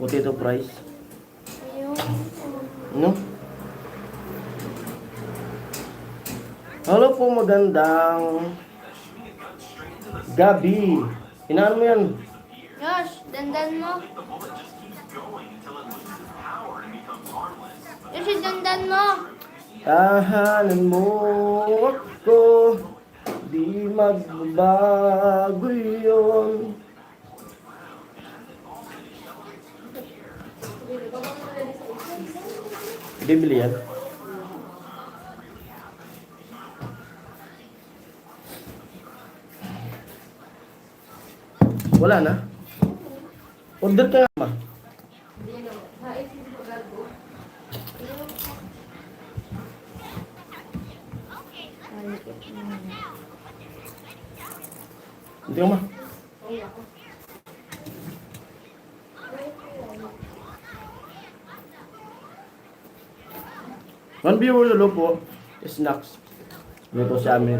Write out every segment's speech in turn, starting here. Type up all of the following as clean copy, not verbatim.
Potato fries. Ayun. No? Hello po, magandang gabi. Inaan mo yan? Josh, dandan mo. Josh, dandan mo. Tahanan mo ako, di magbabago yun. Bibili yan? Wala na? Order ka nga, ma. Hindi ka, ma. One viewer lalo po, snacks. Dito sa amin.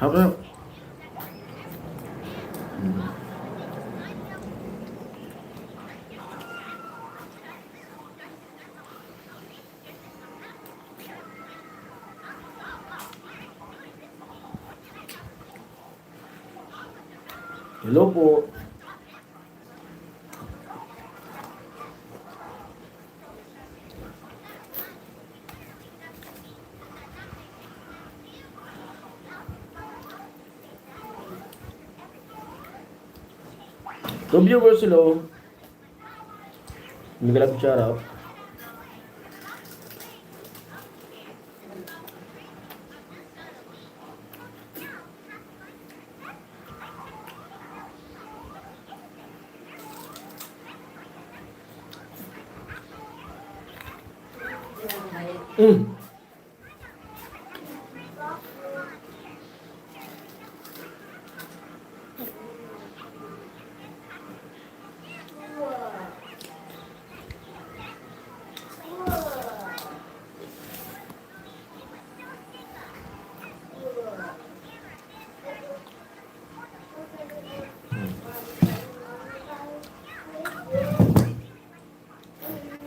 Hapa. Hello po. Two viewers, hello. Miguel Cuchara.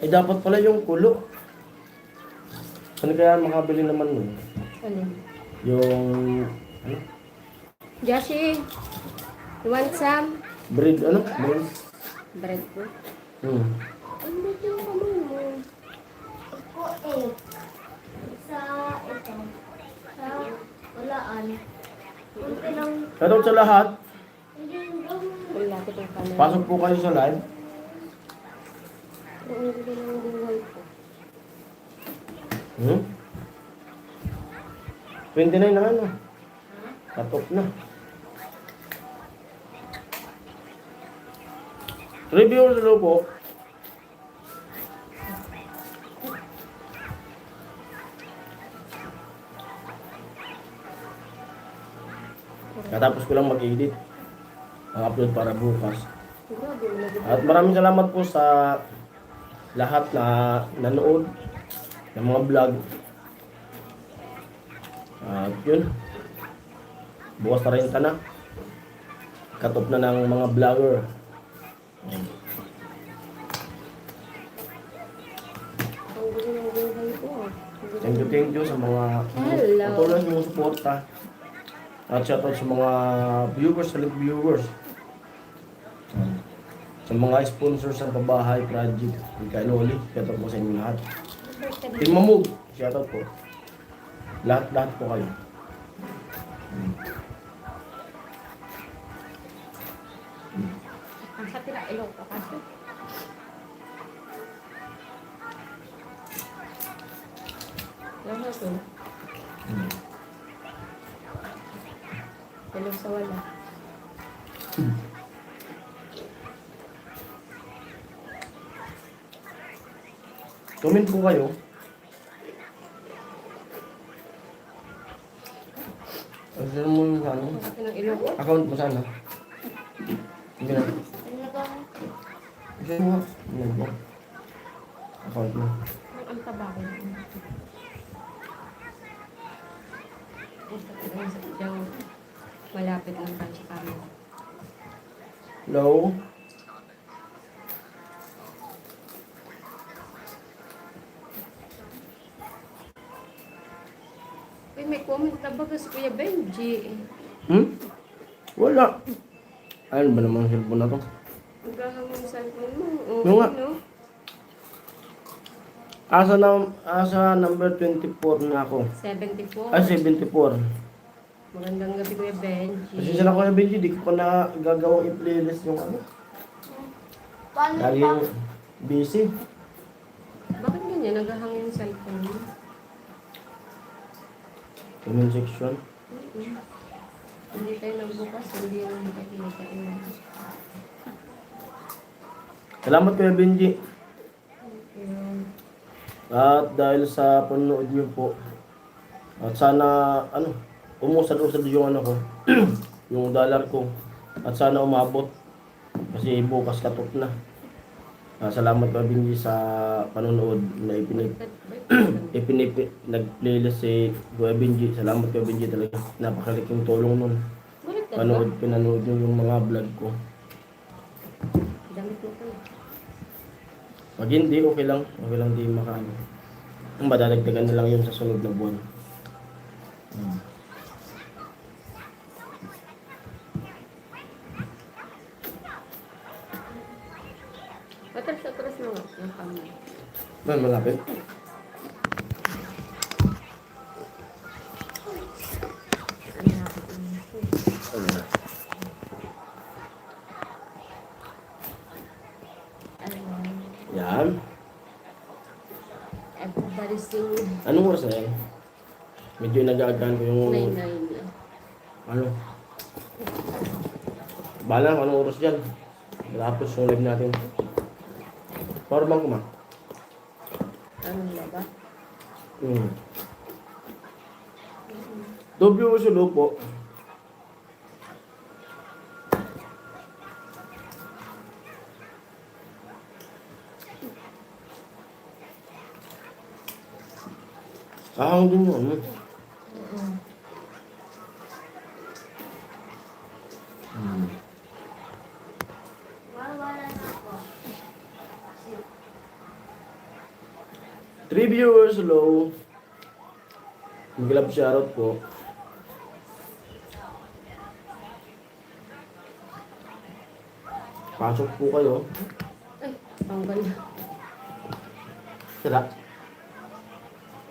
Eh, dapat pala yung kulo. Ano kaya makabili naman nun? Ano? Yung... Ano? Joshi, you want some? Bread, ano? Bread? Bread po. Ano yung kamay mo? Ako eh. Sa ito. Sa walaan. Kunti lang. Shoutout sa lahat. Hindi yung gawin. Wala ko itong camera. Pasok po kayo sa live. Ang gulo ng buhay ko. 29 na ano. Katok na. Review sa po. Katapos ko lang mag-edit. Ang upload para bukas. Grabe, malagay. At maraming salamat po sa lahat na nanood ng mga vlog. At yun. Bukas na rin na. Katop na ng mga vlogger. Ayan. Ang gulo ng buhay ko. Thank you sa mga Hello. patuloy yung suporta. At shoutout sa mga viewers, select viewers. Sa mga sponsors sa Pabahay Project. Ikainuli, shoutout po sa inyo lahat. Team Mamug, shoutout po. Lahat po kayo. Ang satira, ilong ka kasi. Ano ito? Ilong sa wala. Comment po kayo. Ano mo yung ano? Ang sakit ng ilong ko. Account mo sana. Hindi na. Ano ba? Gusto mo? Ano mo? Account mo. Ang taba ko. Ang sakit ng sakit daw. Lapit lang tayo sa camera. Hello? Uy, may comment na ba si Kuya Benji? Hmm? Wala. Ano ba naman ang cellphone na to? Naghahang yung cellphone mo. Oo, Yung nga. no? Asa number 24 na ako. 74. Ah, 74. Magandang gabi, Kuya Benji. Kasi sila ko na Benji, di ko pa na gagawang i-playlist yung ano. Paano Lagi pa? busy. Bakit ganyan? Naghahang yung cellphone mo? Comment section. Hindi tayo nagbukas, hindi yung nakikita yun. Salamat Kuya Benji. Ayun. At dahil sa panonood niyo po. At sana, umusad-usad yung ano ko. Yung dollar ko. At sana umabot. Kasi bukas katok na. Salamat Kuya Benji sa panonood na nag-playlist si Kuya Benji. Salamat Kuya Benji talaga. Napakalaking tulong nun. Balik na ba? Pinanood nyo yung mga vlog ko. Damit mo ko. Pag hindi, okay lang. Okay lang di makaano. Ang madadagdagan na lang yun sa sunod na buwan. Atras mo nga yung camera. Man, malapit. Ano natin ito? Yan. Everybody sing Anong oras na yan? Medyo nag-aagaan ko yung... 9-9. Ano? Bahala kung anong oras dyan. Tapos yung live natin. Power bank ko ma. Ano na ba? WSLO po. Kahang din yun. Wala na ako. 3 viewers, hello. Mag-love shoutout po. Pasok po kayo. Ay, tanggal na. Sira.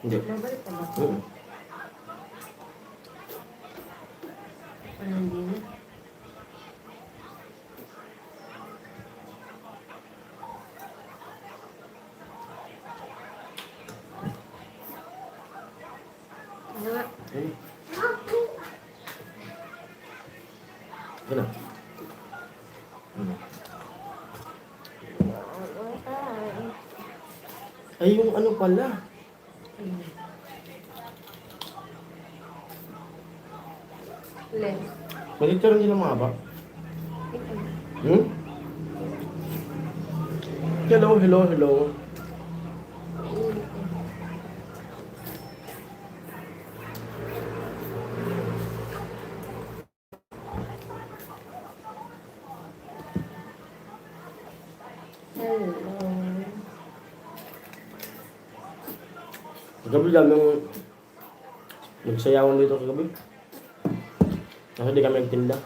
Hindi. Mabalik ka ba? Mm. Ano hindi na? Ano nga? Ayun. Ayun na. Ay, yung ano pala. Lens. Mag-lecture hindi lang mahaba. Ito. Hmm? Hello, hello, hello. Hello. Kagabi daming nagsayawan dito kagabi. Kasi di kami nagtinda.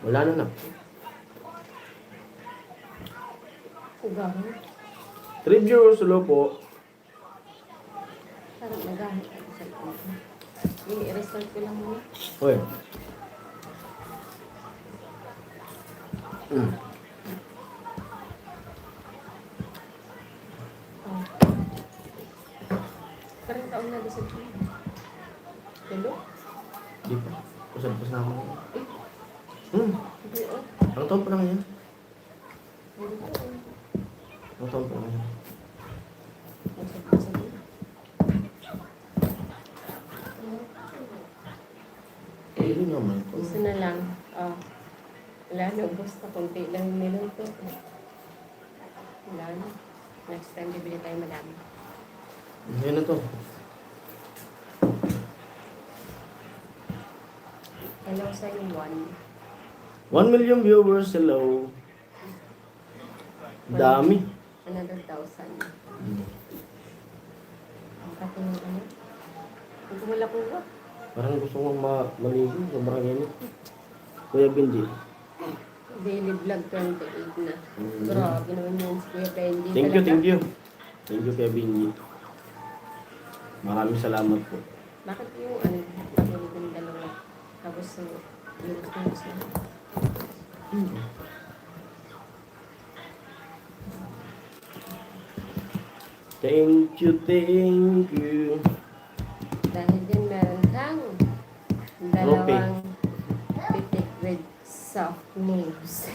Wala na. 3 viewers, hello po. Parang nagahit ako sa ito. I-restart ko lang muna. Hoy. Parang taon na sa ito. Hello? Di pa. Usap-usap na ako. Hindi oh. Ang taon pa lang yan. Hindi ko oh. Ang taon pa lang yan. Usap-usap na. Eh, yun naman. Gusto na lang. Oh. Wala na. Ubus na. Kunti lang yung niluto. Wala na. Next time, bibili tayo madami. Yan na to. Hello sa yung 1 million viewers, hello. Dami. 100,000. Ang kato ng ano? Ang kumula ko ba? Parang gusto kong maligo. Sobrang init. Kuya Benji. Daily vlog 28 na. Grabe naman yun si Kuya Benji. Thank you, talaga. thank you. Thank you, Kuya Benji. Maraming salamat po. Bakit yung ano, daily yung dalawa? Tapos yung gusto na. Thank you, thank you. Dahil din meron kang dalawang pitik with soft moves.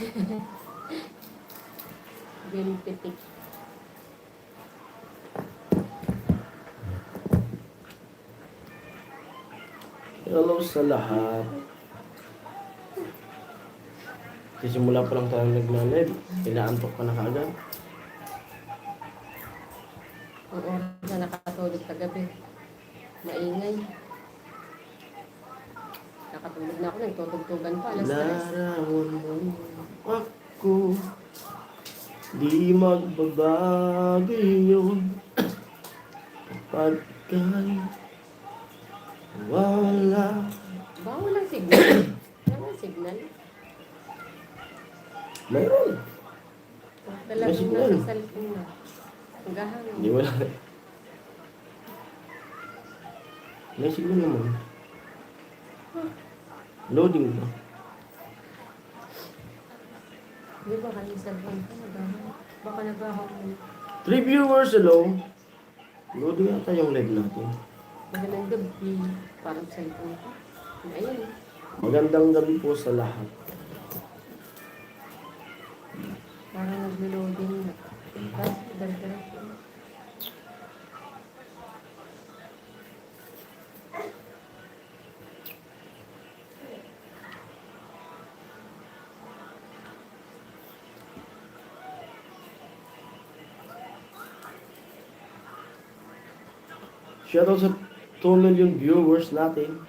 Green pitik. Hello sa lahat. Sisimula pa lang tayo nag-live. Inaantok ka na kaagad. Ang oras na nakatulog kagabi. Maingay. Nakatulog na ako, nagtutugtugan pa, alas 3. Larawan mo ako. Di magbabago yun. Kapag ka'y wala. Bawal ang signal. Walang signal. Mayroon. Talagang signal. nasa cellphone na. Hanggang Hindi wala. May signal naman. Loading ba? Di ba kayo cellphone ka? Baka naghahamon. 3 viewers, hello. Loading ata yung live natin. Magandang gabi. Parang cellphone ka. Ayun. Magandang gabi po sa lahat. Parang nag-loading na. Tapos, dal-dal. Shoutout sa 2 million viewers natin.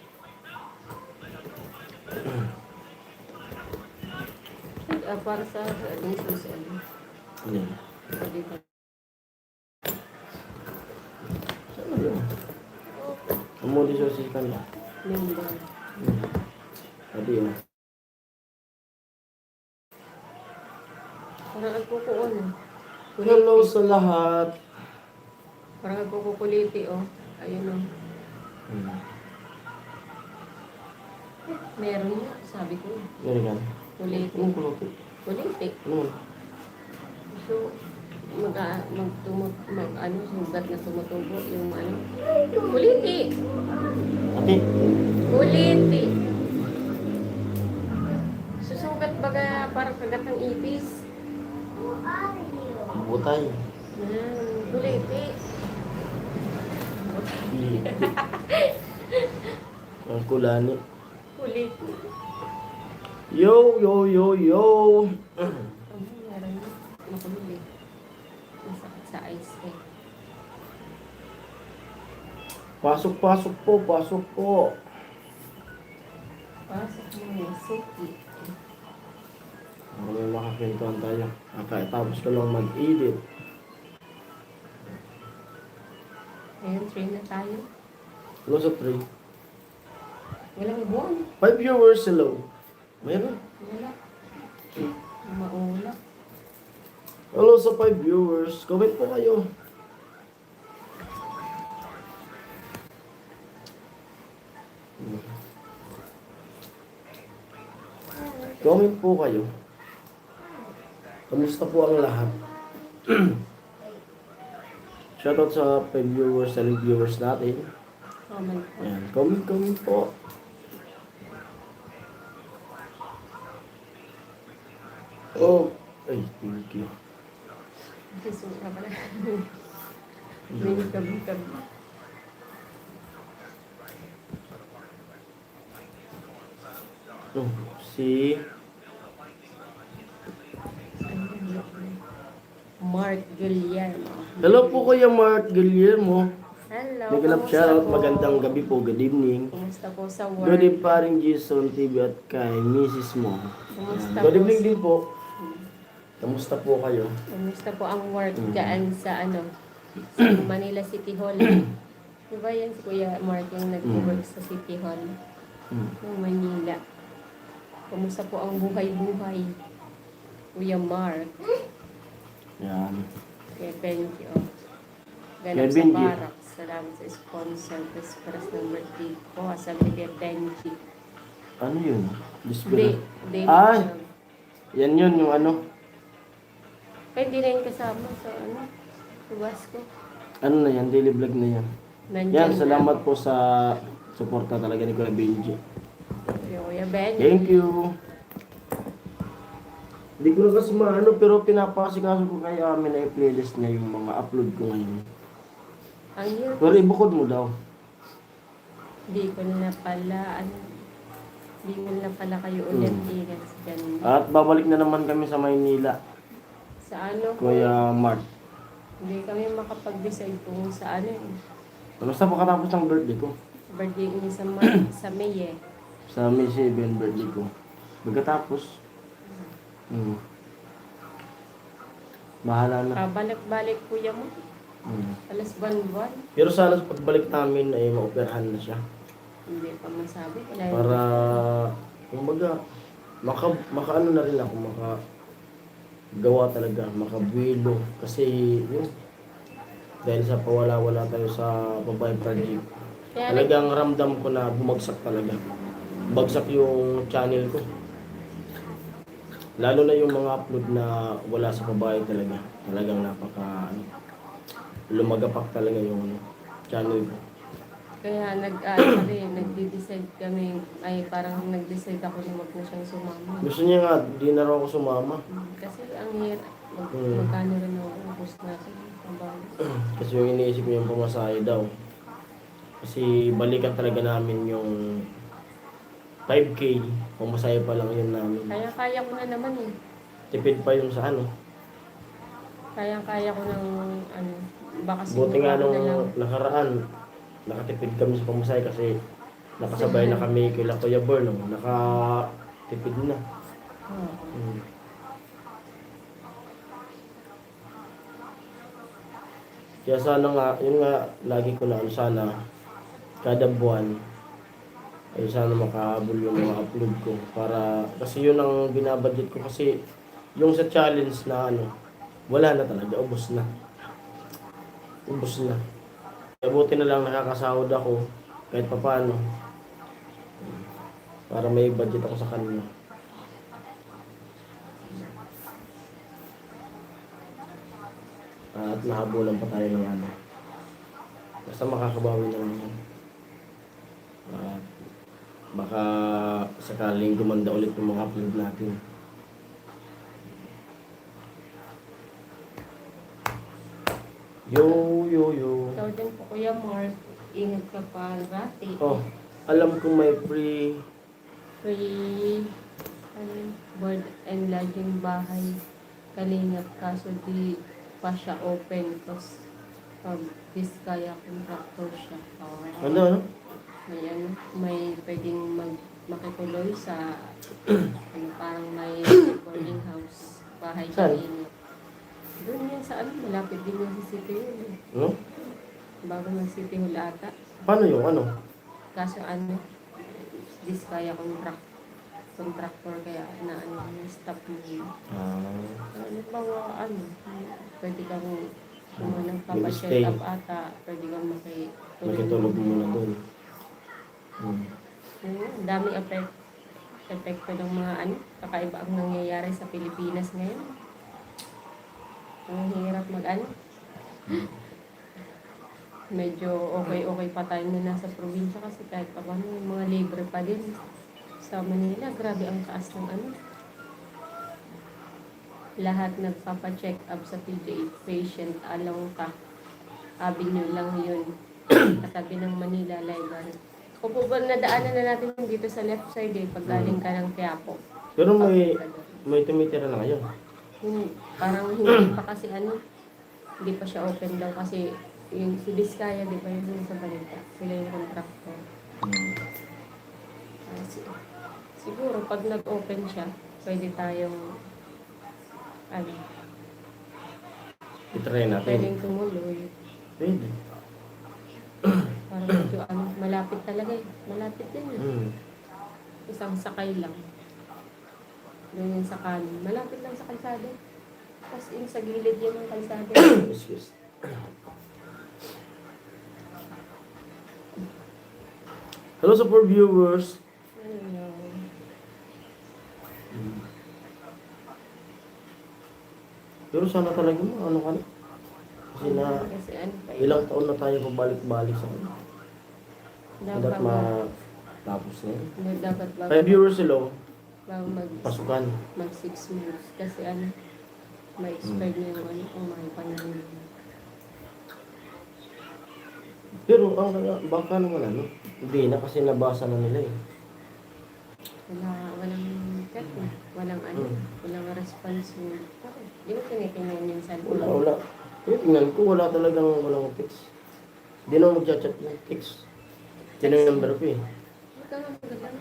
Para sa ating susan. Ano yan? Sabi ko. Saan na yun? Ang muli sa sikan na. Member. Sabi yun. Parang agkukuon. Hello sa lahat. Parang agkukuliti, oh. Ayun, oh. Meron nga, sabi ko. Meron yan. Kuliti. Anong kuloti? Kuliti. Ano? So, ano, sugat na tumutubo yung ano. Kuliti! Ate? Kuliti! Susugat baga parang kagat ng ipis. Butay. Kuliti. Ang kulani. Kuliti. Yo, yo, yo, yo. Meron na. Makulit. Masakit sa ice eh. Pasok, pasok po, pasok po. Pasok mo yung suki. May makakwentuhan tayo. Tapos ko lang mag-edit. Ayun, train na tayo. Hello sa 3. Walang buwan. 5 viewers, hello. Mayroon. Wala. Maulap. Hello sa 5 viewers. Comment po kayo. Comment po kayo. Kamusta po ang lahat? Shoutout sa 5 viewers, 7 viewers natin. Comment po. Ayan, comment po. Oh, ay, thank you. Sisura pala. May gabi-gabi. Oh, si Mark Guillermo. Hello po Kuya Mark Guillermo. Hello. Nagalap kumusta shoutout. po? Magandang gabi po. Good evening. Kumusta po sa Good work? evening paring Jason TV at kay Mrs. mo. Kumusta Good po? evening din po. Kamusta po kayo? Kumusta po ang work Mm. dyan sa sa Manila City Hall? Diba yan si Kuya Mark yung nag-work sa City Hall ng Manila? Kumusta po ang buhay-buhay? Kuya Mark. Yan. Kaya Benji, oh. Ganap Kaya sa Benji. Barak. Salamat sa sponsor. Express ng birthday ko. Sabi kay Benji. Ano yun? Day, Dispera. daily Ay! vlog. Yan yun, yung ano. Pwede na yun kasama sa subas ko. Ano na yan? Daily vlog na yan. Nandyan Yan, na. salamat po sa suporta talaga ni Kuya Benji. Kuya Benji. Thank you. Hindi ko na kasi maano, pero pinapasikaso ko kay Amin na i-playlist niya yung mga upload ko ngayon. Ang hirap. Pero ibukod mo daw. Hindi ko na pala, hindi ko na pala kayo ulit iras dyan. At babalik na naman kami sa Maynila, Sa ano ko, Kuya Mark. hindi kami makapag-decide kung sa Basta pagkatapos ng birthday ko. birthday niya sa May eh. Sa May 7 birthday ko. Pagkatapos, bahala na. Balik-balik kuya mo. Alas buwan-buwan. Pero sana sa pagbalik namin ay maoperahan na siya. Hindi pa masabi. Para, kumbaga, maka ano na rin ako, gawa talaga, makabuelo. Kasi, yun, dahil sa pawala-wala tayo sa babae project, Kaya talagang ramdam ko na bumagsak talaga. Bagsak yung channel ko. Lalo na yung mga upload na wala sa babae talaga. Talagang lumagapak talaga yung channel ko. Kaya nag-decide kami, ay parang nag-decide ako na wag na siyang sumama. Gusto niya nga, di na raw ako sumama. Kasi ang hirap, magkano rin ako ubus natin. Kasi yung iniisip ko yung pamasahe daw. Kasi balikan talaga namin yung 5K, pamasahe pa lang yun namin. Kaya ko na naman eh. Tipid pa yung sa ano. Kaya ko ng baka Buti nga siguro nung na lang. nakaraan, nakatipid kami sa pamasahe kasi nakasabay na kami kay Kuya Bor, no? Nakatipid na. Oo. Kaya sana nga, yun nga, lagi ko na sana, kada buwan, ay sana makahabol yung mga upload ko. Para, kasi yun ang binabudget ko kasi, yung sa challenge na wala na talaga, ubos na. Ubos na. Kaya buti na lang nakakasahod ako, kahit papaano, para may budget ako sa kanila. At nahabulan pa tayo ng basta makakabawi na lang yan. At baka sakaling gumanda ulit yung mga upload natin. Yo. Ikaw din po Kuya Mark, ingat ka parati. Oh, alam ko may free Free board and lodging bahay. Kalingap kaso di pa siya open because pag Biskaya contractor siya. ano? May pwedeng makituloy sa parang may boarding house bahay Saan? Kalingap. Doon yan sa malapit din yung sa City Hall. No? Bago ng City Hall ata. Paano yung Kaso Biskaya contractor kaya yung stop mo. Pwede kang kung Mag-stay. papacheck up ata, pwede kang Makitulog muna doon. Ang daming epekto ng mga kakaiba ang nangyayari sa Pilipinas ngayon. Ang hirap medyo okay pa tayo na nasa probinsya kasi kahit pa paano yung mga libre pa din. Sa Manila, grabe ang taas ng lahat nagpapacheck up sa PGH patient along ka. Avenue lang yun. Katabi ng Manila Library. Kung po ba nadaanan na natin dito sa left side pag galing ka ng Quiapo. Pero may tumitira na ngayon. Parang hindi pa kasi hindi pa siya open daw kasi yung si Vizcaya, di ba yung sa balita, sila yung contractor. Siguro pag nag-open siya, pwede tayong ano, I-try natin. pwedeng tumuloy. Pwede. Parang medyo malapit talaga eh. Malapit din eh. Isang sakay lang. Doon yung sa kanin. Malapit lang sa kalsada. Tapos yung sa gilid yan ng kalsada. Excuse. Hello sa 4 viewers. Ano, Pero sana talaga ano ka na? Kasi na kasi ano pa ilang taon na tayo pabalik-balik sa ano. Dapat dapat matapos na yun. dapat Kaya viewers, hello. bago Pasukan. mag 6 months. Kasi may expire na yung kung may panahon. Pero baka naman hindi na kasi nabasa na nila eh. Walang cut eh. Walang response. Di ba tinitingnan yung cellphone? Wala. Tingnan ko, walang text. Hindi na mag-chat ng text. Yun ang number ko eh. Huwag ka nga magalang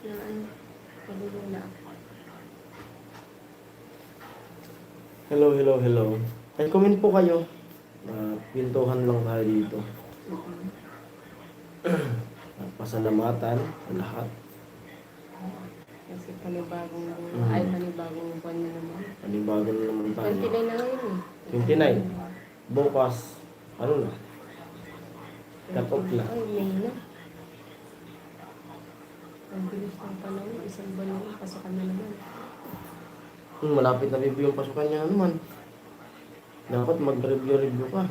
na pagulula ako. Hello. Ay, comment po kayo. Pintuhan lang tayo dito. Pasalamatan sa lahat. Kasi panibagong buwan na naman. Panibago na naman tayo. 29 na ngayon eh. 29. Bukas, ano na? Cut off na. Ay, May na. Ang bilis ng panahon. Isang buwan na pasokan na naman. Malapit na review yung pasukan niya naman. Dapat mag-review ka.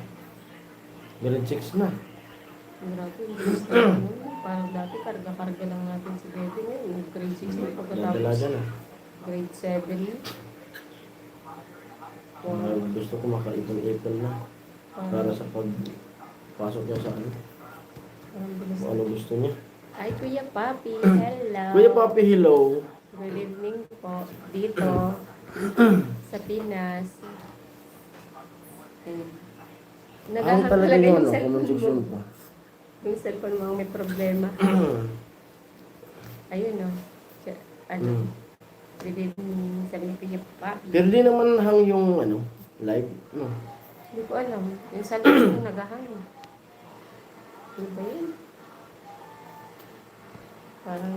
Grade 6 na. Grabe, ang bilis na naman. Parang dati, karga-karga lang natin si Bebe ngayon. Grade 6 na pagkatapos. Dalaga na. Grade 7 na. Gusto ko makaipon-ipon na. Para sa pagpasok niya sa ano. Parang bilis Kung ano gusto niya. Ay, Kuya Papi, hello. Kuya Papi, hello. Good evening po. Dito, sa Pinas. Ayun. Naghahang talaga yung comment cellphone section mo. pa. Yung cellphone mo ang may problema. Ayun o. Good evening. Sabi ni Kuya Papi. Pero di naman hang yung live. Hindi ko alam. Yung cellphone mo naghahang. Ano ba yun? Parang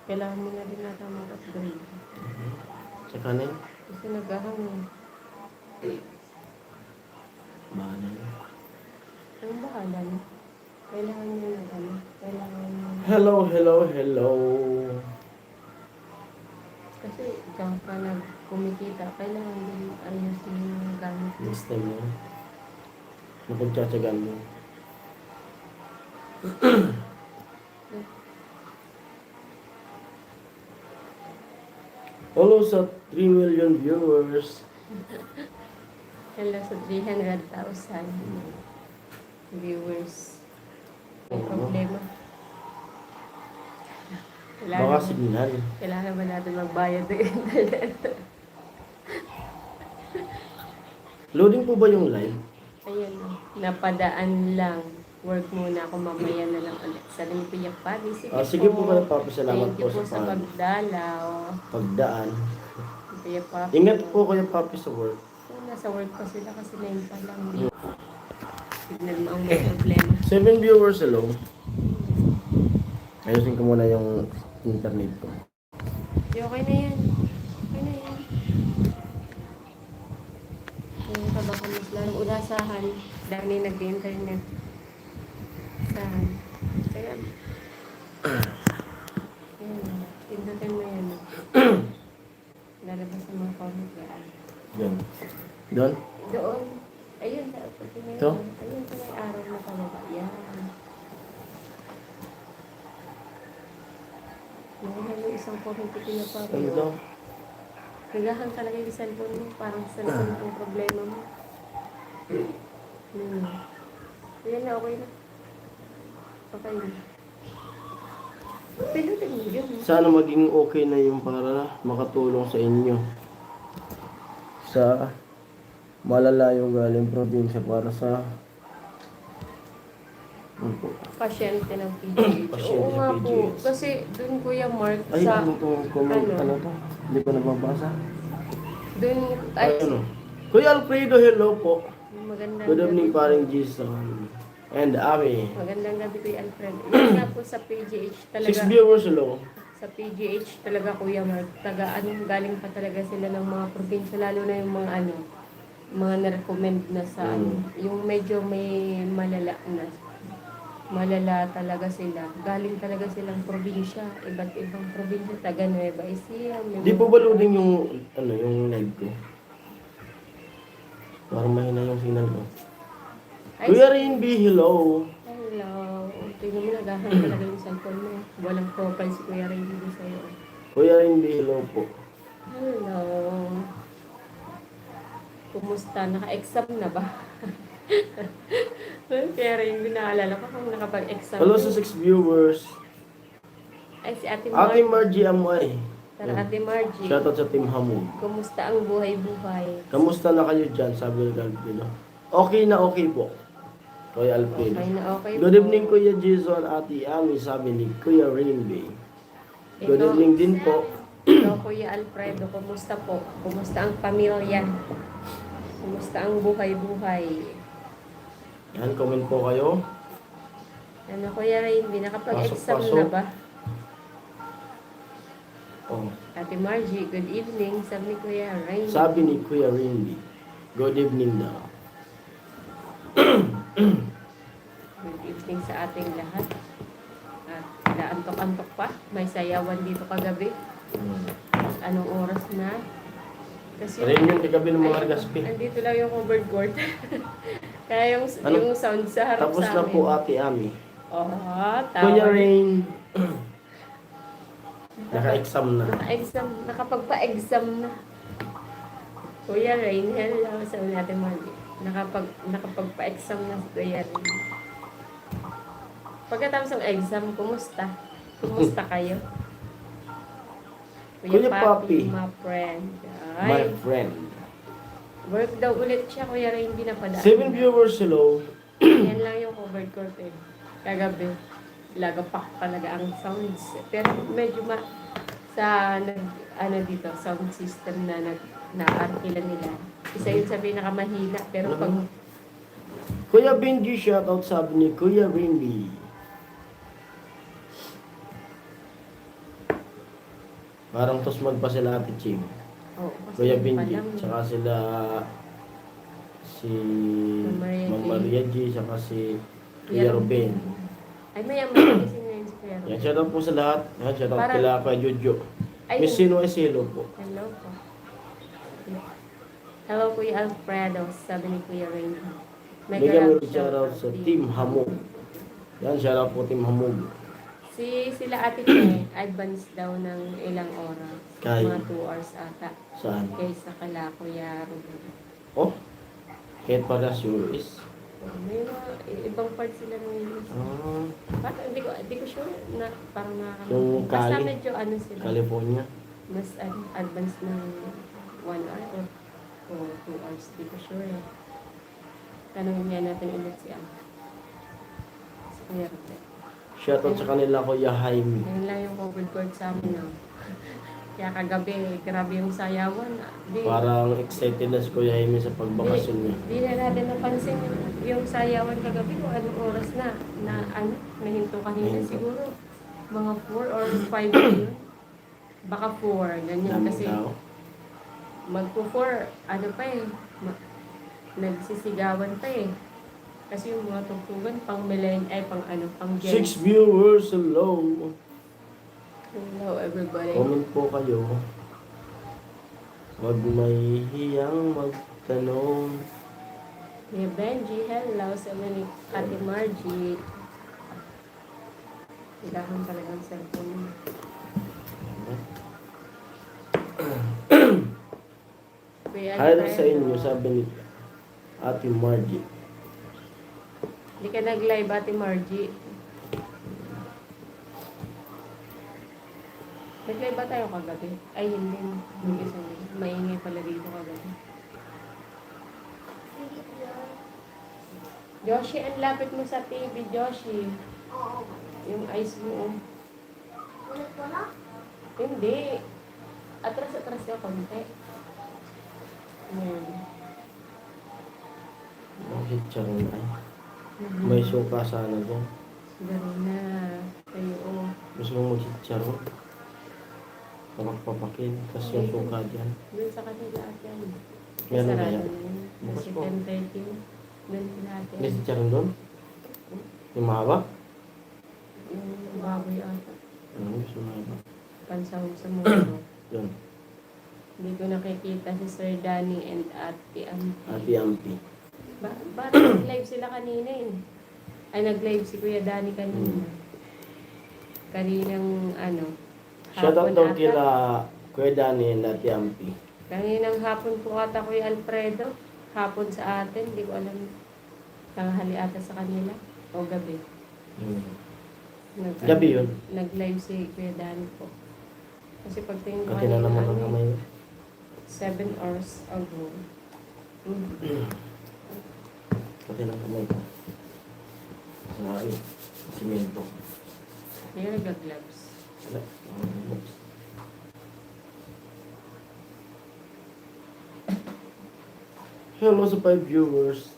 kailangan mo na rin nata mag-upgrade. Sa kanin. Kasi naghahang. Bahala na. Ang bahala na. Kailangan nyo na kailangan nyo. Hello. Kasi ikaw ka kumikita, kailangan din ayusin yung gamit mo. Next time na. Napagtsatsagan mo. Hello sa 3 million viewers. Hello sa 300,000 viewers. May problema. Baka signal. Kailangan ba natin magbayad ng internet? Loading po ba yung live? Ayan o. Napadaan lang. Work muna ako, mamaya na lang ulit. Sabi ni Kuya Papi, Sige po kayo, Papi. Salamat Thank you po po sa pagdalaw. pagdaan. Kuya Papi. Ingat po kayo, Papi, sa work. So, nasa work pa sila kasi 9 pa lang. Signal mo ang may problema. 7 viewers, hello. Ayusin ko muna yung internet ko. Di, okay na yan. Okay na yan. Yung pa baka mas larong ulasahan. Dami nag-internet. Sahan. Kaya, yan. Pindutin mo yan. Lalabas ang mga comment yan. Yan. Doon? Doon. Ayun. Ito? Ayun sa may araw na talaga. Yan. Mahal yung isang comment ko na pa. Ano daw? Nagahang talaga yung cellphone mo. Parang cellphone yung problema mo. Yan na, okay na. Okay na. Pinutin mo yun. Sana maging okay na yung para makatulong sa inyo. Sa malalayong galing probinsya para sa ano po? Pasyente ng PGH. Pasyente Oo sa nga po. PGH. Kasi dun Kuya Mark Ay, sa... ano itong comment? ano? Ano to? Hindi ko nababasa. Dun... Ay, Ay, ano? Kuya Alfredo, hello po. magandang Good evening, gabi. paring Jason. And Ami. Magandang gabi Kuya Alfred. Yun nga po sa PGH 6 talaga. viewers, hello. Sa PGH talaga Kuya Mark. Galing pa talaga sila ng mga probinsya. Lalo na yung mga ano, mga na-recommend na sa ano. Yung medyo may malala na. Malala talaga sila. Galing talaga silang probinsya. Iba't ibang probinsya. Taga Nueva Ecija. Di po ba loading yung, ano, yung live ko? Parang mahina yung signal ko. Ay, Kuya Rainby, hello. hello. Tingnan mo, nagahan talaga yung cellphone mo. Walang profile si Kuya Ray dito sa'yo. Kuya Rainby, hello po. Hello. Kumusta? Naka-exam na ba? Kuya Ray, hindi naalala ko kung nakapag-exam. Hello sa 6 viewers. Ay, si Ate Ate Margie. Margie Amoy. Tara, Ate Margie. Shoutout sa Team Hamog. Kumusta ang buhay-buhay? Kamusta na kayo dyan? Sabi ni Galpino. Okay na okay po. Kuya Alfredo. Okay na okay Good po. evening Kuya Jason, Ate Ami, sabi ni Kuya Rainby. Good Ito. evening din po. Hello, Kuya Alfredo. Kumusta po? Kumusta ang pamilya? Kumusta ang buhay-buhay? Yan, comment po kayo. Ano, Kuya Rainby, nakapag-exam Pasok, pasok. na ba? Oh. Ate Margie, good evening. Sabi ni Kuya Rainby. Sabi ni Kuya Rainby. Good evening na. Good evening sa ating lahat. At naantok-antok pa. May sayawan dito kagabi. Anong oras na? Kasi Rin yung kagabi ng mga Ay, Argaspi. andito lang yung covered court. Kaya yung, Ano? yung sound sa harap Tapos sa na amin. po Ate Ami. Oh, Kuya tawa. Rain. Naka-exam na. Naka-exam, nakapagpa-exam na. Kuya Rain, hello. Sabi natin Margie. Nakapagpa-exam na si Kuya Rain. Pagkatapos ng exam, kumusta? Kumusta kayo? Kuya Papi. my friend. My Ay, friend. work daw ulit siya, Kuya Rain, binapadaan. 7 viewers, hello. Yan lang yung covered court eh. Kagabi, lagapak talaga ang sounds. Pero medyo sa ano dito, sound system na na-arkila nila. Isa yun sa pinakamahina. Pero pag Kuya Benji, shoutout sabi ni Kuya Rainby. Parang tosmag pa sila Ate Ching. oh, Kuya pa Benji, lang. tsaka sila si Ma'am Maria G. Ma'am Maria G, tsaka si Kuya Kuya Ruben. Ay, mayaman kasi ngayon si Kuya Yan, Ruben. shoutout po sa lahat. Yan, shoutout Para- kila Kuya Jojo. Ay, Miss Sino es hello po. hello po. Hello, Kuya Alfredo. Sabi ni Kuya Rain. Mega World shoutout sa Team Hamog. Yan, shoutout po Team Hamog. Sila Ate Che, advance daw ng ilang oras. Kay- Mga 2 hours ata. Saan? Kaysa kala Kuya Ruben. Oh, kahit para sure is. May mga ibang part sila ng English. Ah, Parang hindi ko sure na parang Yung basta Cali? medyo ano sila. California. Mas advanced ng 1 hour or 2 hours. Hindi ko sure eh. Tanongin niya natin ulit si Kuya Ruben. Shoutout sa kanila Kuya Jaime. Yan lang yung covered court sa amin. No? Kaya kagabi, grabe yung sayawan. Di, Parang excited na si Kuya Jaime sa pagbakasyon niya. Di na natin napansin yung sayawan kagabi kung anong oras na nahinto kanina Nahinto. siguro. Mga 4 or 5 yun. Baka 4, ganyan. Dami Kasi tao. magpo-4, ano pa eh, nagsisigawan pa eh. Kasi yung mga tugtugan, pang pang Gen. 6 viewers, hello. Hello everybody. Comment po kayo. Huwag may hiyang magtanong. Kuya Benji, hello. Sabi ni Ate Margie. Kailangan talaga ang cellphone mo. Kuya Hi rin sa Alfredo. inyo, sabi ni Ate Margie. Hindi ka nag-live, Ate Margie. Nag-live ba tayo kagabi? Ay, hindi. Yung isang maingay pala dito kagabi. Hindi yun. Joshi, ang lapit mo sa TV, Joshi. Oo. Yung eyes mo. Ulit ko na? Hindi. Atras ka konti. Ayan. Bakit charon ay? May suka sana dyan. Gano'n na. Kayo, oh. Gusto mo mag-chicharon? Papakpapakin. Tapos yung suka dyan. Doon sa kanila atin. Meron ba Sarado yan? na yun. Bukas Kasi po. 10:30. Doon sila atin. May chicharon doon? Yung mahaba? Yung baboy ata. Ano gusto mo mahaba? Pansahog sa mundo. Yun. Hindi ko nakikita si Sir Danny and Ate Ampi. Ati Ampi. Bakit nag-live sila kanina eh? Ay, nag-live si Kuya Danny kanina. Kaninang ano, Shoutout daw ata. kila Kuya Danny and Ati Ampi. Kaninang hapon po ata Kuya Alfredo. Hapon sa atin, hindi ko alam. Tanghali ata sa kanila. O gabi. Gabi yun. Nag-live si Kuya Danny po. Kasi pagtingin ko Pati na naman ang ano, kamay. 7 hours ago. Pati ng kamay ko. Ay, simento. Ngayon nag-gloves. Wala. Hello sa 5 viewers.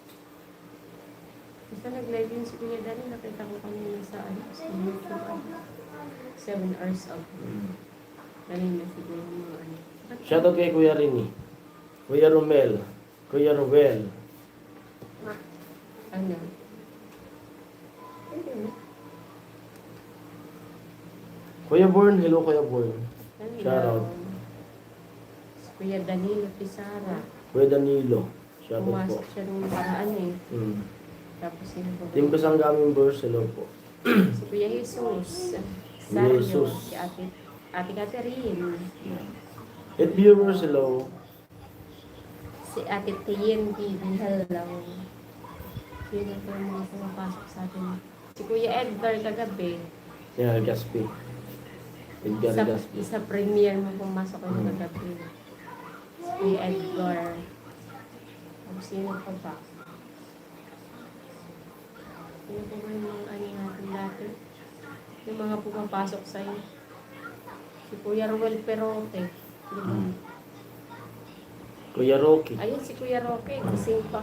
Basta nag-live yun si Kuya Danny, nakita ko kanina sa ano, sa YouTube. 7 hours ago. Kanina siguro mga ano. Shoutout kay Kuya Rini. Kuya Romel. Kuya Ruel. Ano? Hindi na. Kuya Born. Hello Kuya Born. Ano Shoutout. yun? Si Kuya Danilo Pizarra. Kuya Danilo. Shoutout po. Pumasok siya nung nakaraan eh. Tapos sino po ba? Team Kasanggaming Boys. Hello po. Si Kuya Jesus. Sario. Jesus. Si Ate Catherine. 8 viewers. Hello. Si Ate TNT. Hello. Sino po yung mga pumapasok sa atin? Si Kuya Edgar kagabi. Yeah, Gaspi. Edgar Sa, Gaspi. sa premiere mo pumasok yung kagabi. Si Kuya Edgar. Tapos sino pa ba? Sino po ba yung mga ano natin dati? Yung mga pumapasok sa'yo. Si Kuya Ruel Perote. Di ba? Kuya Rocky. Ayun, si Kuya Roque. Gising pa.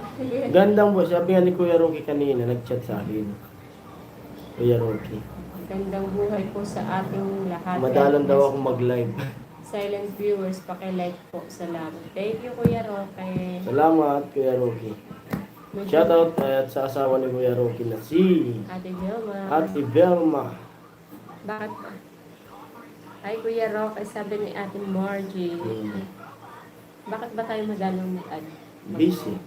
Gandang po. Sabi nga ni Kuya Rocky kanina. Nag-chat sa akin. Kuya Rocky. Gandang buhay po sa ating lahat. Madalang daw ako mag-live. Silent viewers, pakilike po. Salamat. Thank you, Kuya Roque. Salamat, Kuya Rocky. Shoutout at sa asawa ni Kuya Rocky na si Ate Vilma. Ate Velma. Bakit ba? Ay, Kuya Roque, sabi ni Ate Margie. Bakit ba tayo madalang mag-ad? Busy.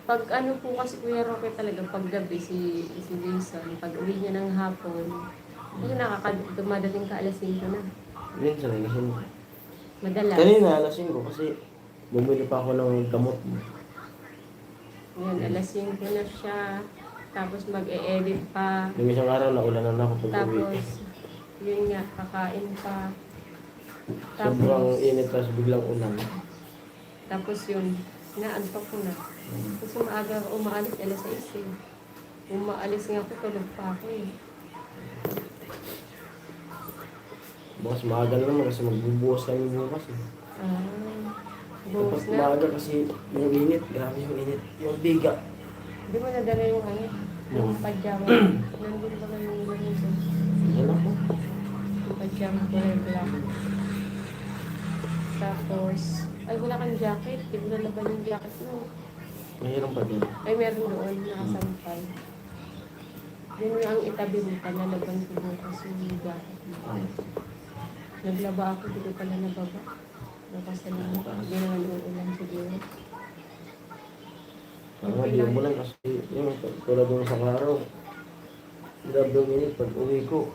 Pag ano po kasi Kuya Roque talaga, pag gabi si Jason, pag uwi niya ng hapon, hindi dumadating ka alas 5 na. Minsan, lasing ko. Madalas. Kanina, lasing ko kasi bumili pa ako ng gamot. Yan, alas 5 na siya. Tapos mag-e-edit pa. Yung isang araw, naulanan na ako pag-uwi. Tapos, yun nga, kakain pa. Sobrang init tapos biglang ulan. Tapos yun, inaantok ko na. Kasi maaga ako umaalis, alas 6 eh. Umaalis nga ako, tulog pa ako eh. Bukas maaga na naman kasi magbubuhos kami bukas eh. Buhos Dapat na. maaga kasi yung init, grabe yung init. Yung biga. Hindi mo nadala yung ano, yung pajama. Nandun ba nga yung ganun doon? Yan ako. Yung pajama kulay black. Tapos, ay wala kang jacket. Hindi mo nalaban yung jacket mo. Mahirap pa din. Ay meron doon, nakasampay. Yun ang itabi mo, palalaban ko bukas yung jacket mo. Naglaba ako, hindi ko pala nababa. Kasi hindi naman uulan siguro. Hindi mo lang kasi yung tulad yung sa araw. Grabe yung init pag uwi ko.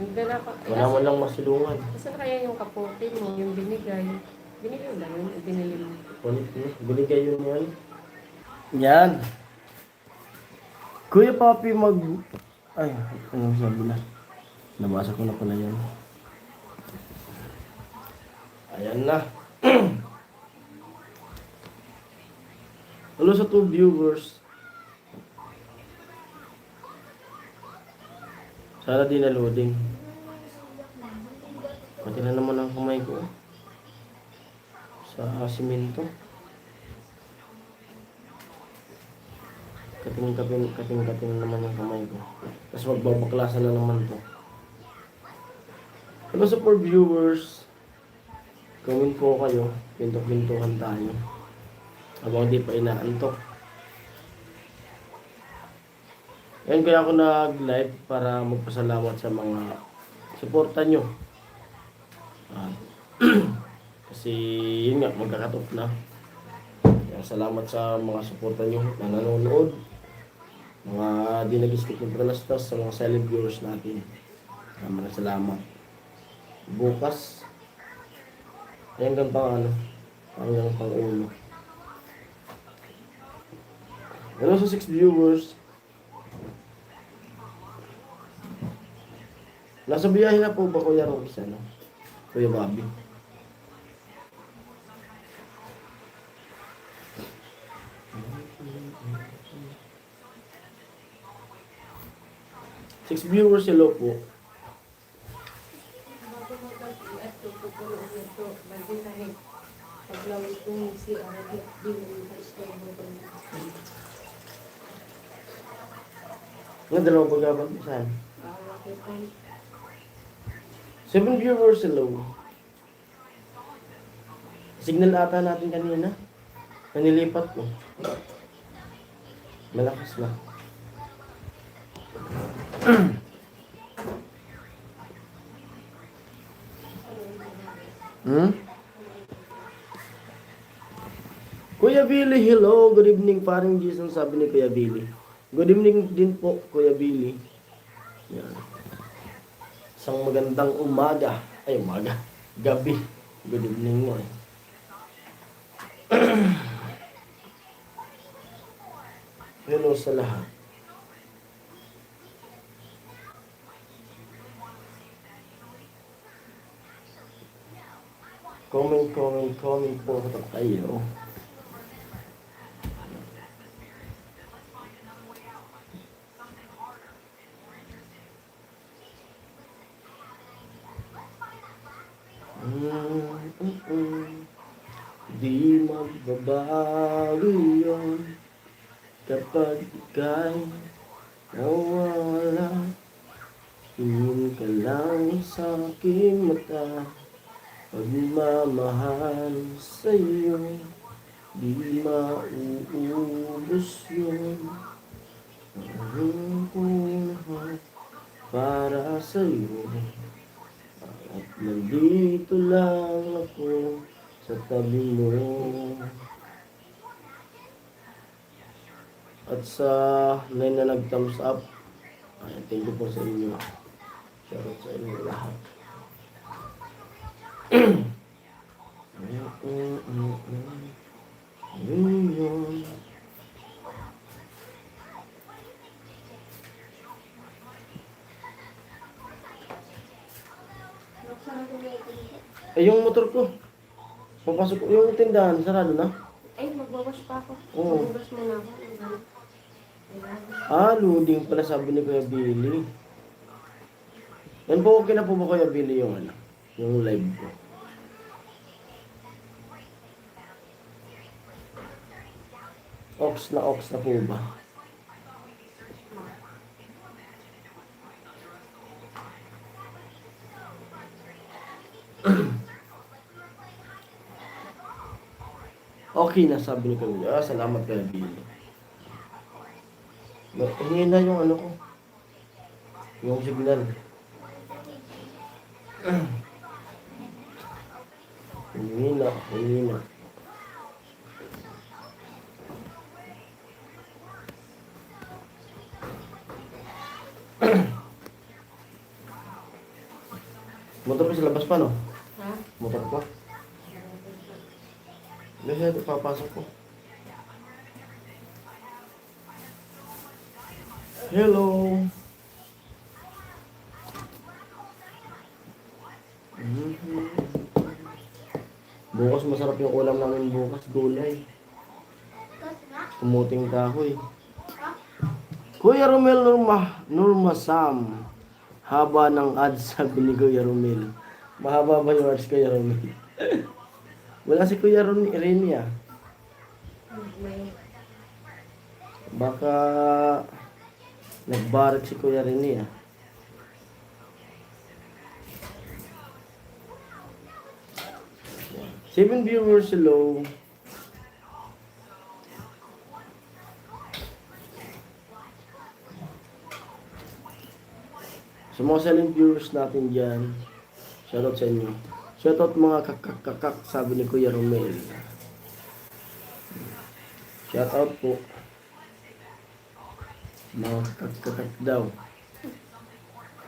Nagdala ka. Wala man lang masilungan. Saan kaya yung kapote mo, yung binigay? Binigay mo lang yun, o binili mo? Ulit mo. Binigay yun yan. Yan. Kuya Papi Ay, ano sabi na? Nabasa ko na pala yan. Ayan na. Hello sa 2 viewers. Sana di na loading. Pati na naman ang kamay ko. Sa simento. Kating naman ang kamay ko. Tapos magbabaklasan na naman to. Hello sa 4 viewers. Comment po kayo. Pinto-pintuhan tayo. Habang di pa inaantok. Yan kaya ako nag-live para magpasalamat sa mga suporta nyo. Kasi yun nga, magkakatok na. Kaya salamat sa mga suporta nyo na nanonood. Mga di nag-skip ng Pralastas sa mga silent viewers natin. Maraming salamat. Bukas, hanggang pang hanggang pang ulo. Hello sa 6 viewers. Nasa biyahe na po ba Kuya Rox, Kuya Bobby? Six viewers, hello po. Nga dalawang pagkapan, saan? 7 viewers, hello. Signal ata natin kanina. Nanilipat ko. Malakas na. Kuya Billy, hello. Good evening, paring Jason, sabi ni Kuya Billy. Good evening din po, Kuya Billy. Yan. Isang magandang umaga. Ay, umaga. Gabi. Good evening mo. Hello sa lahat. Comment po tayo. Di magbabago yun kapag ika'y nawala. Tingin ka lang sa aking mata, pagmamahal sa'yo di mauubos yun. Ang lahat para sa'yo, at nandito lang ako sa tabi mo. At sa 9 na nag-thumbs up, thank you po sa inyo. Shoutout sa inyo lahat. Yun. Yung motor ko. Papasok ko. Yung tindahan, sarado na. Ay, magbawash pa ako. Oo. Magbawash muna ako. Loading pala sabi ni Kuya Billy. Yan po, okay na po ba Kuya Billy yung yung live ko? Ox na po ba? Okay na, sabi ni Kuya. Salamat Kuya Billy. Hingin na yung ko. Yung signal. Hingin na. Motor ko sa labas pa, no? Ha? Motor ko. Kasi papasok ko. Hello. Bukas masarap yung ulam namin bukas, gulay. Kasi nga. Kumuting kahoy. Ha? Kuya Romel Nurma Sam. Haba ng ads, sabi ni Kuya Romel. Mahaba ba yung ads, Kuya Romel? Wala si Kuya Rene ah. May Baka nagbarak si Kuya Rene ah. Seven viewers, hello. Sa mga silent viewers natin dyan, shoutout sa inyo. Shoutout mga kakakakak, sabi ni Kuya Romel. Shoutout po. Mga kakakakak daw.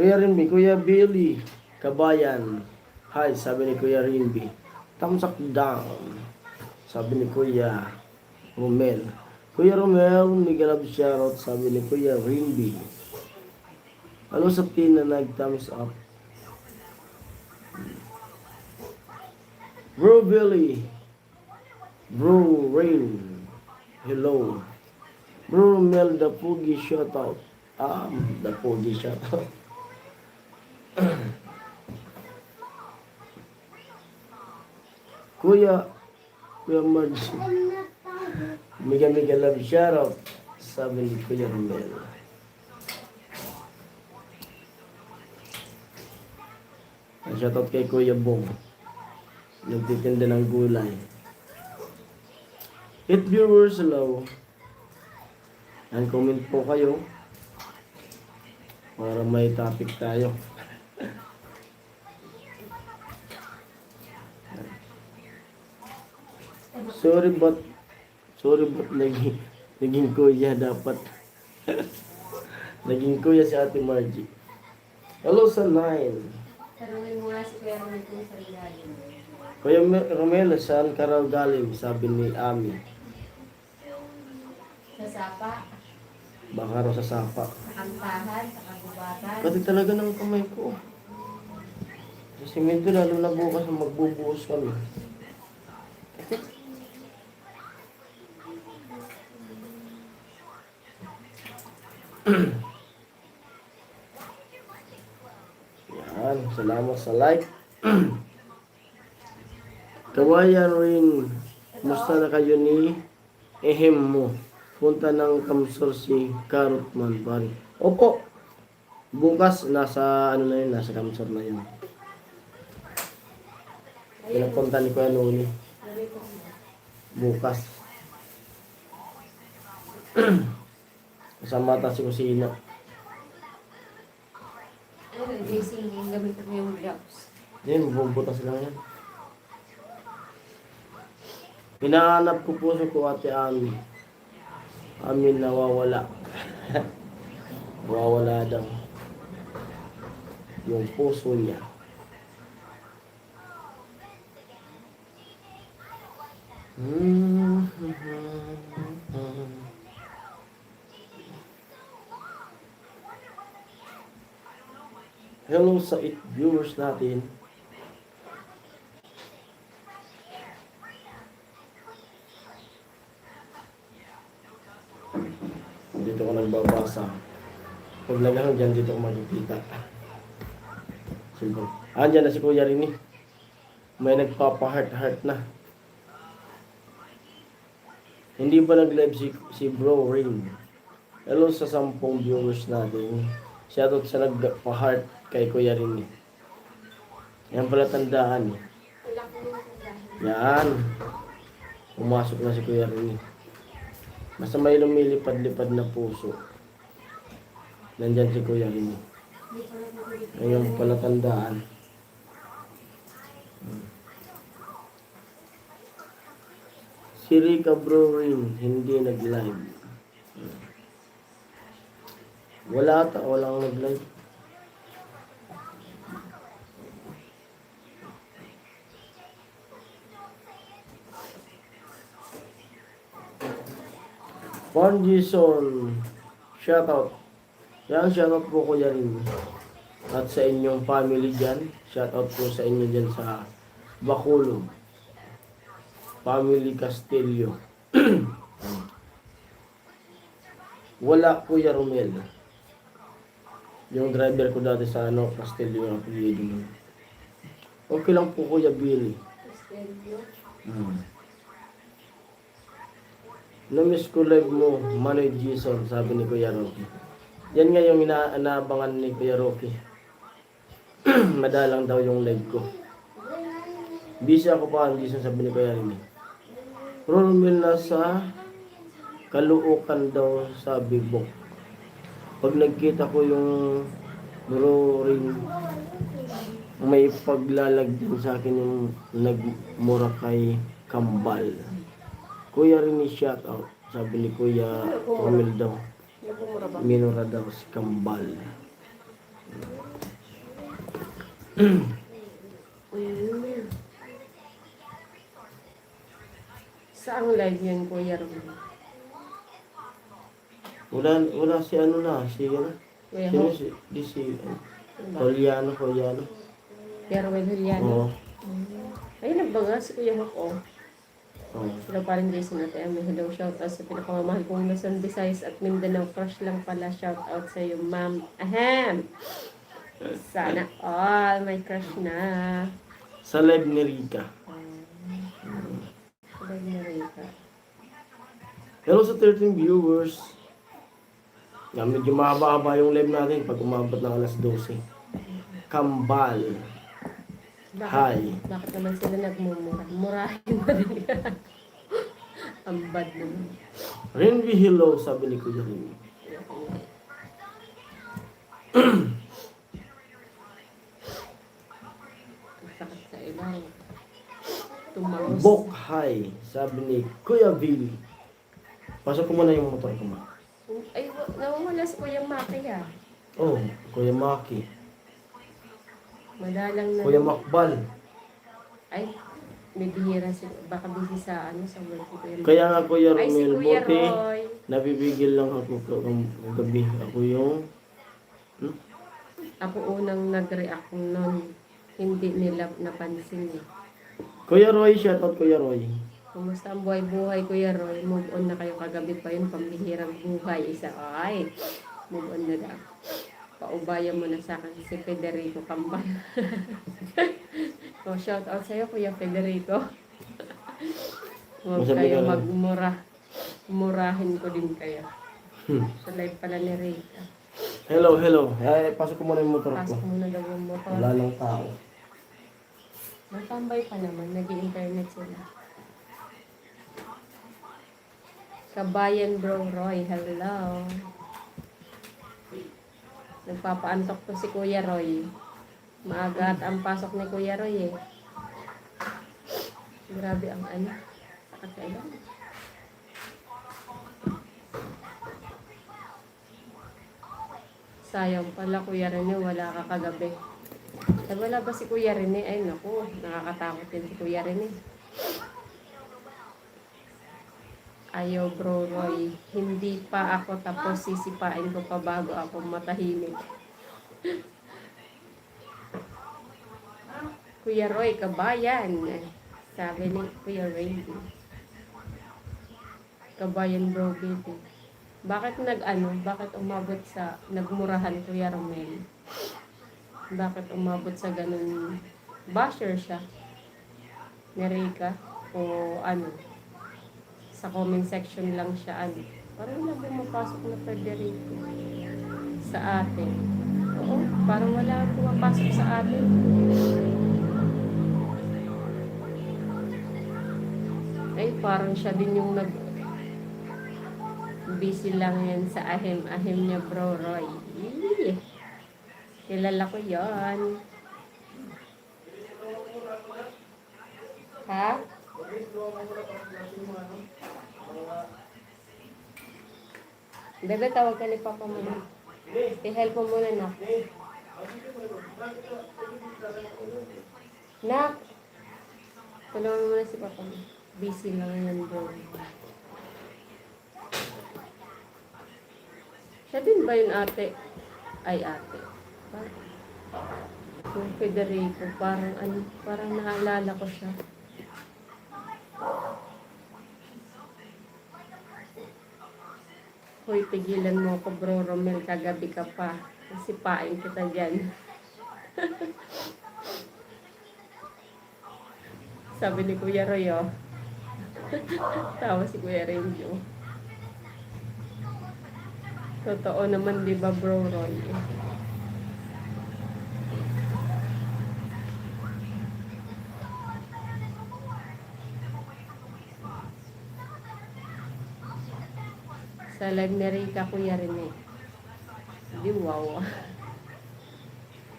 Kuya Rinby, Kuya Billy, Kabayan. Hi, sabi ni Kuya Rinby. Thumbs up down, sabi ni Kuya Romel. Kuya Romel, mega love shoutout, sabi ni Kuya Rinby. Ano sa pin na nag-thumbs up? Bro Billy, Bro Rain, hello. Bro Romel, the Pugi shoutout. The Pugi shoutout. Kuya Marge, mega love shoutout, sabi ni Kuya Romel. Shoutout kay Kuya Bong, nagtitinda ng gulay. 8 viewers, hello. And comment po kayo para may topic tayo. Sorry but naging kuya dapat. Naging kuya si Ate Margie. Hello sa 9. Tanungin mo nga si Kuya Romel kung saan galing. Kuya Romel, saan ka raw galing? Sabi ni Ami. Sa Sapa, Baka raw sa Sapa. sa Kantahan, sa Kagubatan. Pati talaga ng kamay ko. Sa simento, lalo na bukas magbubuhos kami. Yan, salamat sa like. Kawayan rin, musta na kayo ni Ehem mo? Punta ng Kamsor si Carrotman pare. Opo. Bukas nasa ano na yun, nasa Kamsor na yun. Pinapunta ni Kuya Noni. Bukas. Kasama tayo sa kusina. Ayun, Jason, yung gamit ko yung gloves. Yan, bubutas lang yan. Hinahanap ko po sa ko Ate Ami. Amin nawawala. Nawawala daw. Yung puso niya. Hello sa 8 viewers natin. Dito ko nagbabasa. Pag naghang dyan, dito ko makikita. Simple. Andyan na si Kuya Rini. May nagpapa-heart na. Hindi pa nag-live si Bro Ring. Hello sa 10 viewers natin. Shoutout sa nagpa-heart kay Kuya Rini. Yan pala tandaan. Yan. Pumasok na si Kuya Rini. Basta may lumilipad-lipad na puso. Nandyan si Kuya Rini. Ngayon pala tandaan. Si Rica Bro Rin, hindi nag-live. Walang nag-live. Juan Jason, shoutout. Yan, shoutout po Kuya Rin. At sa inyong family dyan, shoutout po sa inyo dyan sa Bacolod. Family Castillo. Wala Kuya Romel. Yung driver ko dati sa Castillo yung apelyido nun. Okay lang po Kuya Billy. Na-miss ko live mo, Manoy Jason, sabi ni Kuya Rocky. Yan nga yung inaabangan ni Kuya Rocky. Madalang daw yung live ko. Busy ako pa, Jason, sabi ni Kuya Rini. Romel nasa Caloocan daw sa Bibok. Pag nagkita ko yung ring, may paglalagyan sa akin yung nagmura kay Kambal. Kuya Rini shout out, sabi ni Kuya Romel daw. Nagmumura ba? Minura daw si Kambal. Saang live yun, Kuya Romel? Wala si ano na, si ano? Kuya Sino Ho? si Juliano. Kuya Romel Juliano? Oo. Ay, nagbaga si Kuya Ho. Oh. Oo. Hello, parang Jason at Emmy. Hello, shout out sa pinakamamahal kong Luzon, Visayas at Mindanao. Crush lang pala, shout out sa iyo, ma'am. Ahem! Sana all may crush na. Sa live ni Rika. Live na Rika. Hello sa 13 viewers. Nga, medyo mahaba-haba yung live natin pag umabot ng alas 12. Kambal. Hi. Bakit naman sila nagmumura? Murahin mo rin yan. Ang bad naman. Renvi hello, sabi ni Kuya Rini. Ang sakit sa ilaw. Tumangos. Bok hi, sabi ni Kuya Billy. Pasok ko muna yung motor ko, ma. Ay, nawawala si Kuya Maki ah. Oh, Kuya Maki. Madalang na. Kuya Makbal. Ay, may bihira si, baka busy sa sa work ko. Kaya nga Kuya Ay, si Romel, Kuya buti Roy. nabibigil lang ako gabi. Ako yung Ako unang nag-react nun. Hindi nila napansin eh. Kuya Roy, shoutout Kuya Roy. Kumusta ang buhay-buhay, Kuya Roy? Move on na kayo kagabi pa yun, pambihirang buhay. Isa, ay, move on na daw. Paubaya mo na sa akin si Federico Kambal. So, shout out sa'yo, Kuya Federico. Huwag Masabi kayo ka lang. magmura. Murahin ko din kayo. Hmm. Sa live pala ni Rita. Hello. Ay, pasok ko muna yung motor ko. Pasok muna daw yung motor. Wala lang tao. Natambay pa naman, nag-i-internet sila. Kabayan Bro Roy, hello. Nagpapaantok to si Kuya Roy. Maaga at ang pasok ni Kuya Roy eh. Grabe ang ano. Sakit sa ilan. Sayang pala Kuya Rene, wala ka kagabi. Eh, wala ba si Kuya Rene? Ay naku, nakakatakot din si Kuya Rene. Ayaw Bro Roy, hindi pa ako tapos sisipain ko pa bago ako matahimik. Kuya Roy, kabayan. Sabi ni Kuya Randy. Kabayan Bro Baby. Bakit bakit umabot sa nagmurahan Kuya Romel? Bakit umabot sa ganun? Basher siya. Ni Rika? O ano? Sa comment section lang siya parang wala pumapasok na Federico sa atin. Oo, parang wala pumapasok sa atin. Ay, parang siya din yung busy lang yan sa ahim niya Bro Roy. Eee, kilala ko yon. Ha? Bebe, tawag ka ni Papa mo na. I-help mo muna, Nak. Nak! Tulungan mo muna si Papa mo. Busy lang yan, bro. Siya din ba yun, ate? Ay, ate. Yung Federico, parang naalala ko siya. Hoy, pigilan mo ko, bro Romel, kagabi ka pa. Sipain kita dyan. Sabi ni Kuya Roy, oh. Tawa si Kuya Renjo. Totoo naman, di ba, bro Roy? Sa live ni Rika, Kuya Rene. Di wow.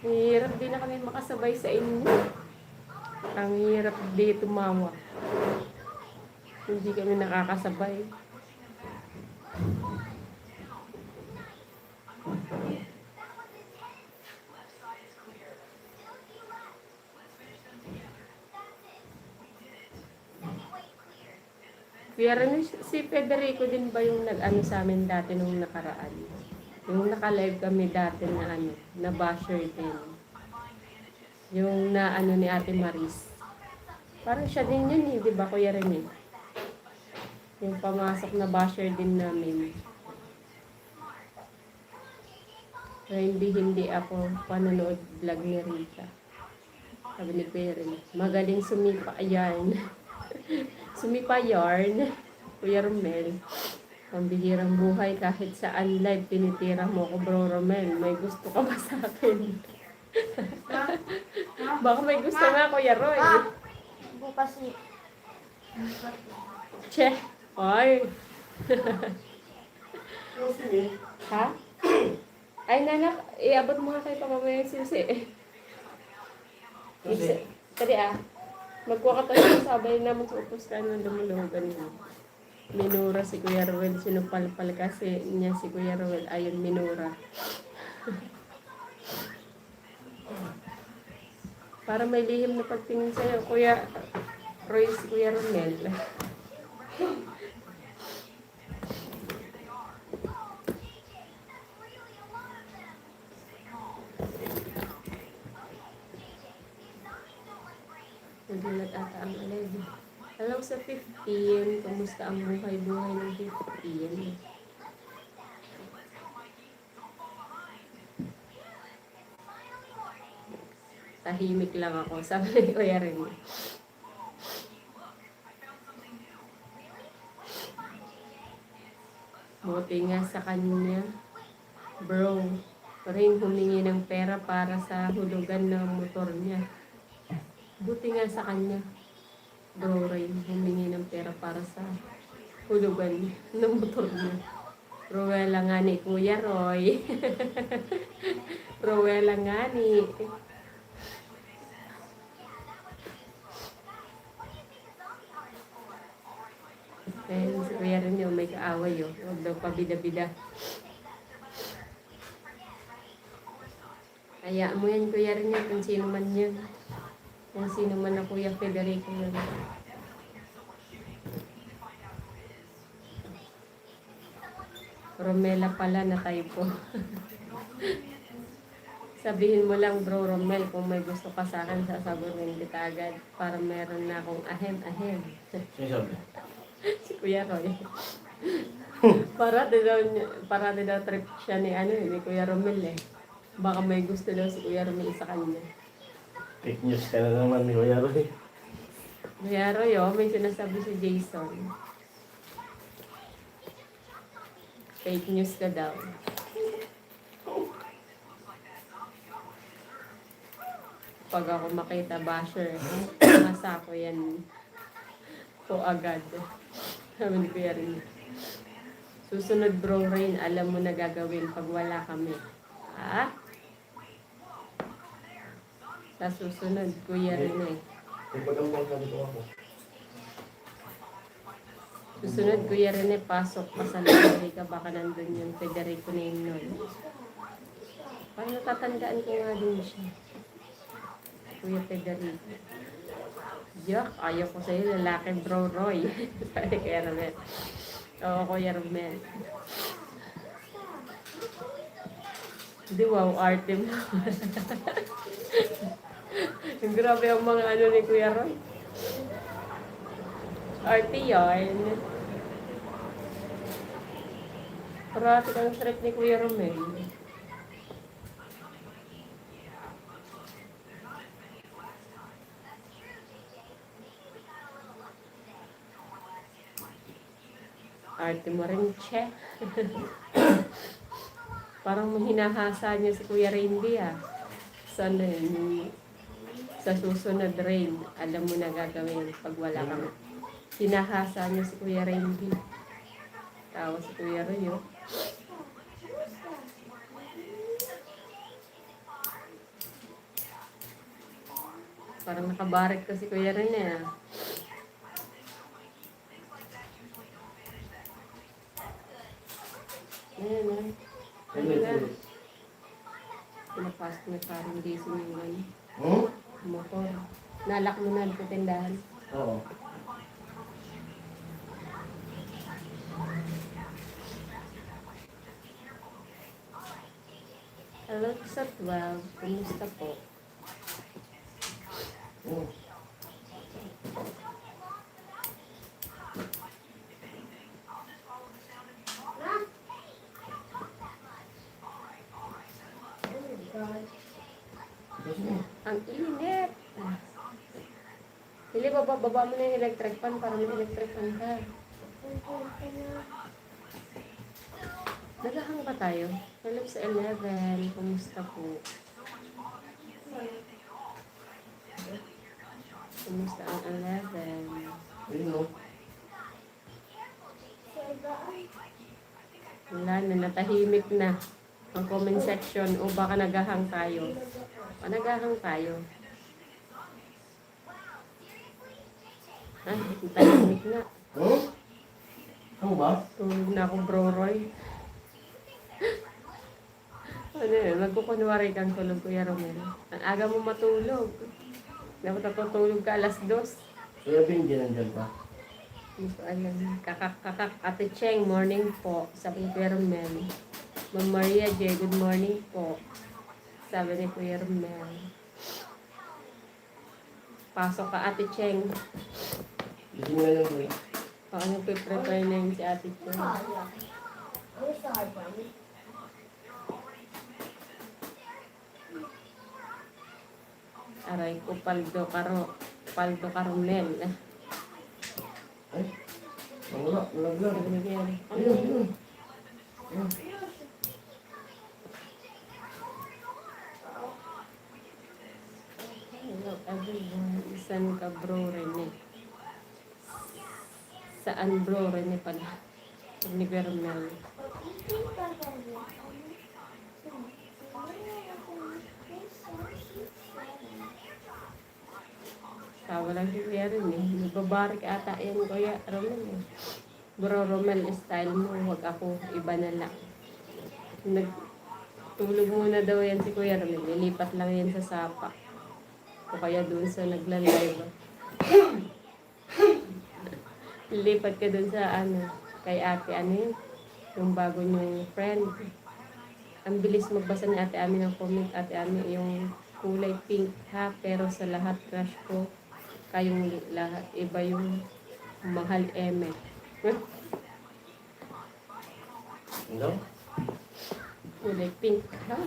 Hirap din na kami makasabay sa inyo. Ang hirap di tumawa. Hindi kami nakakasabay. Kuya Rene, si Federico din ba yung nag-ano sa amin dati nung nakaraan? Yung naka-live kami dati na ano, na basher din. Yung na ano ni Ate Maris. Parang siya din yun eh, di ba Kuya Rene? Yung pamasok na basher din namin. Pero hindi ako panonood vlog ni Rita. Sabi ni Kuya Rene, magaling sumipa yarn. Sumipa yarn. Kuya Romel, ang bihirang buhay kahit saan live tinitira mo ko, bro Romel. May gusto ka ba sa akin? Baka may gusto nga, Kuya Roy. Bukas ni. Che, ay. Ha? Ay, nanak, iabot mo nga kay pamamaya yung susi. Tadi magkuha ka tayo sabay na mag-upos ka ng lumulugan mo. Minura si Kuya Roel, sinupalpal kasi niya si Kuya Roel, ayun minura. Para may lihim na pagtingin sa'yo, Kuya Roy, si Kuya Romel. Nagulat ata ang 11. Hello sa 15. Kumusta ang buhay-buhay ng 15? Tahimik lang ako. Sabi ni Kuya Rene. Buti nga sa kanya. Bro, ring humingi ng pera para sa hulugan ng motor niya. Buti nga sa kanya. Bro Ray, humingi ng pera para sa hulugan ng motor niya. Rowela nga ni Kuya Roy. Rowela nga ni. Ayun, si Kuya rin yung may kaaway yun. Huwag daw pabida-bida. Hayaan mo yan, Kuya rin yun, kung sino man yun. Kung sino man na Kuya Federico yun. Romela pala na typo. Sabihin mo lang, bro Romel, kung may gusto ka sa akin, sasagutin kita agad para meron na akong ahem-ahem. Sino sabi? Si Kuya Roy. Para daw trip siya ni ni Kuya Romel eh. Baka may gusto daw si Kuya Romel sa kanya. Fake news ka na naman ni Kuya Roy. Kuya Roy, may sinasabi si Jason. Fake news ka daw. Pag ako makita basher, masa ko yan po agad. Sabi ni Kuya rin. Susunod bro Rain, alam mo na gagawin pag wala kami. Ha? Sa susunod, Kuya rin eh. Susunod, Kuya Rene, pasok pa sa library ka, baka nandun yung Federico Neynon. Parang natatandaan ko nga din siya. Kuya Federico. Yak, ayaw ko sa'yo, lalaki bro Roy. Sabi Kuya Romel. Oo, Kuya Romel. Hindi, wow, arte mo. Grabe ang mga ni Kuya Roy. Arte yarn. Parati kang trip ni Kuya Romel. Arte mo rin, che. Parang hinahasa niya si Kuya Randy ah. Sana yun, sa susunod rin, alam mo na gagawin pag wala kang hinahasa niya si Kuya Randy. Tawa si Kuya Roy, oh. Parang nakabarik ka si Kuya Ren eh. Ah. Ayan ah. Ano na? Pinapasok na parang disi yung ano. Motor. Nalak mo na sa tindahan. Oo. Hello sa 12. Kumusta po? Ang init. Hindi, baba mo na yung electric fan para may electric fan ka. Naghahang pa tayo. Hello sa 11. Kumusta po? Kumusta ang 11? Ayun no. Wala na, natahimik na ang comment section o baka naghahang tayo. O naghahang tayo. Ay, tahimik na. Ano ba? Tulog na ako, Bro Roy. Ano yun, magkukunwari kang tulog, Kuya Romel. Ang aga mo matulog. Dapat natutulog ka alas 2. Kuya Ben, di nandyan pa. Hindi ko alam. Kakak, Ate Cheng, morning po. Sabi ni Kuya Romel. Ma'am Maria J, good morning po. Sabi ni Kuya Romel. Pasok ka, Ate Cheng. Gising nga lang kuya. Baka nagpe-prepare na yun si Ate Cheng. Aray ko, Paldo Carmel. Ay, wala, laglag. Sabi niya, Ayun, ayun. hello everyone. Saan ka, Bro Rene? Saan, Bro Rene pala? Sabi ni Kuya Romel. Tawa lang si Kuya Ren eh. Nagbabarik ata yan, Kuya Romel eh. Bro Romel, style mo, wag ako, iba na lang. Nagtulog muna daw yan si Kuya Romel. Nilipat lang yan sa sapa. O kaya doon sa nagla-live. Lipat ka doon sa kay ate, yun? Yung bago niyong friend. Ang bilis magbasa ni ate Ami ng comment, ate Ami, yung kulay pink ha, pero sa lahat crush ko, kayong lahat, iba yung mahal eme. Ano? Kulay pink ha?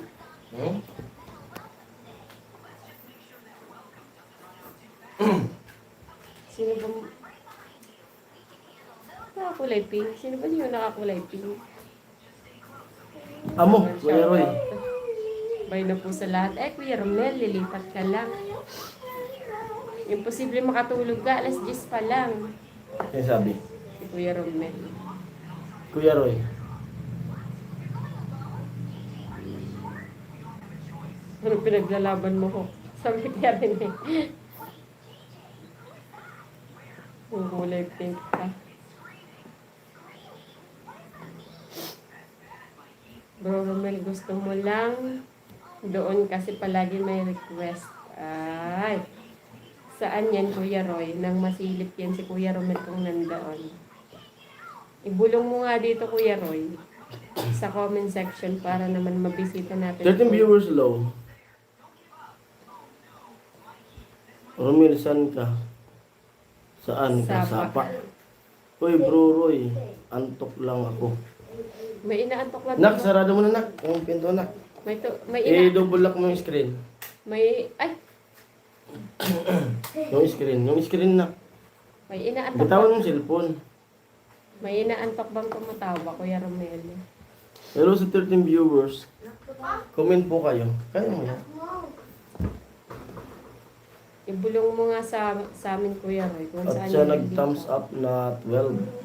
Sino ba nakakulay pink? Sino ba yung nakakulay pink? Amo, Kuya Roy. Bay na po sa lahat. Eh, Kuya Romel, lilipat ka lang. Imposible makatulog ka. Alas 10 pa lang. Ano sabi? Si Kuya Romel. Kuya Roy. Ano pinaglalaban mo ko? Sabi niya rin eh. Yung kulay pink ka. Bro Romel, gusto mo lang doon kasi palagi may request. Ay, saan yan, Kuya Roy? Nang masilip yan si Kuya Romel kung nandoon. Ibulong mo nga dito, Kuya Roy, sa comment section para naman mabisita natin. 13 viewers low. Romel, saan ka? Saan ka? Sapa. Sapa. Uy, Bro Roy, antok lang ako. May inaantok ba? Nak, sarado mo na nak. Yung pinto nak. May ina... Double lock mo yung screen. May... Ay! Yung screen. Yung screen nak. May inaantok Bitawan ba? mo yung cellphone. May inaantok bang tumatawa, Kuya Romel? Hello sa 13 viewers. Comment po kayo. Kaya mo yan. Ibulong mo nga sa amin, Kuya Roy, kung At saan siya yung nag-thumbs up na 12.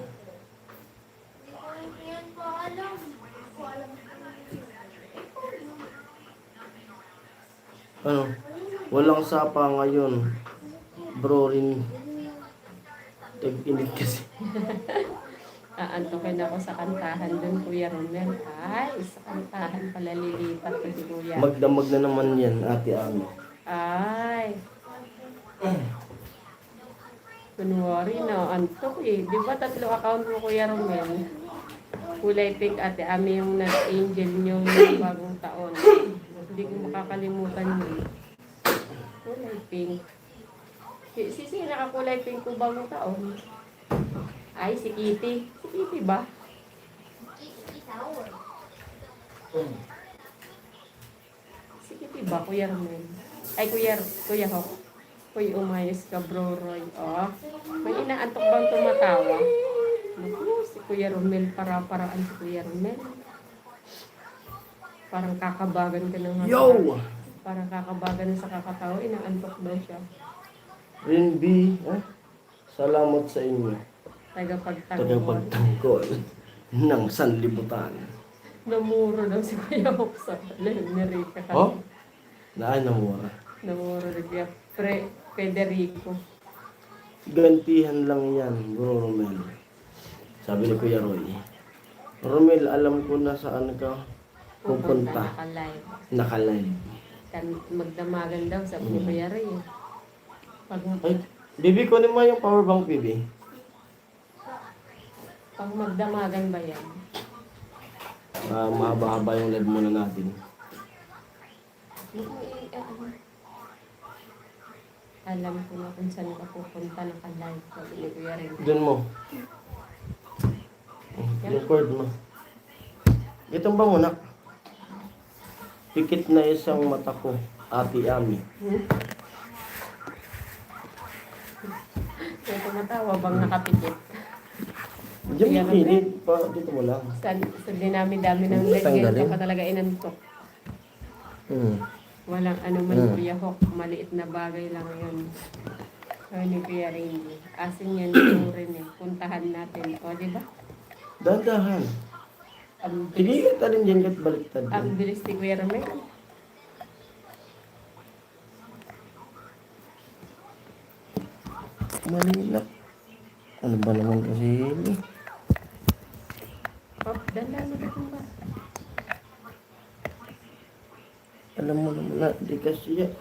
Ano? Walang sapa ngayon. Bro rin. Tag-init kasi. Aantokin ako sa kantahan dun, Kuya Romel. Ay, sa kantahan pala lilipat ko si Kuya. Magdamag na naman yan, ate Ami. Ay. Kunwari na, antok eh. Di ba 3 account mo, Kuya Romel? Kulay pink, ate Ami yung nag-angel nyo yung bagong taon. Hindi ko makakalimutan yun. Kulay pink. Sino nakakulay pink ko bagong taon? Ay, si Kitty. Si Kitty ba? Si Kitty ba, Kuya Romel? Ay, Kuya Hawk. Kuya, umayos ka, Bro Roy. Oh, may inaantok bang tumatawa? Naku, si Kuya Romel, para-paraan si Kuya Romel. Parang kakabagan ka ng Yo! Parang kakabagan sa kakatawa, inaantok daw siya. Rin B, salamat sa inyo. Tagapagtanggol. Tagapagtanggol ng sanlibutan. Namuro daw si Kuya Hawk sa Rica. Oh? Naan na mura. Namuro rin niya. Federico. Gantihan lang yan, Bro Romel. Sabi ni Kuya Roy. Romel, alam ko na saan ka pupunta. Naka-live. Naka-live. Magdamagan daw, sabi ni Kuya Roy. Pag Ay, Bibi, kunin mo yung power bank, Bibi. magdamagan ba yan? Mahaba-haba yung live muna natin. Alam ko na kung saan ka pupunta, naka-live, sabi ni Kuya Roy. Doon mo. Yung cord mo. Itong bangunak. Pikit na isang mata ko, Ate Ami. Kaya tumatawa bang nakapikit? Diyan mo pilit. Dito mo lang. Sa dinami-dami ng leg, Tanggalin. ka talaga inantok. Walang ano man, Kuya Hawk, maliit na bagay lang yun. Kaya ni Kuya Rainy. Asin yan yung rin eh. Puntahan natin. O, di ba? Dahan-dahan. Ang Sige, bilis, talin dyan kat baliktad. ang bilis ni Kuya Romel. Malilap. Ano ba naman kasi ini? Oh, dandan mo dito ba? Alam mo naman na, di kasi yan.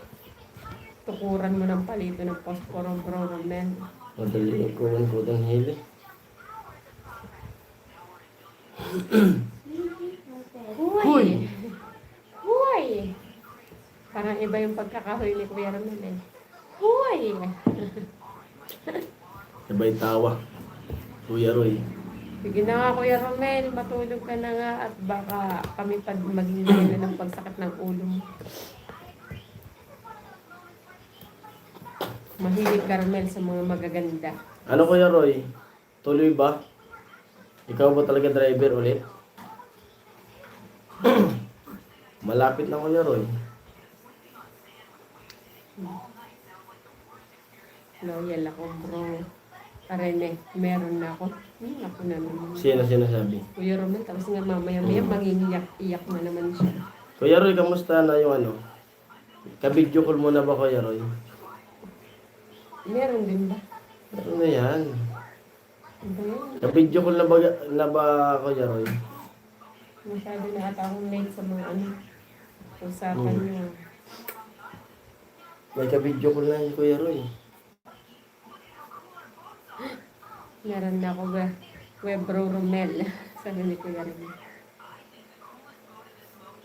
Tukuran mo ng palito ng posporo, Bro Romel. Madali yung kuwan ko ng hili. Huy! Huy! Parang iba yung pagkakahoy ni Kuya Romel eh. Huy! Sabay tawa. Kuya Roy. Sige na nga, Kuya Romel, matulog ka na nga at baka kami pa maging na ng pagsakit ng ulo mo. Mahilig ka, Romel, sa mga magaganda. Ano Kuya Roy? Tuloy ba? Ikaw ba talaga driver ulit? Malapit na Kuya Roy. Loyal ako, bro. Rene, meron na ako. Ako na naman. Sino sinasabi? Kuya Romel, tapos nga mamaya-maya mangingiyak-iyak na naman siya. Kuya Roy, kamusta na yung ano? Ka-video call mo na ba Kuya Roy? Meron din ba? Ano na yan? Ano ba yun? Ka-video call na ba Kuya Roy? Masyado na ata akong late sa mga ano. Usapan niya. May ka-video call na yung Kuya Roy. Meron na ako ba? Bro Romel. Sabi ni Kuya Romel.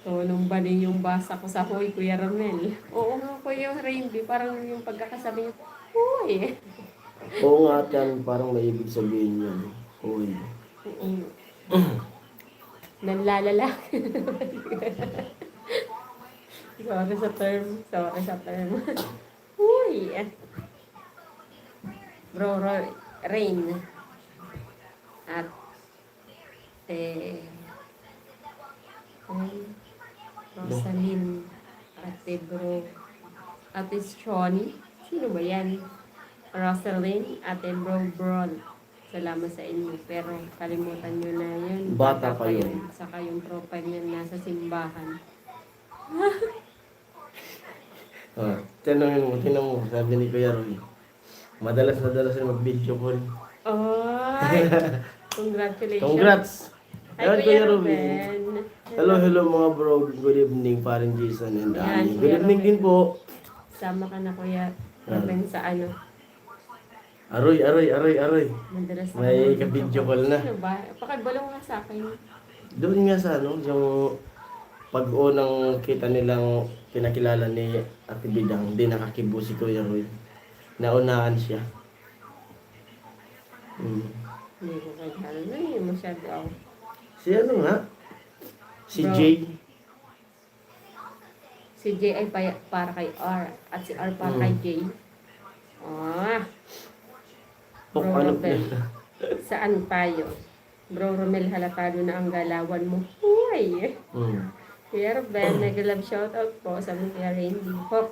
Tulong ba din yung basa ko sa huy, Kuya Romel? Oo nga, Kuya Rainby. Parang yung pagkakasabi niya, huy. Oo nga yan, parang may ibig sabihin yun. Uy. Oo. panlalalaki. Sorry sa term. Sorry sa term. Uy! Bro, Rain. At, Rosalyn. Ate Bro. Ate Shawnee. Sino ba yan? Rosalyn. Ate Bro Bron. Salamat sa inyo. Pero kalimutan nyo na yun. Bata pa yun. Saka yung profile niya nasa simbahan. Tinan mo, sabi ni Kuya Roy. Madalas siya mag-video call. Ay! Congratulations. Congrats! Hi, Ayan, Kuya Kuya Roy. Ruben. Hello mga bro. Good evening, paring Jason and Yan, Annie. Kuya Good evening Ruben. din po. Sama ka na Kuya Ruben sa ano. Aroy. Madalas ako May mag- ka-video call na. Ano ba? Pakibalong nga sa akin. Doon nga sa ano, yung pag-unang kita nilang pinakilala ni Ate Bidang, hindi nakakibo si Kuya Roy. Naunahan siya. Hindi ko kaya na yun. Masyado ako. Si ano nga? Si Bro. Jay. Si J ay para kay R. At si R para kay J. Pok, Bro ano Robel. Saan tayo? Bro Romel, halatado na ang galawan mo. Uy! Kuya Ruben, nag-love shoutout po sa mga Kuya Randy. Hok,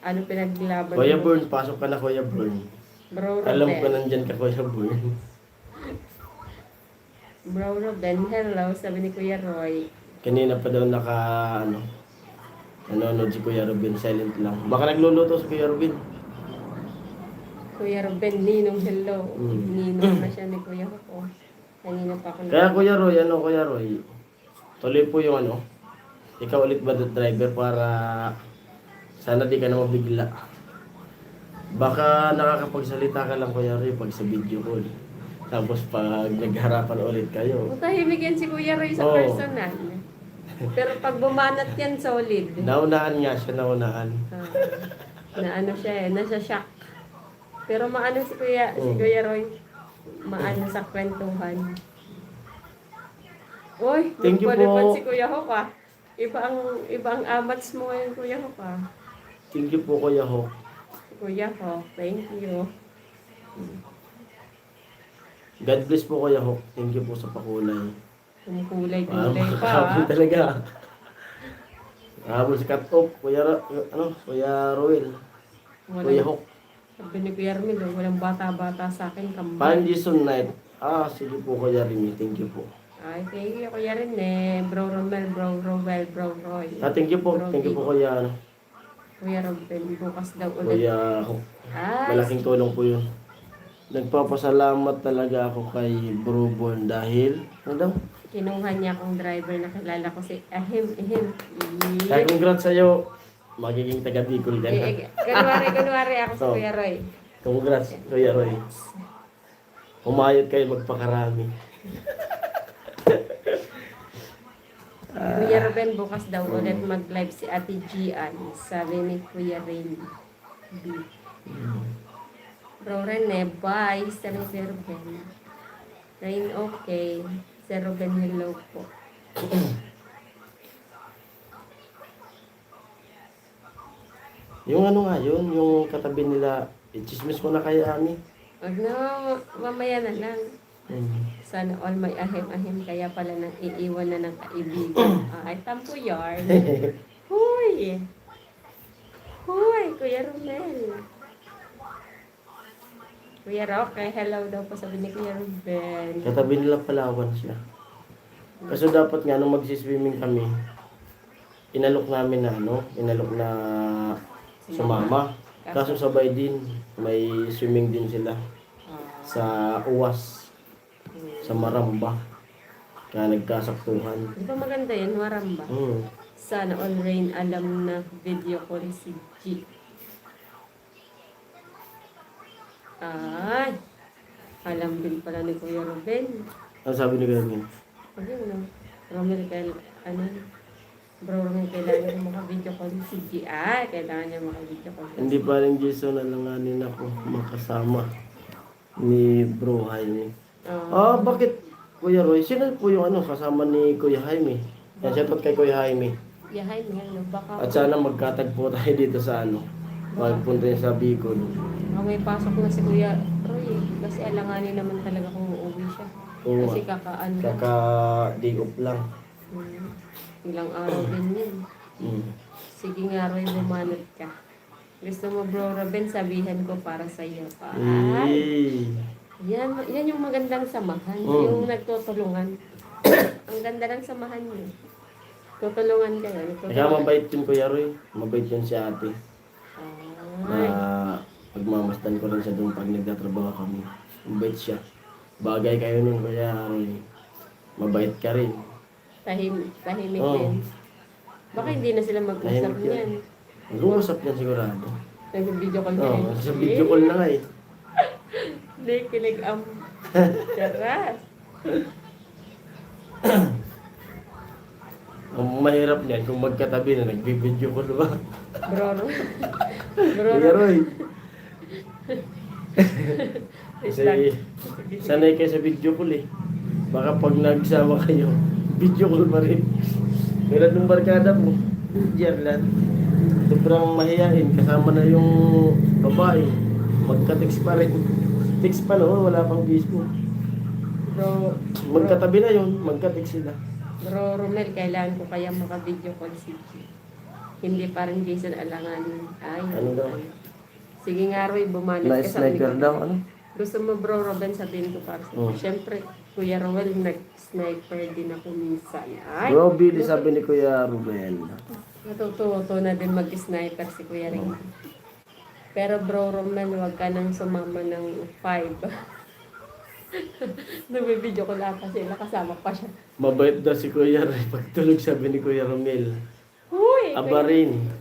ano pinaglaban Kuya mo? Burn, pasok ka na Kuya Burn. Bro Ruben. Alam ko nandyan ka Kuya Burn. Bro Ruben, hello, sabi ni Kuya Roy. Kanina pa daw nanonood si Kuya Ruben, silent lang. Baka nagluluto si Kuya Ruben. Kuya Ruben, Ninong, hello. Mm. Ninong na siya ni Kuya Hoko. Kanina pa ako Kaya Kuya Roy, tuloy po yung ikaw ulit ba driver para sana di ka na mabigla. Baka nakakapagsalita ka lang Kuya Roy pag sa video call. Tapos pag nagharapan ulit kayo. Tahimik yan si Kuya Roy sa Oo. personal. Pero pag bumanat yan, solid. Naunahan nga siya, naunahan. Na ano siya nasa shock. Pero maano si Oo. Kuya Roy. Maano sa kwentuhan. Uy, Thank you nagpalipad po. si Kuya Hok ah. Iba ang amats mo ngayon, Kuya Hok ah. Thank you po Kuya Ho. Kuya Hok, thank you. God bless po Kuya Ho. Thank you po sa pakulay. Kumukulay-kulay pa Makakapon ah. talaga. Habol sa cut-off, Kuya Roel. Kuya Ho. Sabi ni Kuya Remy, walang bata-bata sa akin. Parang Kambal. Jason Knight. Sige po Kuya Remy. Thank you po. Ay, thank you Kuya Rene. Bro Romel, Bro Rowell, Bro Roy. Thank you po. Thank you po Kuya, Kuya Robin, bukas daw ulit. Kuya Ho. Ay, Malaking tulong po yun. Nagpapasalamat talaga ako kay Bro Born dahil, ano daw? kinuha niya akong driver na kilala ko si Ahim. Kaya congrats sa'yo. Magiging taga Bicol ka na. Kunwari ako si So, Kuya Roy. Congrats, Kuya Roy. Humayot kayo magpakarami. Kuya Ruben, bukas daw ulit mag-live si Ate Gian. Sabi ni Kuya Rain. Bro Rene, bye. Sabi ni Kuya Ruben. Rain, okay. Sir Ruben, hello po. Yung yung katabi nila, chismis ko na kay Ami. Wag na, mamaya na lang. Sana all may ahim-ahim, kaya pala nang iiwan na ng kaibigan. Ay, tampo yarn. Huy! Huy, Kuya Romel. Kuya Roque, hello daw po sabi ni Kuya Ruben. Katabi nila Palawan siya. Kaso dapat nga nung magsiswimming kami, inalok namin na sumama. Kaso sabay din, may swimming din sila sa Uwas, sa Maramba. Kaya nagkasaktuhan. Di ba maganda yan, Maramba? Sana all rain alam na video call si G. Ay, alam din pala ni Kuya Ruben. Ano sabi ni Gavin? Ayun, Romel, Bro Romel, kailangan niya maka-video call si G. Ay, kailangan niya maka-video call. Hindi pa rin Jason alanganin ako makasama ni Bro Jaime. Bakit? Kuya Roy, sino po yung ano, kasama ni Kuya Jaime? Yan, shoutout kay Kuya Jaime. Yahay, ano, baka At sana magkatagpo tayo dito sa ano, magpunta niya sa Bicol. may pasok na si Kuya Roy eh. Kasi alanganin naman talaga kung uuwi siya. Oo Kasi nga. kakaan lang. Kaka-day off lang. Ilang araw din yun. Mm. Sige nga Roy, bumanat ka. Gusto mo bro Robin, sabihan ko para sa iyo pa. Eh. Yan yung magandang samahan. Mm. Yung nagtutulungan. Ang ganda ng samahan niyo. Tutulungan kayo. Kaya Nagtutulungan. mabait yun Kuya Roy. Mabait yun si ate. Ay, Pagmamasdan ko rin siya doon pag nagtatrabaho kami. Mabait siya. Bagay kayo nun Kuya Roy. Mabait ka rin. tahimik Oo. din. Baka hindi na sila mag-usap Tahimik yan. niyan. Mag-uusap yan sigurado. Nag-video call na Oo, yan. sa video call na nga eh. Hindi, kilig ang charas. Ang mahirap niyan kung magkatabi na nagbi-video call ba? Bro, Kuya Roy. Kasi sanay kayo sa video call eh. Baka pag nagsama kayo, video call pa rin. Pero nung barkada mo, Jerlan, sobrang mahihain. Kasama na yung babae. Magka-text pa rin. Text pa no, wala pang Facebook. Bro, Magkatabi na yun, magka-text sila. Bro Romel, kailangan ko kaya maka-video call si G. Hindi parang Jason Alanganin. Ay, Ano daw? sige nga Roy, bumanat ka sa Na-sniper ulit. daw, ano? Gusto mo bro Robin, sabihin ko para sa Oh. Siyempre, Kuya Roel, nag-sniper din ako minsan. Ay, Bro, Billy, sabi ni Kuya Ruben. natututo na din mag-sniper si Kuya Ring. Pero bro Romel, huwag ka nang sumama ng 5. Nag-video ko lahat kasi nakasama pa siya. Mabait daw si Kuya Ray. Pagtulog sabi ni Kuya Romel. Uy! Aba rin.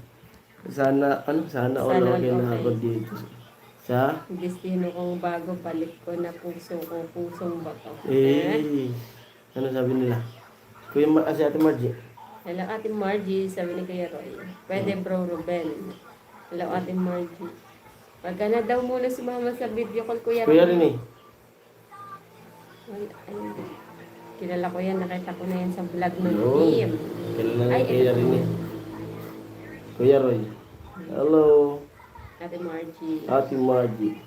Sana Sana all okay all na okay. ako dito. Sa? Destino kong bago, balik ko na puso ko, pusong bato. Eh, ano sabi nila? Si Ate Margie. Hello, Ate Margie, sabi ni Kuya Roy. Pwede bro Ruben. Hello, Ate Margie. Wag ka na daw muna sumama sa video call, Kuya Kuya Roy. rin eh. Kilala ko yan, nakita ko na yan sa vlog ng Yun. team. Kailan Ay, na Kuya ito. rin eh. Kuya Roy. Hello. Ate Margie. Ate Margie.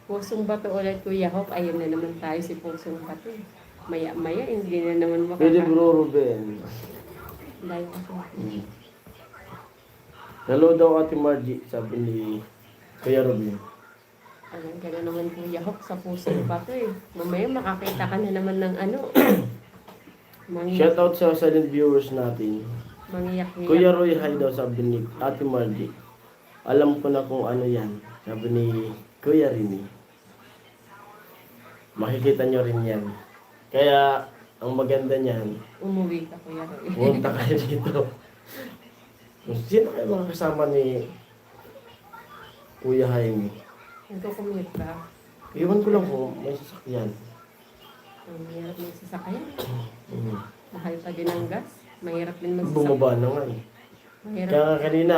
Pusong bato ulit, Kuya Hop. Ayun na naman tayo si Pusong bato. Maya-maya, hindi na naman Pwede makaka... bro Ruben. Dahil kasi. Mm. Hello daw Ate Margie, sabi ni Kuya Ruben. Ano, gano'n naman Kuya Hop sa Pusong bato eh. Mamaya makakita ka na naman ng ano. Shout out sa silent viewers natin. Mangiyak-ngiyak. Kuya Roy, hi daw sabi ni Ate Margie. Alam ko na kung ano yan. Sabi ni Kuya Rini. Makikita nyo rin yan. Kaya, ang maganda niyan, Umuwi ka, Kuya Roy. pumunta kayo dito. Sino kayo mga kasama ni Kuya Jaime? Nagkukumute ka. Iwan ko lang kung may sasakyan. Ang hirap ng sasakyan. Mm. Mahal pa din ang gas. Mahirap din magsasakyan. Bumaba na nga eh. Mahirap. Kaya nga kanina,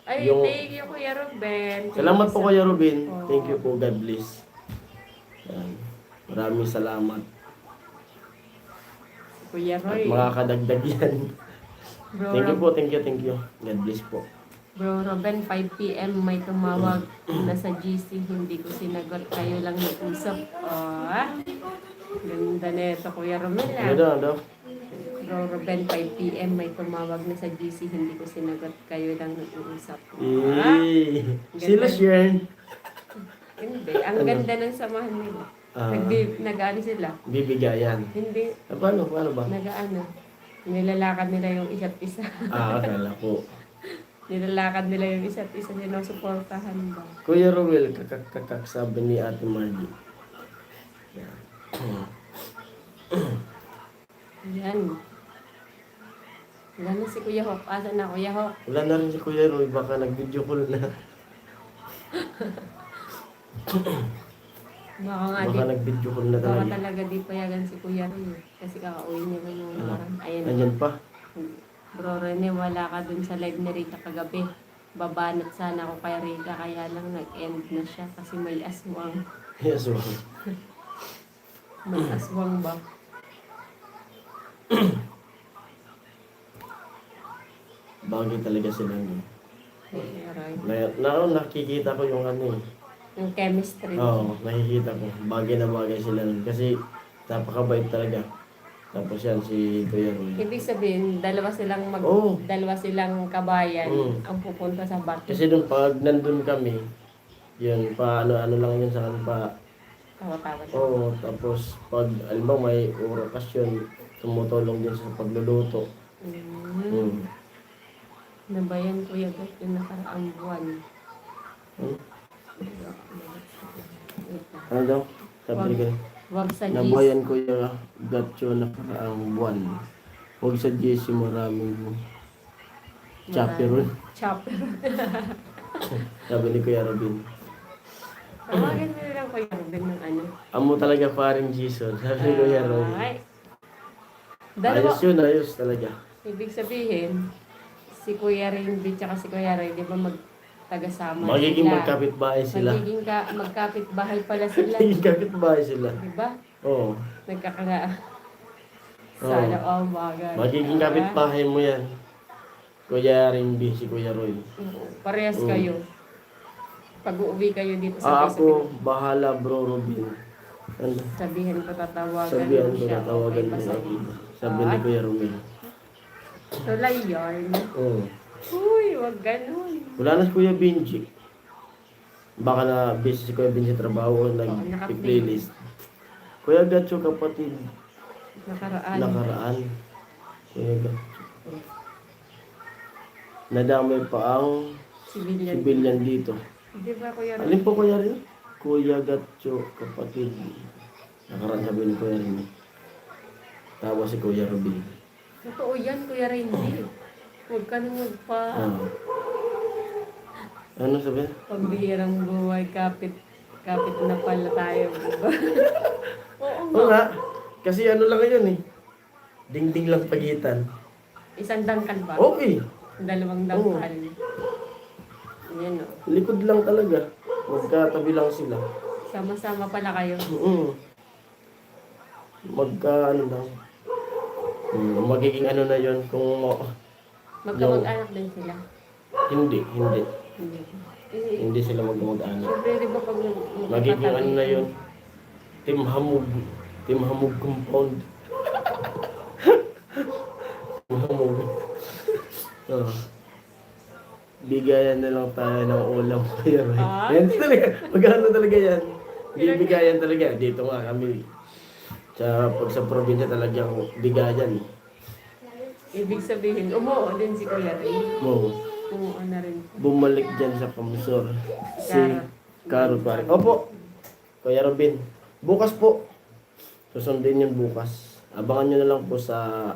Ay, yung... thank you, Kuya Ruben. Salamat po Kuya Robin. Oo. Thank you po. God bless. Yan. Maraming salamat. Kuya At Roy. makakadagdag yan. Bro, Thank you po, thank you. God bless po. Bro Ruben, 5 p.m. may tumawag na sa GC. Hindi ko sinagot. Kayo lang nag-usap. Ganda na ito, Kuya Romel. Ano daw? Bro Ruben, 5 p.m. may tumawag na sa GC. Hindi ko sinagot. Kayo lang nag-uusap. Eh, sila Sharon. Hindi. Ang ganda ng samahan nila. Ah, Nag-ano sila? bibigayan. Hindi. Paano ba? Nag-ano? Nilalakad nila yung isa't isa. Akala ko. Nilalakad nila yung isa't isa. Sinusuportahan ba? Kuya Rowel, kakak sabi ni Ate Margie. Yan. Yan. Wala na si Kuya Hawk. Asa na Kuya Hawk? Wala na rin si Kuya Roy, baka nag-video call na. Baka nga Baka di. nag-video call na Baka talaga. talaga di payagan si Kuya Roy. Kasi kakauwi niya na yung nakaraan. Ayan. Nandyan pa. Bro Rene, wala ka dun sa live ni Rita kagabi. Babanat sana ako kay Rita. Kaya lang nag-end na siya kasi may aswang. Yes, wow. May aswang ba? Bagay talaga sila. No? Aray. Nakikita ko yung ano eh. Yung chemistry. Oo, nakikita ko. Bagay na bagay sila nun. Kasi napakabait talaga. Tapos yan, si Kuya Roy. Ibig sabihin, Oo. dalawa silang kabayan Mm. ang pupunta sa bato. Kasi nung pag nandun kami, yun, pa ano lang yun sa akin pa. Tawa-tawa na. Oo, tapos pag, alam mo, may okasyon, tumutulong din sa pagluluto. Mm. Ano ba yan, Kuya Gat, yung nakaraang buwan? Hmm? Ano daw? Sabi ko, Wag sa G's. nabayan ko yung gatyo na karaang buwan. Huwag sa GC maraming chaperon. Chaperon. Sabi ni Kuya Robin. Tawagin mo lang Kuya Ruben ng ano. Amo talaga paring Jason. Sabi ni Kuya Robin. Ay. Dalawa. Ayos yun, ayos talaga. Ibig sabihin, si Kuya Rindy tsaka si Kuya Ray, di ba magtagasama Magiging sila? magkapit-bahay sila. Magkapit-bahay pala sila. Magiging kapit-bahay sila. Di ba? Oo. Nagkakanga. Sana all mga Magiging kapit-bahay mo yan. Kuya Rimby, si Kuya Roy. Parehas Oo. kayo. Pag uuwi kayo dito sa Ako, bahala bro Robin. Ano? sabihin ko tatawagan Sabihan mo ko siya. na tawagan Okay mo ba na sa ako. Sabi ni Kuya Romel. Tulay yarn. Oo. Uy, wag ganun. Wala na si Kuya Benji. Baka na busy si Kuya Benji sa trabaho o nag-playlist. Kuya Gatcho kapatid. Nakaraan. Kuya Gatcho. Nadamay pa ang Civilian. civilian dito. Di ba Kuya Ray? Alin po Kuya rin? Kuya Gatcho kapatid. Nakaraan sabi ni Kuya rin. Tawa si Kuya Robin. Totoo yan, Kuya Randy. Huwag ka nang magpa... Ah. Ano sabi? Pambihirang buhay, kapit na pala tayo. Oo Oo nga. nga. Kasi ano lang yun eh. Dingding lang pagitan. Isang dangkal ba? Okay. Dalawang dangkal. Yan o. Likod lang talaga. Magkatabi lang sila. Sama-sama pala kayo. Ano lang. Magiging ano na yun kung Magkamag-anak din sila. hindi. Hindi. Hindi sila magkamag-anak. Siyempre, di ba pag Magiging ano na yun. Team Hamog compound. Team Hamog. Oh. Bigayan na lang tayo ng ulam. Ah? Yan talaga. Magkano talaga yan? Bibigayan talaga. Dito nga kami. Pag sa probinsya talagang bigayan. Ibig sabihin, umuo din si Kuya Ray. Mo. Umuo na rin. Bumalik dyan sa Kamsor. Si Carol pare. Opo. Kuya Robin. Bukas po. Susundin yun bukas. Abangan nyo na lang po sa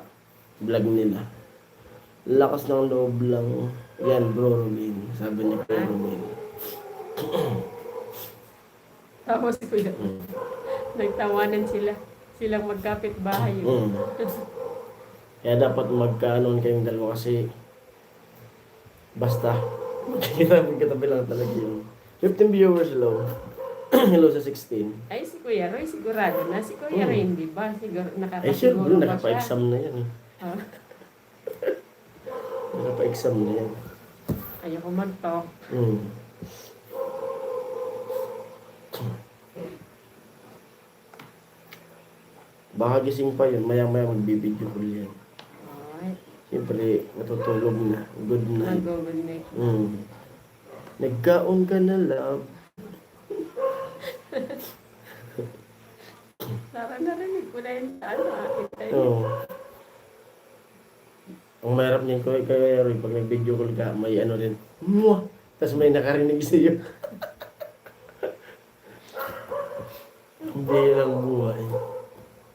vlog nila. Lakas ng loob lang. Yan bro Robin. Sabi ni Kuya Robin. Tapos si Kuya Ray. Nagtawanan sila. Silang magkapit bahay. Kaya dapat magkaanon kayong dalawa kasi basta magkatabi lang talaga yun. 15 viewers hello. Hello sa 16. Ay, si Kuya Roy, sigurado na. Si Kuya Roy, hindi ba? Siguro, Ay sure, nakakasiguro ba siya? nakapa-exam na yan. Ah, Nakapa-exam na yan. ayoko mag-talk. Baka gising pa yun, maya-maya magbibideo ko yan. Ay, Siyempre, matutulog na. Good night. nag-good night. Nagkaon ka na, love. Parang narinig ko na yun sa ano, tayo. Oo. Ang mahirap niyan ko kaya Roy, pag nag-video call ka, may ano rin. Mwah! Tapos may nakarinig sa iyo. Hindi lang buhay.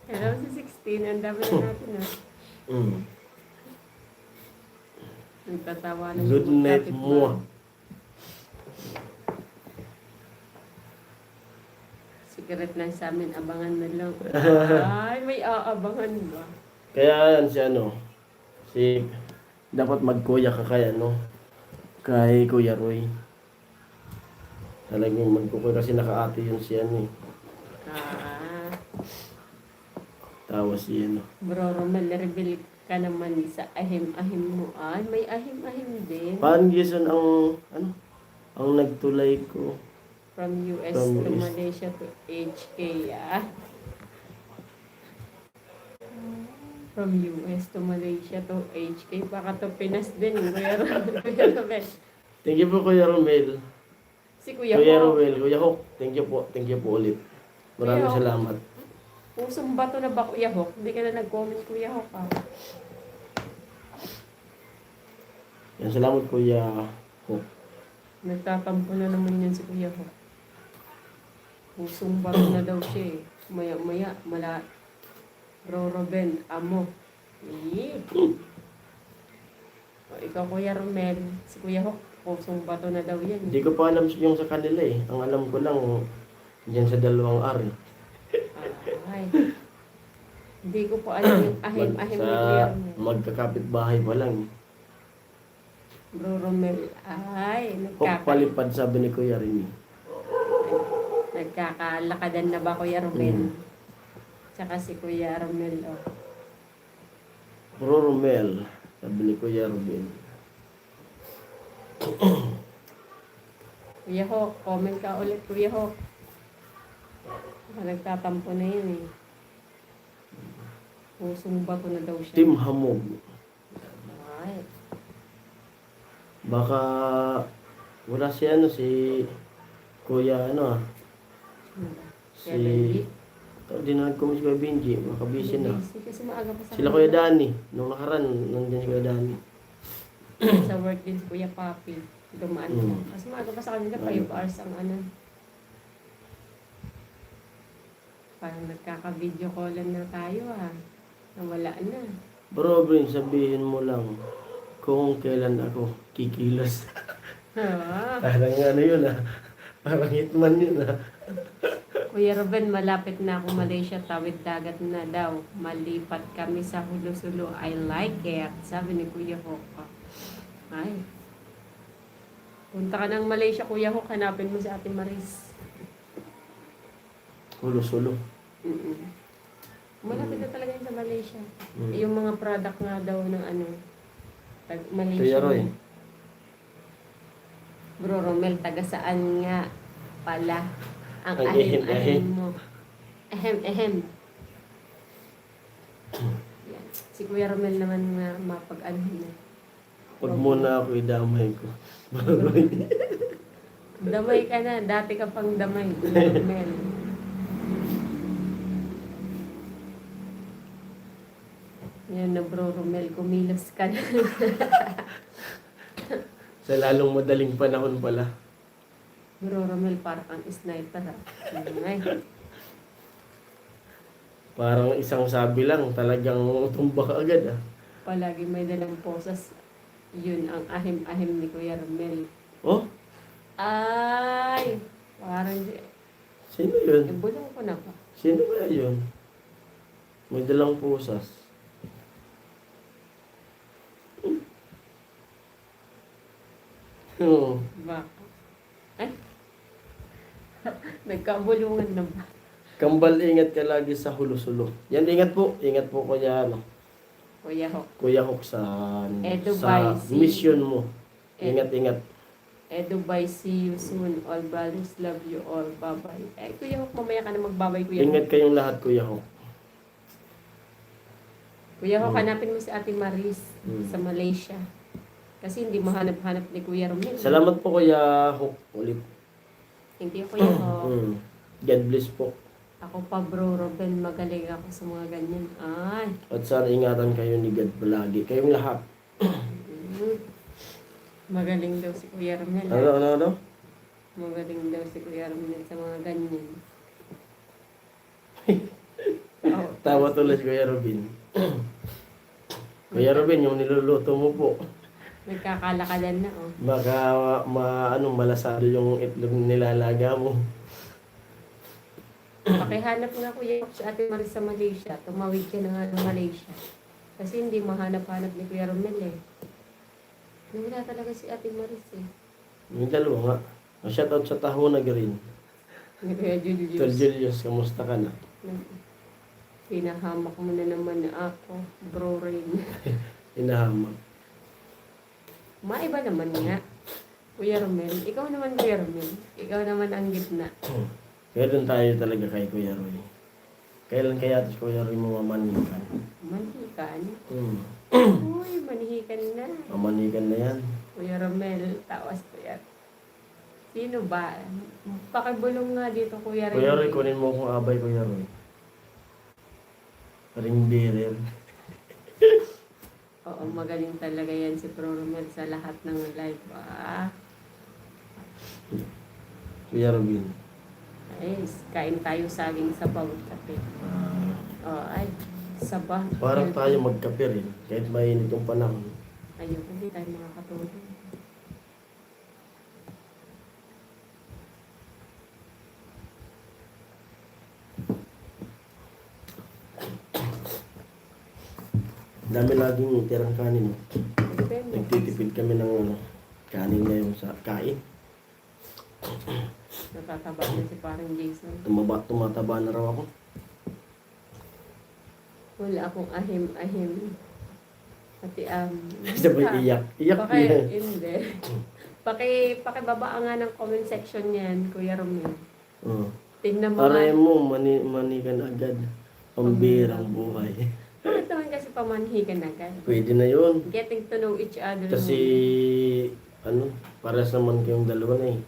Hello, si 16. Ang dami na natin, ha? Nagtatawa na Good yung night, magkapit mwah. bahay. Secret lang sa amin, abangan na lang. Ay, may aabangan ba? Kaya yan si ano, dapat magkuya ka kaya no, kay Kuya Roy. Talagang magkukuya kasi nakaati yun si ano eh. Ah, Tawa si ano. Bro Romel, reveal ka naman sa ahim-ahim mo. Ay, may ahim-ahim din. Paano Jason ang nagtulay ko? From US From to US. Malaysia to HK, ah. From US to Malaysia to HK. Baka to Pinas din, Kuya Romel. Thank you po Kuya Romel. Si Kuya Kuya Ho. Romel, Kuya Hok. Thank you po. Thank you po ulit. Maraming Kuya Hok. salamat. Pusong bato na ba, Kuya Ho? Hindi ka na nag-comment, Kuya Ho, ah. Yan, salamat Kuya Hok. Nagtatampo na naman yan si Kuya Ho. Pusong bato na daw siya eh. Maya-maya, Bro Robin, amo. Eh. O, ikaw Kuya Romel, si Kuya Ho, pusong bato na daw yan. Hindi ko pa alam yung sa kanila eh. Ang alam ko lang, dyan sa 2 R. Ay. Hindi ko po alam yung ahim-ahim ni Kuya Romel. Magkakapit bahay pa lang. Bro Romel, ay, Hok palipad sabi ni Kuya Rini. nagkakalakadan na ba Kuya Romel? Tsaka si Kuya Romel, oh. Bro Romel, sabi ni Kuya Ruben. Kuya Hok, comment ka ulit, Kuya Hok. Nagtatampo na yun eh. Pusong bato na daw siya. Team Hamog. Ay, Baka wala si Kuya Kuya Benji. Di na nag-comment si Kuya Benji, baka busy na. Busy kasi maaga pa sa Sila Kuya Dani, nung nakaraan, nandiyan si Kuya Dani. Sa work din si Kuya Papi. Dumaan siya. Kasi maaga pa sa kanila, 5 hours ang ano. Parang nagkaka-video callan na tayo ah. Nawala na. Bro, Brin, sabihin mo lang kung kailan ako kikilos. Ah. Parang yun Parang hitman yun Kuya Ruben, malapit na ako Malaysia, tawid dagat na daw. Malipat kami sa Hulo-Sulo. I like it. Sabi ni Kuya Hok. Ay. Punta ka ng Malaysia, Kuya Hok. Hanapin mo si Ate Maris. Hulo-sulo. Malapit na talaga yun sa Malaysia. Mm. Yung mga product nga daw ng ano, Malaysia. Kuya Roy. Bro Romel, taga saan nga pala ang Ang ahim-ahim mo? Ahem. Yan. Si Kuya Romel naman na mapag-ano na. Huwag muna ako idamay ko. Damay ka na. Dati ka pang damay. Kuya Romel. Yan na Bro Romel. Kumilos ka na. Sa lalong madaling panahon pala. Bro Romel, parang ang sniper ha. Ay. Parang isang sabi lang, talagang tumba ka agad Palagi may dalang posas. Yun ang ahim-ahim ni Kuya Romel. Oh, Ay! Parang sino yun? ibulong ko na pa. Sino ba yun? May dalang pusas. Oo. Baka. Ay! Nagkabulungan na ba? Kambal, ingat ka lagi sa hulo-sulo. Yan, ingat po. Ingat po Kuya, Kuya Hok. Kuya Hok sa Dubai, mission mo. Ingat. Dubai, see you soon. All brothers love you all. Bye-bye. Eh, Kuya Hok, mamaya ka na magbabay, Kuya Hok. Ingat kayong lahat, Kuya Hok. Kuya Hok, hanapin mo si Ate Maris sa Malaysia. Kasi hindi mahanap-hanap ni Kuya Romel. Salamat po Kuya Hok ulit. Hindi ako Kuya Hok. God bless po. Ako pa Bro Robin, magaling ako sa mga ganyan. Ay. At sana ingatan kayo ni God palagi. Kayong lahat. Magaling daw si Kuya Romel. Ano? Magaling daw si Kuya Romel sa mga ganyan. Tawa tuloy si Kuya Robin. Kuya Robin, yung niluluto mo po. Nagkakalakadan na oh. Baka malasado yung itlog nilalaga mo. Pakihanap nga Kuya Hok sa Ate Maris sa Malaysia. Tumawid ka na nga ng Malaysia. Kasi hindi mahanap-hanap ni Kuya Romel eh. Nawala talaga si Ate Maris eh. Yung dalawa nga. Shoutout sa Tahuna Green. Ni Kuya Tol Julius. Julius, kamusta ka na? Pinahamak mo na naman ako, Bro Rain. Inahamak. Maiba naman nga. Kuya Romel, ikaw naman Kuya Romel. Ikaw naman ang gitna. Kailan tayo talaga kay Kuya Roy? Kailan kaya ito si Kuya Roy mamanikan? Manhikan? Hmm. Uy, manhikan na. Mamanikan na yan. Kuya Romel, tawas ko yan. Sino ba? Pakibulong nga dito, Kuya Romel. Kuya Roy, kunin mo akong abay, Kuya Roy. Ring bearer. Oo, magaling talaga yan si Bro Romel sa lahat ng live. Kuya Robin. Ay, kain tayo saging sabaw at kape. Oh, ay, sabah. Parang tayo magkape rin, kahit mainit yung panahon. Ayun, hindi tayo makakatulog. Dami laging tirang kanin. No? Depende. Nagtitipid kami ng kanin ngayon sa kain. Natataba na si parang Jason. Tumataba na raw ako. Wala akong ahim-ahim. Pati Sabay iyak. Iyak Paki, yan. hindi. Pakibaba nga ng comment section yan, Kuya Romel. Oh. Tignan mo Aray nga. mo, manikan agad. Pambirang buhay. Bakit naman kasi pamanhikan agad? Pwede na yun. Getting to know each other. Kasi, pares naman kayong dalawa na eh.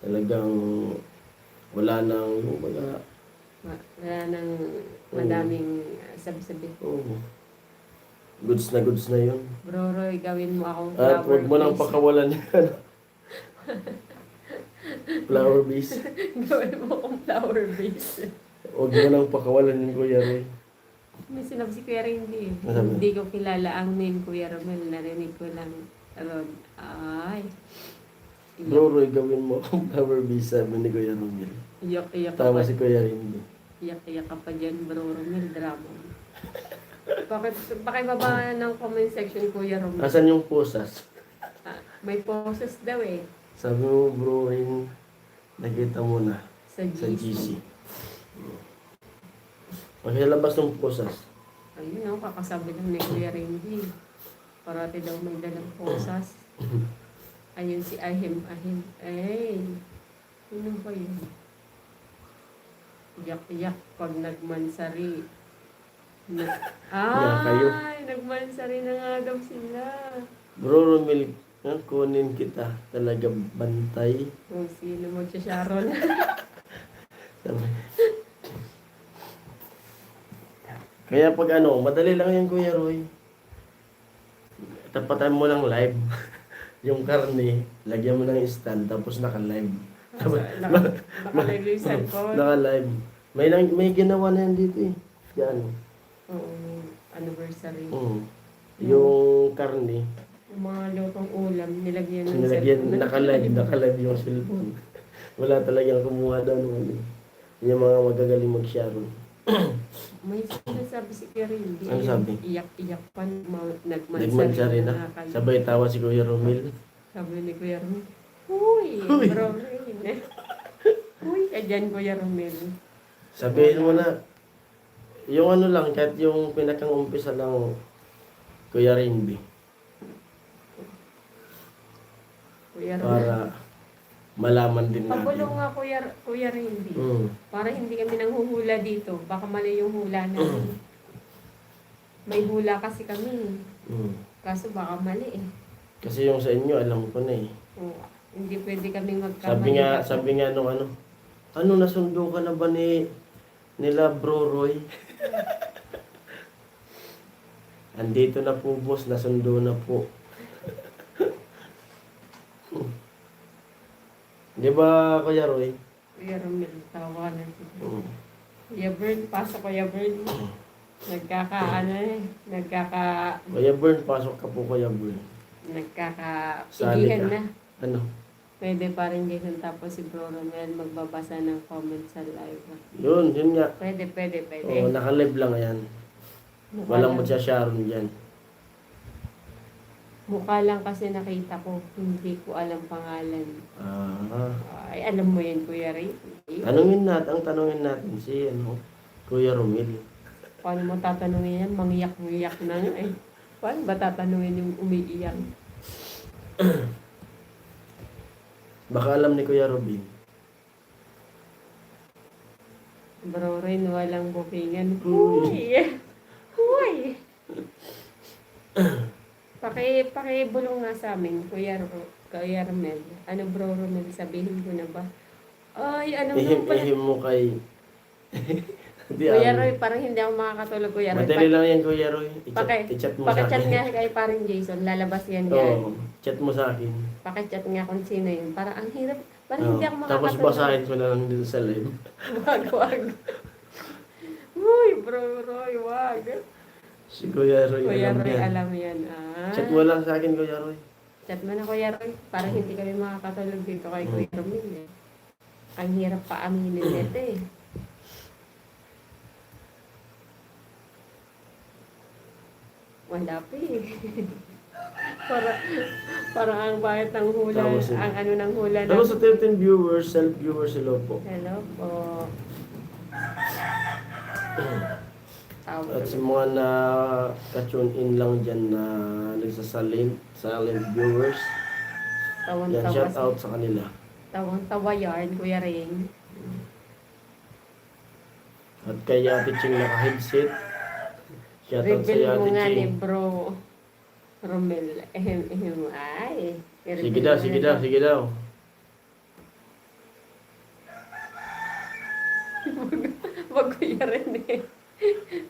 Talagang, wala nang, yung baga, Wala nang madaming sabi-sabi. oh, goods na yun. Bro Roy, gawin mo akong At flower huwag mo nang base. pakawalan yan. Flower base. Gawin mo akong flower base. Huwag mo nang pakawalan yung Kuya Roy. May sinabi si Kuya Randy. Ano sabi? Hindi ko kilala ang name Kuya Romel. Narinig ko lang. Rod. Ay. Bro Roy, gawin mo akong flower base, sabi ni Kuya Romil. Iyak-iyak ka Tama pa. si Kuya Rindy. Iyak-iyak ka pa dyan, Bro Romel. Drama. Pakibaba ng comment section, Kuya Romel. Asan yung posas? May poses daw eh. Sabi mo, Bro Rin, nakita mo na Sa sa GC. GC. Pagkalabas ng posas. Ayun ako, kakasabi lang ni Kuya Randy. Parati daw may dalang posas. Ayun si Ahim. Ay, ano ba yun? Iyak-iyak pag nagmansari. kayo. Ay, nagmansari na nga daw sila. Bro Romil, kunin kita. Talaga bantay. Kung sino mo siya, Sharon. Sabi. Kaya pag madali lang yan Kuya Roy. Tapatan mo lang live. Yung karne, lagyan mo ng stand, tapos naka-live. Nakalive yung cellphone. Naka-live. May ginawa na yan dito eh. Yan. Oo, anniversary. Yung karne, Yung mga lutong ulam, nilagyan ng nilagyan, cellphone. naka-live yung cellphone. Wala talagang kumuha daw ng ano. Yung mga magagaling mag-share. May sinasabi si Kuya Randy. Ano sabi? Iyak-iyak pa, nagmansari Nagmansari na. Sabay tawa si Kuya Romil. Sabi ni Kuya Romel, Uy, Uy. Bro Rain. Uy, dyan Kuya Romel. Sabihin mo na, yung lang, kahit yung pinakang umpisa lang, Kuya Rinby. Kuya Romel. Para malaman din natin. Pabulong nga Kuya Randy. Para hindi kami nanghuhula dito. Baka mali yung hula namin. May hula kasi kami. Kaso baka mali eh. Kasi yung sa inyo, alam ko na eh. Oo, hindi pwede kami magkamali. Sabi nga nung nasundo ka na ba nila Bro Roy? Andito na po boss, nasundo na po. Di ba Kuya Roy? Kuya Romel, tawa na siya. Kuya Bern, pasok Kuya Bern. Kuya Bern, pasok ka po Kuya Bern. Sali Nagkakaigihan ka. na. Ano? Pwede pa rin Jason tapos si Bro Romel magbabasa ng comment sa live. Yun nga. Pwede. Oo, naka-live lang yan. Walang magsya-sharon dyan. Mukha lang kasi nakita ko, hindi ko alam pangalan. Ay, alam mo yan, Kuya Ray. Tanungin natin si Kuya Romil. Paano mo tatanungin yan? Mangyak-ngyak na nga eh. Paano ba tatanungin yung umiiyak? Baka alam ni Kuya Robin. Bro rin, walang bookingan. Huy! Huy! Pakibulong nga sa amin, Kuya Romel. Ano bro Romel, sabihin ko na ba? Ay, ano naman pala? Ihim mo kay... Hindi, Kuya Roy, parang hindi ako makakatulog, Kuya Roy. madali lang yan, Kuya Roy. Paki- I-chat mo sa Pakichat akin. nga kay parang Jason, lalabas yan Oo, yan. chat mo sa akin. Pakichat nga kung sino yun. Parang ang hirap, parang Oo, hindi ako tapos makakatulog. basahin ko na lang dito sa live. Wag. Uy, bro Roy, wag. Si Kuya Roy, Kuya alam Roy, yan. alam yan. Ah. Chat mo lang sa akin, Kuya Roy. Chat mo na, Kuya Roy. Parang hindi kami makakatulog dito kay Kuya Romil eh. Ang hirap pa aminin nito eh. Wala pa eh. Parang ang bakit ng hula, Tapos, ang ano ng hula Hello sa 13 viewers, self-viewers, hello po. Hello po. Tawag At sa mga na-tune in lang dyan na nagsasalint, silent viewers, yan, shout out sa kanila. Tawang-tawa yarn, Kuya Ring. At kay Ate Ching naka-headset, shout out sa Reveal mo Ate nga ni Ching. Bro Romel. Ay. Sige daw, sige daw, sige daw. Wag Kuya Ren eh.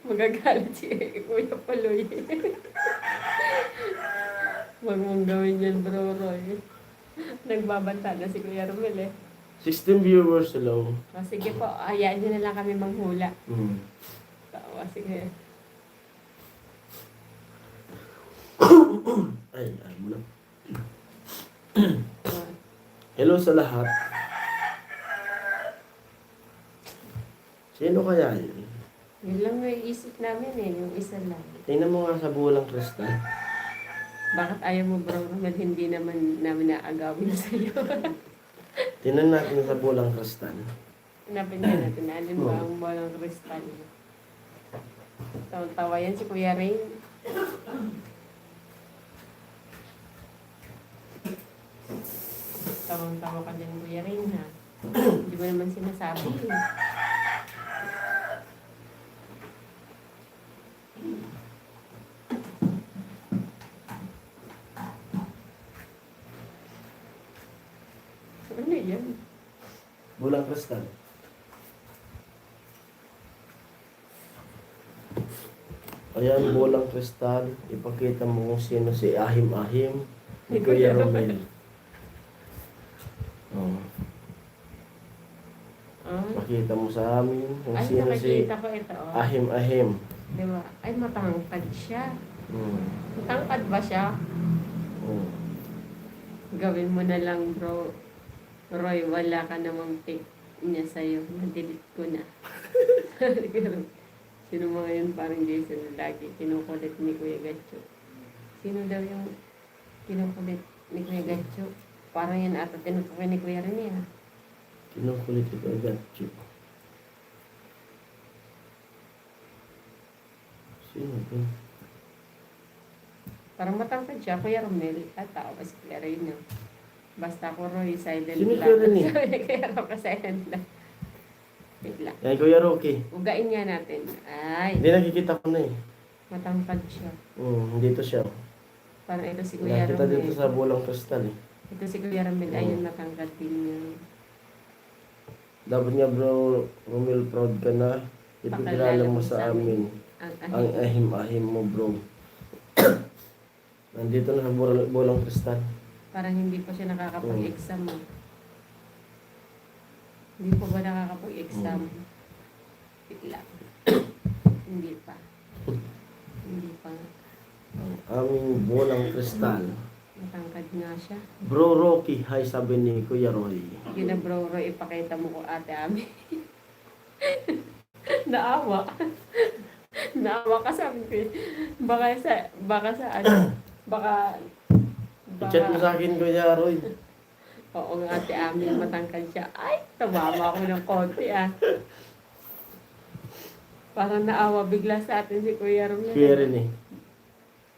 Magagalit si Kuya Paloy. Wag mong gawin yan, Bro Roy. Nagbabanta na si Kuya Romel eh. 16 viewers, hello. O, sige po, hayaan nyo na lang kami manghula. Tawa, sige. Ay, mo na. Hello sa lahat. Sino kaya yun? Yun lang may isip namin eh, yung isa lang. Tingnan mo nga sa bulang kristal. Bakit ayaw mo, Bro Romel, hindi naman namin naagawin sa'yo? Tingnan natin sa bulang kristal. Hanapin nga natin, alin ba ang walang kristal? Tawa yan si Kuya Rain. Tawang-tawa ka din, Kuya Rain, ha? Hindi mo naman sinasabi. Ano yan? Bulang kristal. Ayan, bulang kristal. Ipakita mo kung sino si Ahim-Ahim. Ni Kuya Romel. Oh, Ah, pakita mo sa amin kung ay, sino si nakikita ko ito. Oh. Ahim-Ahim. Di ba? Ay, matangkad siya. Hmm. Matangkad ba siya? Oh. Gawin mo na lang, bro. Roy, wala ka namang pick niya sa'yo. Na-delete ko na. Sino mga yun parang Jason na lagi kinukulit ni Kuya Gatcho? Sino daw yung kinukulit ni Kuya Gatcho? Parang yan ata tinutukoy ni Kuya Rene ha. Kinukulit ito agad. Sino ito? Parang matangkad siya, Kuya Romel. At tao ba si Kuya Rene? Basta ako Roy, silent Sino lang. Kuya Rene? Sabi ni Kuya Roy, silent lang. Wait lang. Yan, Kuya Rocky. Ugain nga natin. Ay, Hindi nakikita ko na eh. matangkad siya. Dito siya. Parang ito si Kuya Nakita Romel. dito sa bulang kristal eh. Ito si Kuya Romel. Ayun, matangkad din niya. Dapat nga bro, Romel, proud ka na. Ipagkilala mo sa amin. Ang ahim-ahim mo bro. Nandito na sa bulang kristal. Parang hindi pa siya nakakapag-exam. Hindi pa ba nakakapag-exam? Wait lang. Hindi pa. Hindi pa. Ang aming bulang kristal. Matangkad nga siya. Bro Rocky, hi sabi ni Kuya Roy. Yun na bro, Roy, ipakita mo ko ate Ami. Naawa. Naawa ka sabi ko. Baka sa ano, baka I-chat mo sa akin Kuya Roy. oo nga ate Ami, matangkad siya. Ay, tumama ako ng konti ah. Parang naawa bigla sa atin si Kuya Romel. Kuya rin eh.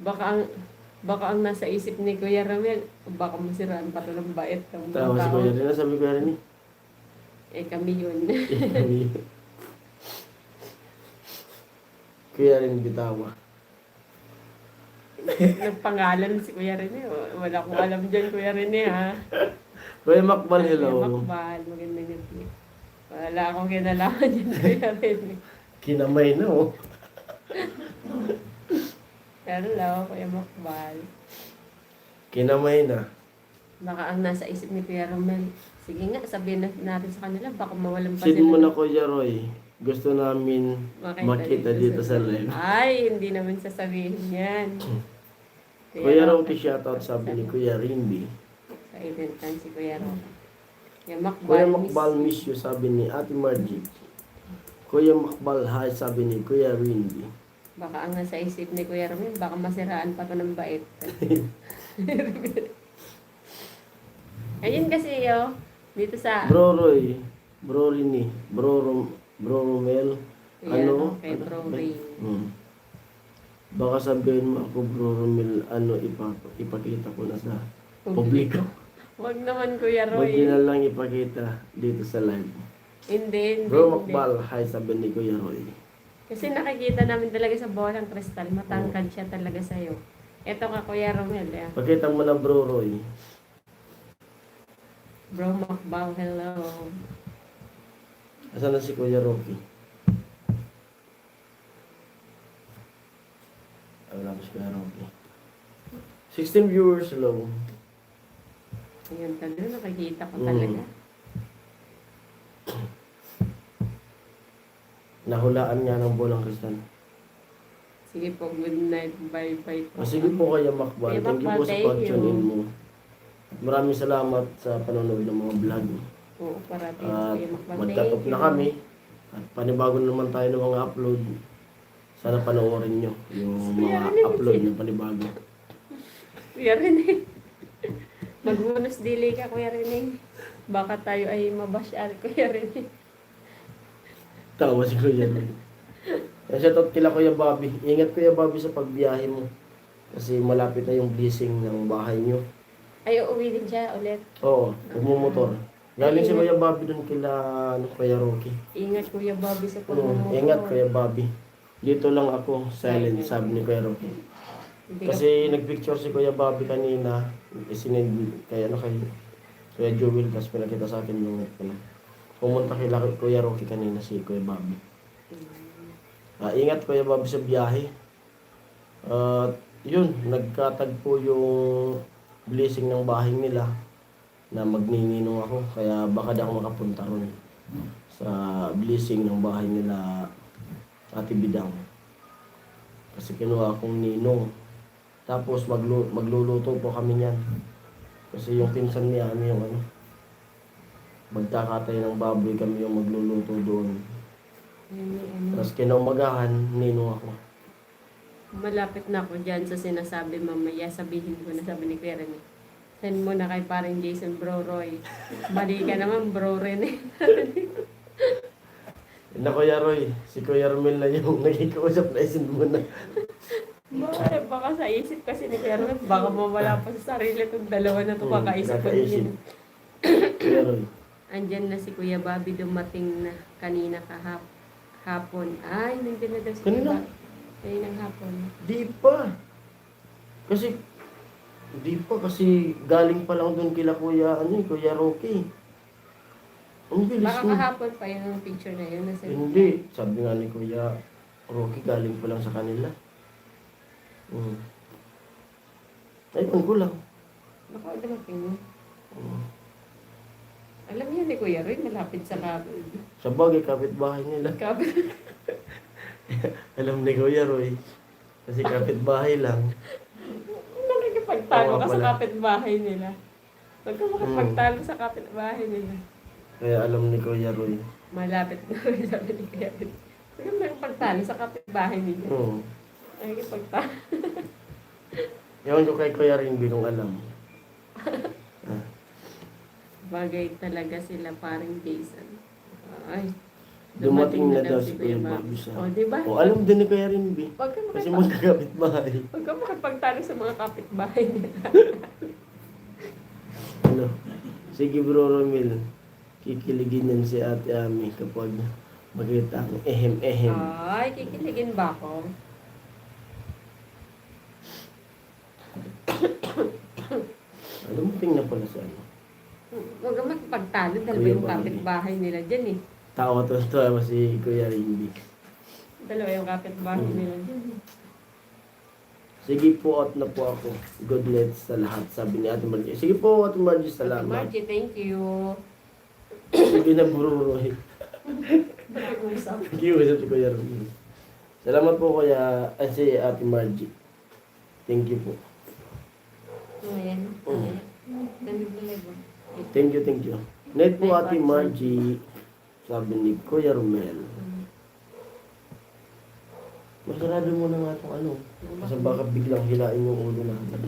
Baka ang nasa isip ni Kuya Romel, baka masiraan pa ito ng bait ng mga Tawa si tao. Kuya rin. Sabi Kuya rin eh. Eh kami yun. Kuya rin bitawa. Nagpangalan si Kuya Rene. Wala akong alam dyan, Kuya Rene, ha? Kuya Makbal, hello. Kuya Makbal, magandang gabi. Wala akong kinalaman dyan, Kuya Rene. Kinamay na oh. Hello, Kuya Makbal. Kinamay na. Baka ang nasa isip ni Kuya Romel. Sige nga, sabihin natin sa kanila, baka mawalan pa Sin sila. mo na Kuya Roy. Gusto namin makita dito sa live. Ay, hindi naman sasabihin yan. Kuya Rocky shoutout sabi ni Kuya Rindy. Sa eventan si Kuya Rocky. Kuya Makbal. Kuya Makbal miss you sabi ni Ate Margie. Kuya Makbal hi sabi ni Kuya Rindy. Baka ang nasa isip ni Kuya Romel, baka masiraan pa to ng bait. Ayun kasi dito sa... Bro Roy, Bro Rini, Bro Romel, Kuya, ano? kay Bro Ray. Baka sabihin mo ako Bro Romel, ano ipakita ko na sa publiko. Wag naman Kuya Huwag Roy. na lang ipakita dito sa live. Hindi. Bro Makbal, hi sabi ni Kuya Roy. Kasi nakikita namin talaga sa bolang kristal, matangkad siya talaga sa'yo. Ito ka Kuya Romel. Pakita mo na Bro Roy. Bro Makbal, hello. Asan na si Kuya Rocky? Wala ko si Kuya Rocky. 16 viewers, hello. Ayun talaga, nakikita ko talaga. Nahulaan nga ng bolang kristal. Sige po, good night. Bye-bye po. Sige po Kuya Makbal. Kuya Thank you Makbal, po sa thank pag-tune in you. mo. Maraming salamat sa panonood ng mga vlog. Oo, parating. At Kuya Makbal, magkatop thank na you. kami. At panibago naman tayo ng mga upload. Sana panoorin nyo yung mga upload ng panibago. Kuya Rene. Magmunos dili ka, Kuya Rene. Baka tayo ay mabasyal, Kuya Rene. Tawa si Kuya Roy. Shoutout kila Kuya Bobby. Ingat Kuya Bobby sa pagbiyahe mo. Kasi malapit na yung blessing ng bahay nyo. Ay, uuwi din siya ulit. Oo, umumotor. Galing si Kuya Bobby dun kila Kuya Rocky. Ingat, Kuya Bobby, sa pagmumotor. Ingat Kuya Bobby. Dito lang ako, silent, sabi ni Kuya Rocky. Hindi ka- Kasi nagpicture si Kuya Bobby kanina. Isinend kay kay Kuya Jewel. Tapos pinakita sa akin yung pumunta kay Kuya Rocky kanina si Kuya Bobby. Ingat Kuya Bobby sa biyahe. Yun, nagkatagpo yung blessing ng bahay nila na magnininong ako. Kaya baka di ako makapunta ron sa blessing ng bahay nila Ate Bidang. Kasi kinuha akong ninong. Tapos magluluto po kami niyan. Kasi yung pinsan niya yung magkakatay ng baboy kami yung magluluto doon. Tapos kinaumagahan, ninong ako. Malapit na ako dyan sa sinasabi mamaya. Sabihin ko na, sabi ni Kuya Rene. Send mo na kay parang Jason Bro Roy. Mali ka naman, Bro Rene. Na Kuya Roy, si Kuya Romel na yung nagkikausap na isin mo na. Baka sa isip kasi ni Kuya Rene, baka mawala pa sa sarili itong dalawa na ito. Kakaisip ko kakaisip. din. Kuya Roy. Andyan na si Kuya Bobby, dumating na kanina hapon. Ay, nandiyan na daw si Kuya Kanina? Bobby. Kaninang hapon. Di pa. Kasi galing pa lang doon kila Kuya Kuya Rocky. Ang bilis Baka mo. kahapon pa yun ang picture na yun. Nasa Hindi, sabi nga ni Kuya Rocky galing pa lang sa kanila. Ayun ko lang. Baka dumating. Alam niya ni Kuya Roy, malapit sa kabel. Sa bagay, kapitbahay nila. Kabel. Alam ni Kuya Roy. Kasi kapitbahay lang. Nakikipagtalo Oo, ka sa pala. kapitbahay nila. Huwag ka makipagtalo sa kapitbahay nila. Kaya alam ni Kuya Roy. Malapit na sabi ni Kuya Roy. Huwag ka makipagtalo sa kapitbahay nila. Nakikipagtalo. Ewan ko kay Kuya Rindy nung alam. Bagay talaga sila parang Jason. Ay. Dumating na daw si Kuya Bobby sa... O, di ba? O, alam din ni Kuya Rinby. Huwag ka Kasi makipag- magkakapit bahay. huwag ka makipagtalo sa mga kapitbahay nila. Ano? Sige bro Romil. Kikiligin yan si Ate Ami kapag makita ang ehem-ehem. Ay, kikiligin ba ako? Alam mo, tingnan pala sa ano. Huwag ka makipagtalo dahil Kuya yung Bobby. kapitbahay nila dyan eh. Tawa to si Kuya Rinby. Dalawa yung kapitbahay nila dyan eh. Sige po, out na po ako. Good night sa lahat, sabi ni Ate Margie. Sige po, Ate Margie, Ate salamat. Margie, thank you. Sige na, bro. Pag-usap. Nakiusap si Kuya Romil. Salamat po Kuya, si Ate Margie. Thank you po. Ayan. Ayan. Nandun na live oh. Thank you. Night po Ate Margie, sabi ni Kuya Romel. Masarado mo na nga itong ano. Kasi baka biglang hilain yung ulo natin.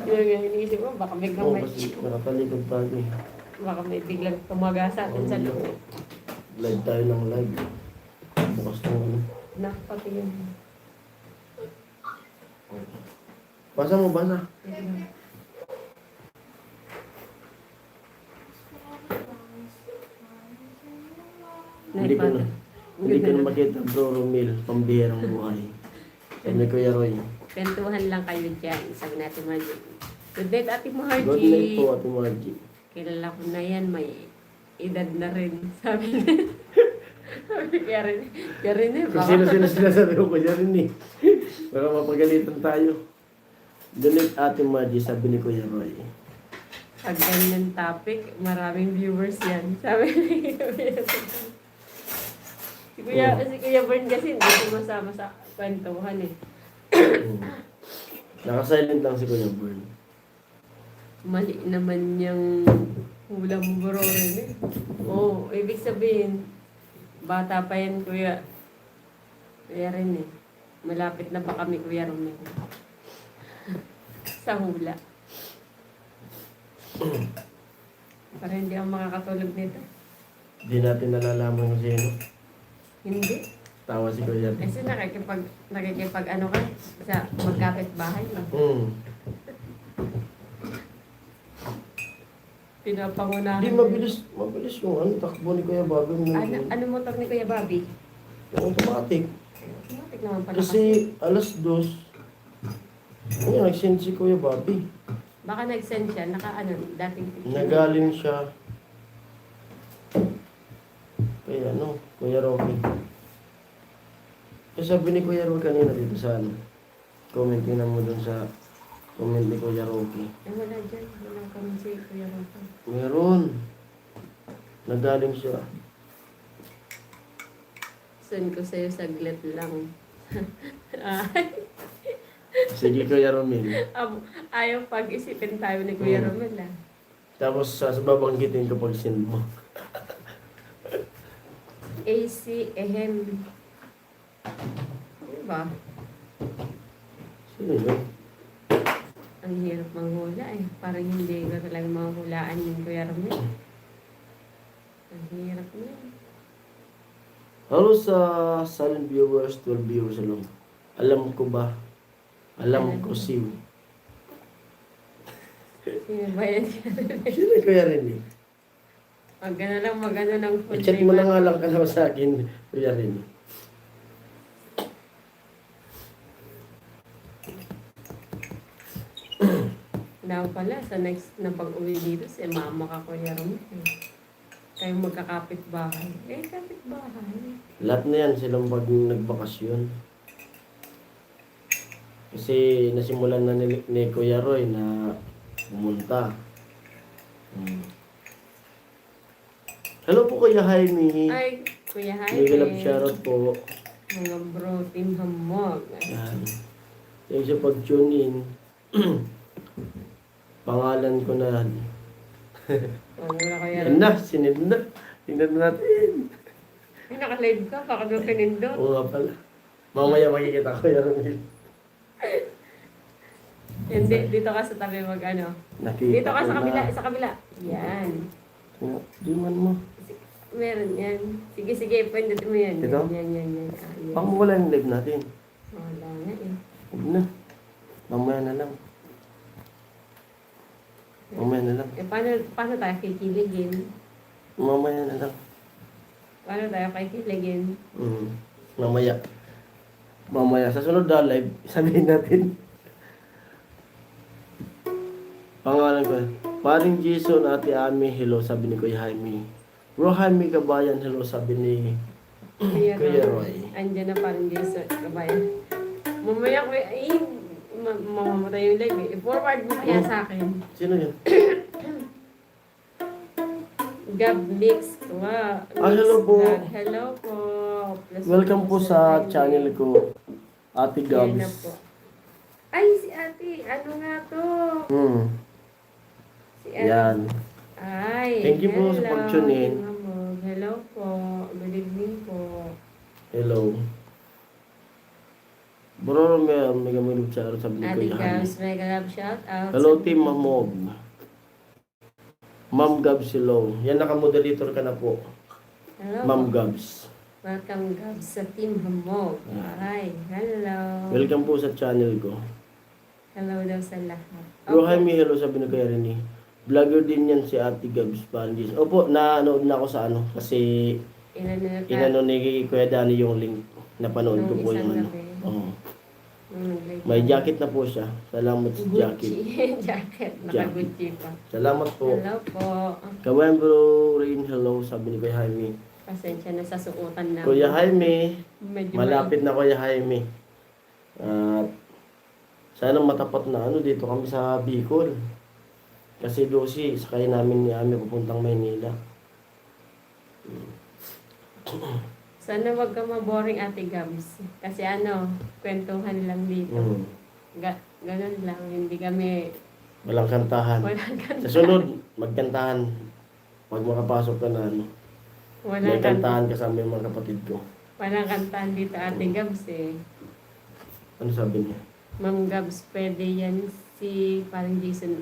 Yun nga iniisip ko, baka biglang Oo, may, kasi nakatalikod tayo eh. baka may biglang tumaga sa atin sa loob. Live tayo ng live. Bukas ng ano. Pati yun. Basa mo, basa. Hindi ko na. Hindi ko na makita bro Romil, pambihirang buhay. Sabi ni Kuya Roy. Kwentuhan lang kayo dyan. Sabi natin Margie. Good night, Ate Good night po Margie. Ate Margie. Kilala ko na yan, may edad na rin. Sabi niya. Sabi kaya rin eh. Kung sino sinasabi ko Kuya rin eh. Baka mapagalitan tayo. Good night Ate Margie, sabi ni Kuya Roy. Pag ganyan topic, maraming viewers yan. Sabi ni Kuya. Si Kuya Bern kasi hindi sumasama sa kwentuhan eh. Nakasilent lang si Kuya Bern. Mali naman yung hula mo bro rin eh. Oo, ibig sabihin, bata pa yan Kuya. Kuya rin eh. Malapit na pa kami Kuya Romel. Sa hula. Para hindi ako makakatulog nito. Hindi natin nalalaman kung sino. Hindi. Tawa si Kuya. Kasi nakikipag ano ka sa magkapit bahay. Pinapangunahan. Hindi, mabilis yung ano, takbo ni Kuya Bobby. Ano motor ni Kuya Bobby? Yung automatic. Automatic naman pala Kasi alas 2, ayun, nag-send si Kuya Bobby. baka nag-send siya, dating picture. Nagaling siya. Kaya ano, Kuya Rocky. Kasi sabi ni Kuya Rocky kanina dito sa ano, comment na mo dun sa comment ni Kuya Rocky. Wala dyan. Walang comment si Kuya Rocky. Meron. Nagaling siya. Send ko sa'yo saglit lang. Sige Kuya Romil. Ayaw pag-isipin tayo ni Kuya Romel ah. Tapos babanggitin ko pag send mo. AC Ehem. Diba? Sino yun? Ang hirap manghula eh. Parang hindi ko talaga mahulaan yung Kuya Romel. Ang hirap na yun. Hello sa silent viewers, 12 viewers alone. Alam ko ba? Alam ko si... Sino ba yan? Sino Kuya Rini? Magano ng food. I-chat mo na nga lang ka sa akin, Kuya Rini. Daw pala, sa next na pag-uwi dito, si mama ka Kuya Romel. Kayo magkakapit bahay. Kapit bahay. Lahat na yan silang pag nagbakasyon. Kasi nasimulan na ni Kuya Roy na pumunta. Hello po Kuya Jaime. Ay, Kuya Jaime. May galap shoutout po. Mga bro, team hamog. Yan. Yung sa pag-tune in, pangalan ko na. Wala Kuya Yan na, sinid na. Tingnan natin. Ay, naka-live ka. Baka doon pinindot. Oo nga pala. Mamaya makikita ko yan. Hindi, dito ka sa tabi mag ano. Nakita Dito ka ko sa kabila, na. sa kabila. Yan. Di man mo. Meron yan. Sige, sige, pindutin mo yan. Ito? Yan. Ah, yan. Baka mawala yung live natin. Wala na eh. Huwag na. Mamaya na lang. Mamaya na lang. Eh, paano tayo kikiligin? Mamaya na lang. Paano tayo kikiligin? Mamaya. Mamaya. Sa sunod na live, sabihin natin. Pangalan ko. Paring Jason, Ate Ami, hello, sabi ni Kuya Jaime. Bro Jaime Kabayan, hello, sabi ni Kuya Roy. Andyan na parang Jason, kabayan. Mamaya ko, mamamatay yung live eh. I-forward mo kaya sa akin. Sino yun? Gab Mix. Wow. Hello po. Hello po. Welcome po sa channel ko, Ate Yan na Gabs. po. Ay, si ate. Ano nga to? Si ate. Yan. Ay, Thank you po sa hello, pag-tune in. Ma'am. Hello po. Good evening po. Hello. Bro, may gamay lucharo, sabi ni Ate Kuya Jaime. Gabs, mega love shout out. Hello, Team Mamog. Ma'am Gabs, hello. Yan, naka-moderator ka na po. Hello Ma'am po. Gabs. Welcome Gabs sa Team Hamog. Ay, hello. Welcome po sa channel ko. Hello daw sa lahat. Bro Jaime, hello, sabi ni Kuya Rene. Vlogger din yan si Ate Gabs. Parangis. Opo, nanood na ako sa ano. Kasi inano ni Kuya Dani yung link. Napanood ko Nung po yung isang ano. gabi. Oo. Nag-live May ako. jacket na po siya. Salamat sa jacket. Gucci. Jacket. Naka-Gucci pa. Salamat po. Hello po. Kawayan bro Rain, hello, sabi ni Kuya Jaime. Pasensya na sa suotan na. Kuya Jaime, Medyo malapit na Kuya Jaime. At sana matapat na ano dito kami sa Bicol. Kasi dosi, sakay namin ni Ami papuntang Maynila. Sana wag ka maboring Ate Gabs. Kasi ano, kwentuhan lang dito. Ganun lang. Hindi kami Walang kantahan. walang kanta. Sa sunod, magkantahan. Pag makapasok ka na ano. May Walang kanta. kantahan kasama yung mga kapatid ko. Walang kantahan dito Ate Gabs eh. Ano sabi niya? Ma'am Gabs, pwede yan si parang Jason.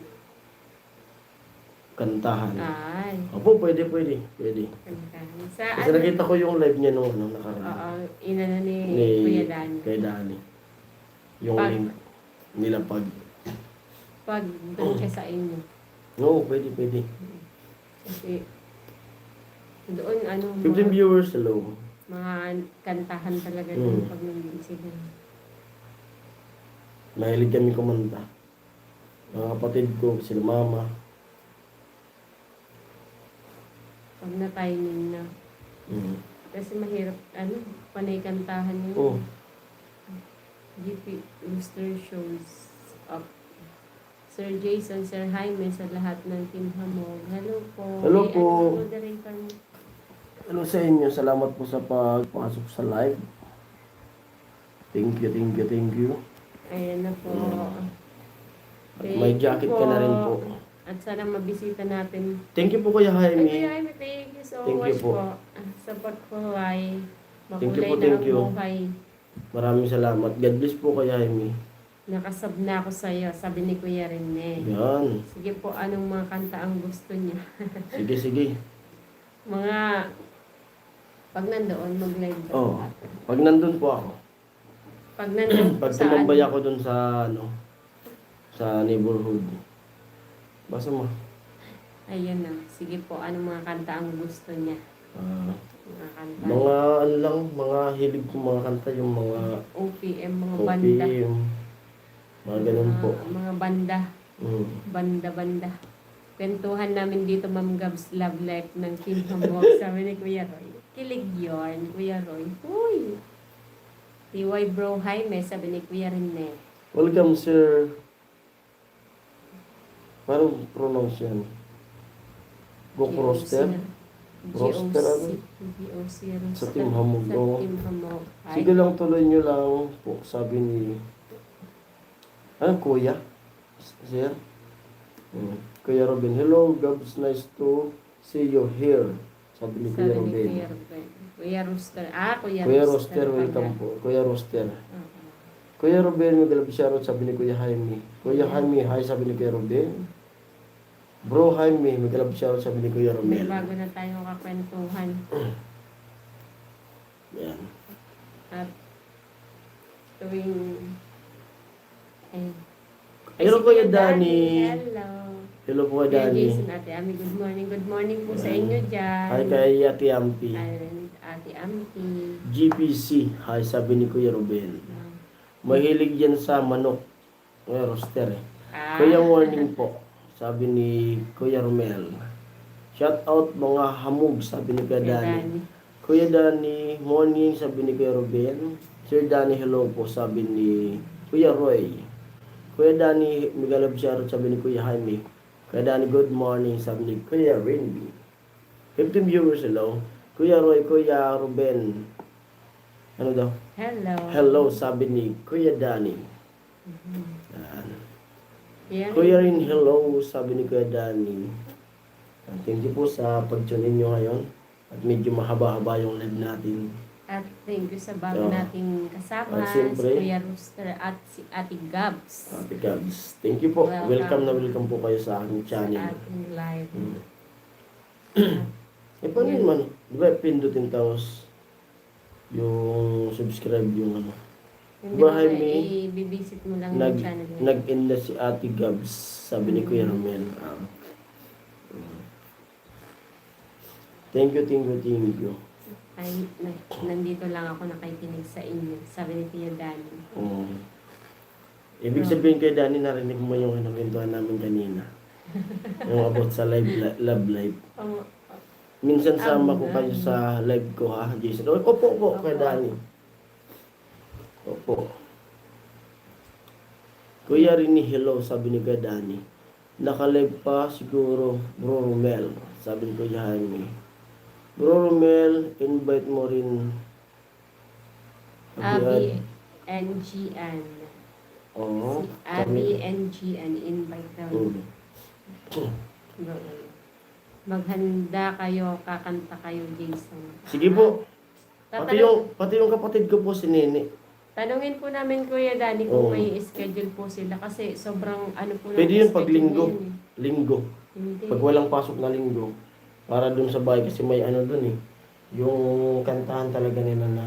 Kantahan. Ay, Opo, pwede. kantahan. Sa Kasi nakita ko yung live niya nung ano, nakaraan. Oo, inano ni Ni Kuya Dan. Kay Dani. Yung Pag- link nila pag... Pag doon siya sa inyo. No, pwede. Kasi doon ano, 15 viewers, hello. mga kantahan talaga Mm. doon pag nandun sila. Mahilig kami kumanta. Mga kapatid ko, sila mama. Pag na-timing na. Mm. Kasi mahirap, ano, panay kantahan yun. Oh, GP Rooster shows up. Sir Jason, Sir Jaime, sa lahat ng Team Hamog. Hello po. Hello Eh, po. ano, moderator mo? hello sa inyo. Salamat po sa pagpasok sa live. Thank you. Ayan na po. At may jacket ka na rin po. At sana mabisita natin. Thank you po Kuya Ay, Jaime. Jaime, thank you so Thank you much po. po. Support po ay Thank you makulay po, na thank ang you. buhay. Maraming salamat. God bless po Kuya Jaime. Nakasab na ako sa iyo, sabi ni Kuya Rene. Yan. Sige po, anong mga kanta ang gusto niya? Sige. Mga pag nandoon, mag-live daw. Oh. Pag nandun po ako. Pag nandoon po Pag sa tumambay ako dun sa ano, sa neighborhood. Basta mo. Ayun na. Sige po, anong mga kanta ang gusto niya? Ah, Mga kanta. mga ano lang, mga hilig ko mga kanta, yung mga OPM, mga banda. OPM. Mga ganun po. Mga banda. Mm. Banda. Kwentuhan namin dito, Ma'am Gabs, love life ng Kim Hamog. Sabi ni Kuya Roy. Kilig yun, Kuya Roy. Uy! TY Bro Jaime, sabi ni Kuya Rene. Welcome, sir. Paano pronounce yan? Go roster? Roster, ano? GOC. Sa Team Hamog, Sa oo. Team Hamog. Ay, Sige lang, tuloy nyo lang po, sabi ni... Ano, kuya? Sir? Kuya Robin, hello, Gabs, nice to see you here. Sabi ni Kuya sabi ni Robin. Kuya Robin. Kuya Rooster. Kuya Kuya Rooster. Roster, welcome po. Kuya Roster. Oo. Kuya Robin, magdalab shoutout, sabi ni Kuya Jaime. Kuya Jaime, hi, sabi ni Kuya Robin. Bro Jaime, may kalab siya sabi ni Kuya May Romel. bago na tayong kakwentuhan. Yan. At tuwing... Ay. Hello, si Kuya Danny. Hello. Hello po Kuya Kuya Danny. Jason, Ate Ami, good morning. Good morning po sa inyo dyan. Hi kay Ate Ampi. And Ate Ampi. GPC, hi sabi ni Kuya Ruben. Mahilig yan sa manok. Roster eh. Kuya morning po, sabi ni Kuya Romel. Shout out mga hamog, sabi ni Kuya Danny. Kuya Danny, morning, sabi ni Kuya Ruben. Sir Danny, hello po, sabi ni Kuya Roy. Kuya Danny, migalab siya, sabi ni Kuya Jaime. Kuya Danny, good morning, sabi ni Kuya Renby. 15 viewers, hello. Kuya Roy, Kuya Ruben. Ano daw? Hello. Hello, sabi ni Kuya Danny. Yan. Yan. Kuya rin, hello, sabi ni Kuya Danny. Thank you po sa pag-tune in nyo ngayon. At medyo mahaba-haba yung live natin. At thank you sa bago nating kasama, At siyempre, si Kuya Rooster at si Ate Gabs. Ate Gabs, thank you po. Welcome. Welcome po kayo sa aking Sa channel. ating live. Eh, paano yun man? Di ba pindutin tapos yung subscribe yung ano? Hindi Ba, mo Jaime, i-visit mo lang yung channel niya. Nag-end na si Ate Gabs, sabi ni Kuya Romel. Thank you. Ay, nandito lang ako nakikinig sa inyo. Sabi ni Kuya Danny. Ibig sabihin kay Danny, narinig mo yung kwentuhan namin kanina. Yung about sa love life. Oh, Minsan sama ko kayo sa live ko ha, Jason. Opo, kay Danny. Opo. Kuya Rini, hello, sabi ni Kuya Danny. Naka-live pa siguro, Bro Romel, sabi ni Kuya Jaime. Bro Romel, invite mo rin. Abby and Gian. Oo. Si Abby and Gian, invite daw. Maghanda kayo, kakanta kayo, Jason. Sige po. Pati yung kapatid ko po si Nene. Tanungin po namin, Kuya Danny, Oo. kung may schedule po sila. Kasi sobrang ano po lang Pwede yun pag schedule linggo. ngayon eh. Linggo. Hindi. Pag walang pasok na linggo. Para dun sa bahay kasi may ano dun eh. Yung kantahan talaga nila na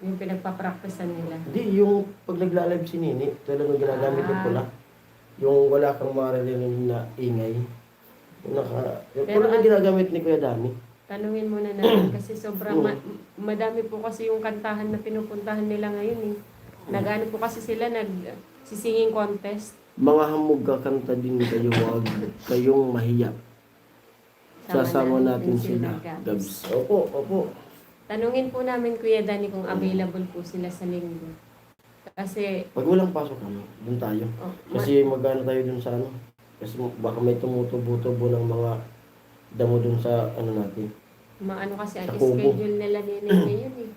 Yung pinagpapracticean nila. hindi, yung pag nagla-live si Nini, talagang ginagamit yung pula. Yung wala kang maririnig na ingay. Yung Pero pula na ginagamit ni Kuya Dani. Tanungin muna natin kasi sobrang madami po kasi yung kantahan na pinupuntahan nila ngayon eh. Nag-ano po kasi sila, nag-singing contest. Mga hamog kakanta din kayo, wag kayong mahiya. Sasama natin sila, Gabs. Opo. Tanungin po namin, Kuya Danny, kung available po sila sa linggo. Kasi, Pag walang pasok kami, dun tayo. Kasi magano tayo dun sa ano. Kasi baka may tumutubo-tubo ng mga damo dun sa ano natin. maano kasi ang Sa kubo. schedule nila ngayon eh.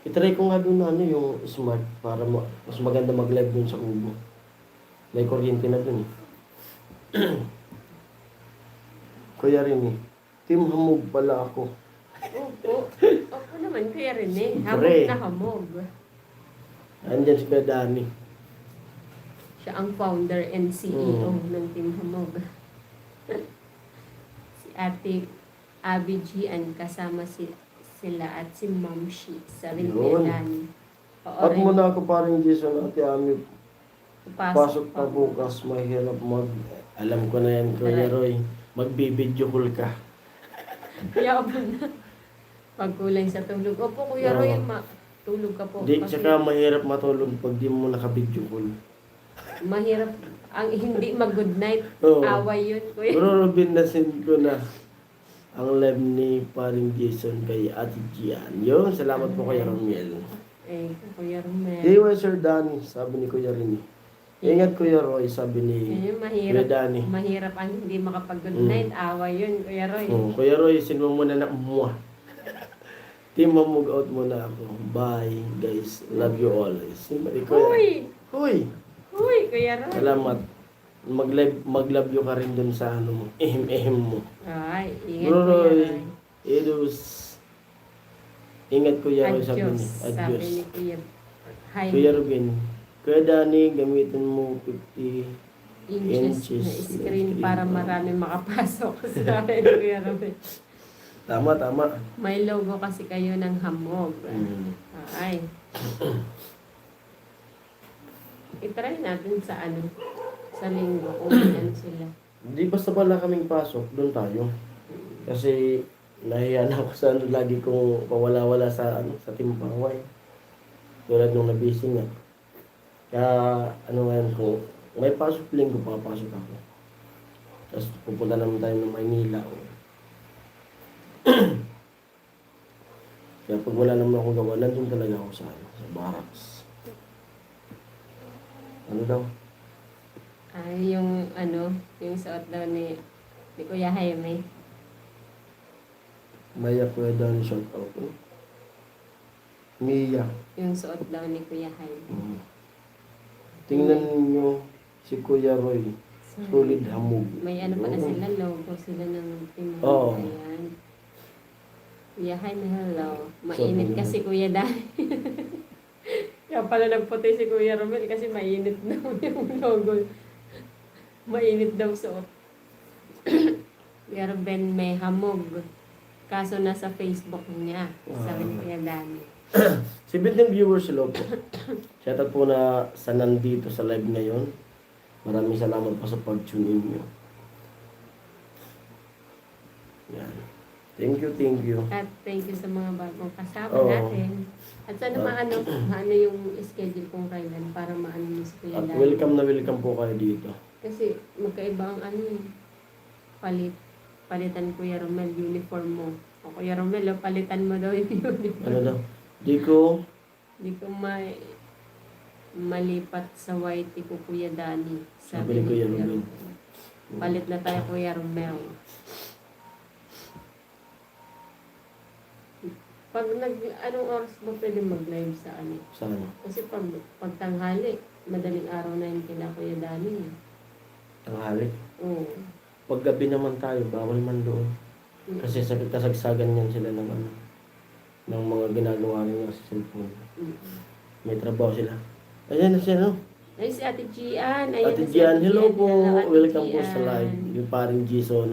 Itry ko nga dun na ano, yung smart para mas maganda mag-live dun sa kubo. May kuryente na dun eh. Kuya rin eh. Team hamog pala ako. Opo naman, Kuya Rene. Hamog Pre. na hamog. Andyan si Kuya Dani. Siya ang founder and CEO ng Team Hamog. Si Ate Abby Gian, kasama sila at si Ma'am Shi. Sabi ni Kuya Yun. Danny. At muna ako parang Jason Ate Ami. Pasok pa po. bukas, mahirap Alam ko na yan, Kuya Roy. Magbibidyo call ka. Yabang na. Pagkulang sa tulog. Opo, Kuya Roy, tulog ka po. Di, Kasi tsaka mahirap matulog pag di mo nakabidyo call. mahirap ang hindi mag-good night. Oo. Away yun, Kuya. Bro, Robin, nasin ko na ang live ni paring Jason kay Ate Gian. Yun, salamat po kay Romiel. Eh, Kuya Romel. Hey, Sir Danny, sabi ni Kuya Rini. Ingat Kuya Roy, sabi ni Yun, Kuya Danny. mahirap ang hindi makapag-good night. Away yun, Kuya Roy. Kuya Roy, sino mo na muha. Team mamug out muna ako. Bye, guys. Love you always. Kuya. Huy! Huy, Kuya Roy. Salamat. Mag-love you ka rin dun sa ano mo. Ehem mo. Ay, ingat, Bro Kuya Roy, Roy. Edus. Ingat Kuya Roy, sabi ni. Adios, sabi Adios. ni Kuya. Hi. Kuya Rubin. Kuya Danny, gamitin mo 50 inches na Inches na screen screen, para oh. marami makapasok sa akin, Kuya Romel. Tama, tama. May logo kasi kayo ng hamog. Mm. Ay. I-try natin sa sa linggo kung ilan sila. Di basta pala kaming pasok, doon tayo. Kasi nahiya na ako sa lagi kong pawala-wala sa sa Timpaway. Tulad nung nabisi nga. Kaya ngayon ko, may pasok linggo, papasok ako. Tapos pupunta naman tayo ng Maynila. Kaya pag wala naman ako gawa, nandun talaga ako sa barracks. Ano daw? Ay, yung suot daw ni Kuya Jaime. Maya Kuya Dan, shout out. Mia. Yung suot daw ni Kuya Jaime. Tingnan niyo si Kuya Roy. Solid hamog. May pala sila, logo sila ng team. Oo. Ayan. Kuya Jaime, hello. Mainit kasi Kuya Dani. Kaya pala nagputi si Kuya Romel kasi mainit daw yung logo. Mainit daw suot. Kuya Ruben may hamog. Kaso nasa Facebook niya. Sabi ni Kuya Dani. 17 viewers, hello po. Shoutout po na sa nandito sa live ngayon. Maraming salamat po sa pag-tune in nyo. Yan. Thank you, thank you. At thank you sa mga bagong kasama Oo. natin. At sana maano yung schedule kung kailan para maano mo si Kuya At Dani. welcome na welcome po kayo dito. Kasi magkaiba ang palitan Kuya Romel, uniform mo. O Kuya Romel, palitan mo daw yung uniform. Ano daw? Di ko, Hindi ko malipat sa white ko Kuya Dani. Sabi ni Kuya Romel. Palit na tayo Kuya Romel. Pag anong oras ba pwede mag-live sa Saan? Kasi pag tanghali, madaling araw na yun kila Kuya Dani. Tanghali. Oo. Pag gabi naman tayo, bawal man doon. Kasi kasagsagan yan sila ng ng mga ginagawa nila sa cellphone. May trabaho sila. Ayan na siya, no? Ay, si Ate Gian. Ayan Ate na si Gian, hello po. Ate Welcome po Gian. sa live. Yung paring Jason.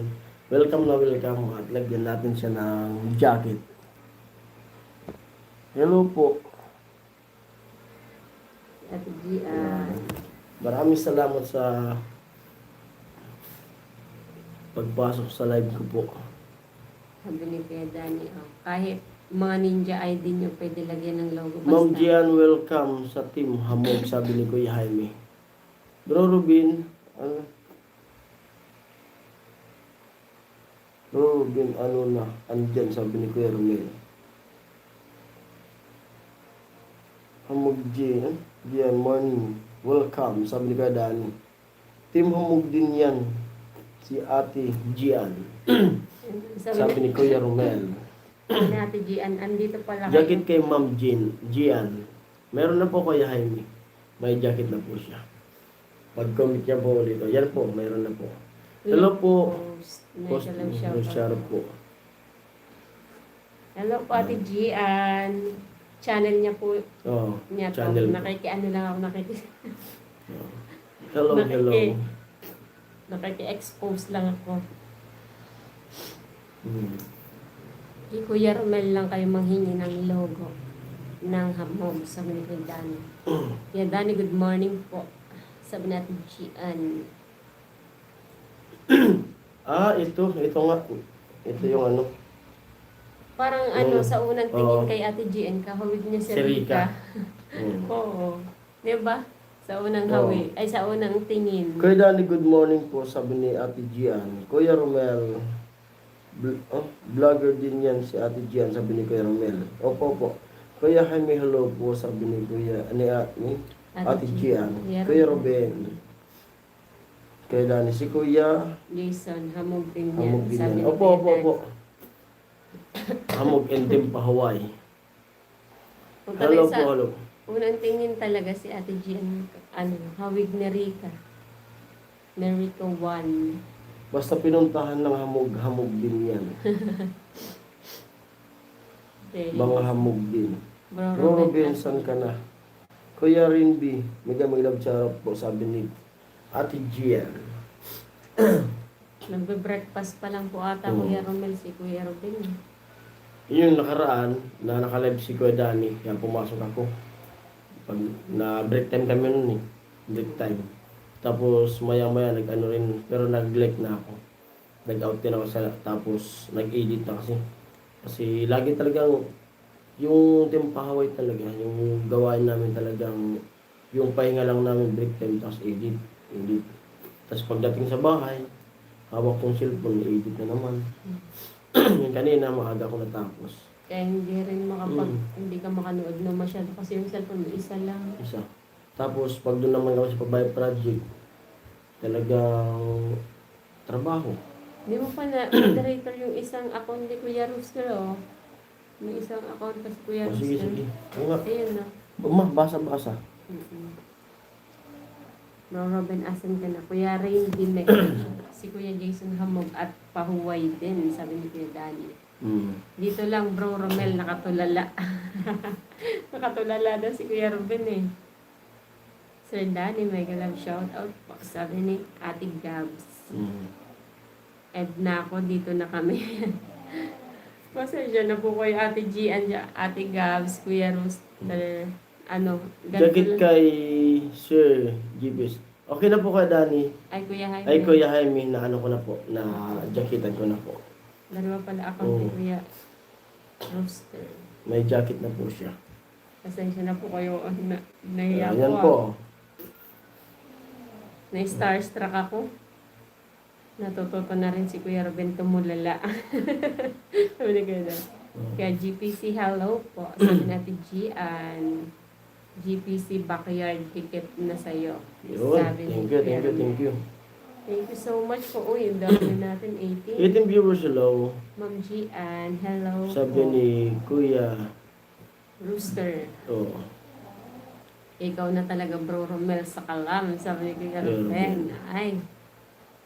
Welcome na welcome. At lagyan natin siya ng jacket. Hello po. Ate Gian. Maraming salamat sa pagpasok sa live ko po. Sabi ni Kuya Dani, kahit mga ninja ID nyo pwede lagyan ng logo. Ma'am Basta. Gian, welcome sa Team Hamog, sabi ni Kuya Jaime. Bro Rubin, Bro Rubin, andyan, sabi ni Kuya Romel. Hamog Gian, morning, welcome, sabi ni Kuya Dani. Team Hamog din yan, si Ate Gian, sabi ni Kuya Romel. Sabi ni Ate Gian, andito pala Jacket kay Ma'am Gian. Meron na po Kuya Jaime. May jacket na po siya. Pag-comment niya po ulit. Yan po, meron na po. Hello po. Post share po. Hello po Ate Gian. Channel niya po Oh, niya to. channel po. Nakikiano lang ako, Hello. nakiki-expose lang ako. Hmm. Kay Kuya Romel lang kayo manghingi ng logo ng hamog sa mga kay Dani. Kuya Dani, good morning po. Sabi natin Gian. Ito nga. Ito yung Parang sa unang tingin kay Ate Gian, kahawig niya si Si Rica. Rica. Oo. Di ba? Sa unang Oo. hawig, ay sa unang tingin. Kuya Dani, good morning po, sabi ni Ate Gian. Kuya Romel, vlogger din yan si Ate Gian, sabi ni Kuya Romel. Opo. Kuya Jaime, hello po, sabi ni Ate Gian. Kuya Ruben. Kuya Dani, si Kuya Jason, hamog din yan. Hamog din Sabi yan. ni Opo. Kuya Dani. Hamog and Timpa Hawaii. Kung Hello talaga po, hello. unang tingin talaga si Ate Gian, hawig ni Rica. Na Rica 1. Basta pinuntahan ng hamog din yan. Mga hamog din. Bro Robinson ka na. Kuya Rinby, mega love charot po, sabi ni Ate Gian. Nagbe-breakfast pa lang po ata Oo. Kuya Romel si Kuya Robin. Yun yung nakaraan na naka-live si Kuya Danny, kaya pumasok ako. Pag na break time kami nun eh. Break time. Tapos maya-maya nag-ano rin, pero nag-like na ako. Nag-out din ako tapos nag-edit na kasi. Kasi lagi talagang yung timpahaway talaga, yung gawain namin talagang yung pahinga lang namin break time tapos edit, edit. Tapos pagdating sa bahay, hawak kong cellphone, edit na naman. Yung kanina maaga ko natapos. Kaya hindi rin hindi ka makanood na masyado kasi yung cellphone mo isa lang. Isa. Tapos pag doon naman ako sa Pabay Project, talagang trabaho. Di mo pa na moderator yung isang account ni Kuya Rooster, oh. May isang account kasi Kuya O sige, Rooster. sige. Oo nga. Ayun na. Basa-basa. Bro Robin, asan ka na? Kuya Rain Dimek. Si Kuya Jason Hamog at Pahuway din, sabi ni Kuya Danny. Dito lang, Bro Romel, nakatulala. Nakatulala daw si Kuya Robin eh. Sir Danny, mega love shout out po. Sabi ni Ate Gabs. Edna ako, dito na kami. Pasensya na po kayo, Ate G, Ate Gabs, Kuya Rooster. Ano, Jacket kay Sir Gibis. Okay na po kay Danny. Ay, Kuya Jaime. Ay, Kuya Jaime, na ano ko na po, na jacketan ko na po. Dalawa pala ako ni Kuya Rooster. May jacket na po siya. Pasensya na po kayo. Nahiya Ayan ko. po. Na-starstruck ako. Natututo na rin si Kuya Ruben tumulala. Sabi na gano'n. Kaya GPC, hello po. Sabi natin Gian. GPC backyard ticket na sa'yo. Yun. Sabi ni Thank you, Kuya thank you, Ruben. thank you. Thank you so much po. Uy, yung dami natin 18. 18 viewers, hello. Ma'am Gian, hello Sabi po. ni Kuya. Rooster. Oh. Ikaw na talaga, Bro Romel, sa kalam. Sabi ni Kuya Ruben. Ay,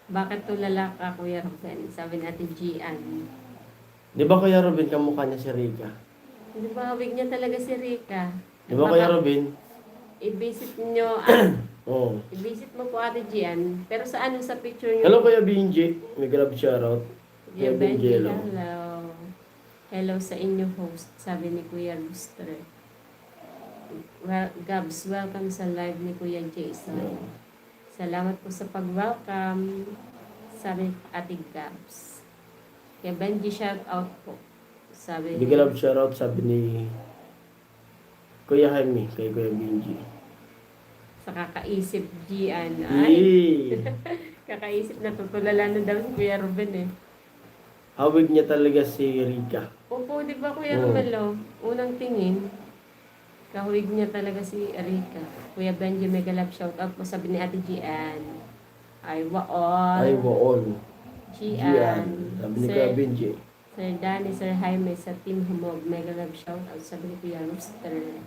bakit tulala ka, Kuya Ruben? Sabi natin Gian. Di ba Kuya Robin, kamukha niya si Rika? Di ba, hawig niya talaga si Rika? Di ba Kuya Robin? I-visit nyo, Oo. i-visit mo po Ate Gian. Pero sa ano, sa picture nyo? Hello Kuya Benji. May grab shoutout. Kuya Kuya Benji, hello. hello. Hello sa inyo host, sabi ni Kuya Rooster. Well, Gabs, welcome sa live ni Kuya Jason. Salamat po sa pag-welcome, sabi ni Ate Gabs. Kaya Benji, shout out po. Sabi May grab shoutout, sabi ni Kuya Jaime, kay Kuya Benji. sa kakaisip Gian. Ay, Yee! kakaisip na tutulala na daw si Kuya Ruben eh. Hawig niya talaga si Rika. Opo, di ba Kuya Oo. Romelo? Unang tingin, kahawig niya talaga si Erika. Kuya Benji, mega love shout out po, sabi ni Ate Gian. Ay, waol. Ay, waol. Gian. Sabi ni Kuya Benji. Sir Danny, Sir Jaime sa Team Humog, mega love shout out, sabi ni Kuya Rooster.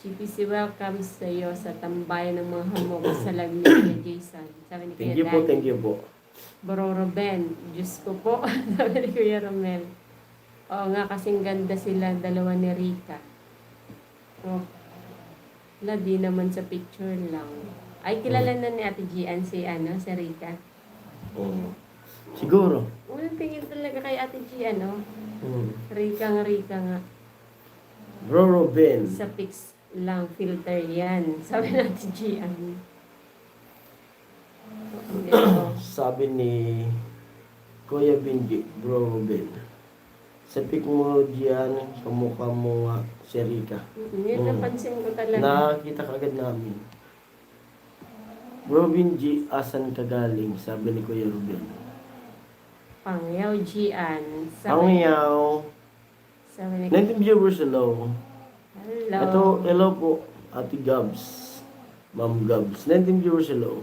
GPC, welcome sa iyo sa tambayan ng mga humog sa live ni Kuya Jason. Sabi ni Kuya Thank you po, Danny. thank you po. Bro Ruben, Diyos ko po, sabi ni Kuya Romel. Oo nga, kasing ganda sila, dalawa ni Rika. Oh, wala, di naman sa picture lang. Ay, kilala na ni Ate Gian si Rika. Oo. Siguro. Unang tingin talaga kay Ate Gian, no? Rika nga. Bro Robin. Sa pics lang, filter yan. Sabi ni Ate Gian. Sabi ni Kuya Benji, Bro Robin. Sa pic mo diyan, kamukha mo nga si Rika. Yun, napansin ko talaga. Nakakita kagad namin. Bro Benji, asan ka galing? Sabi ni Kuya Robin. Pangyaw Gian. Ang yaw. Sabi ni 19 viewers, hello. Hello. Ito, hello po, Ate Gabs. Ma'am Gabs. 19 viewers, hello.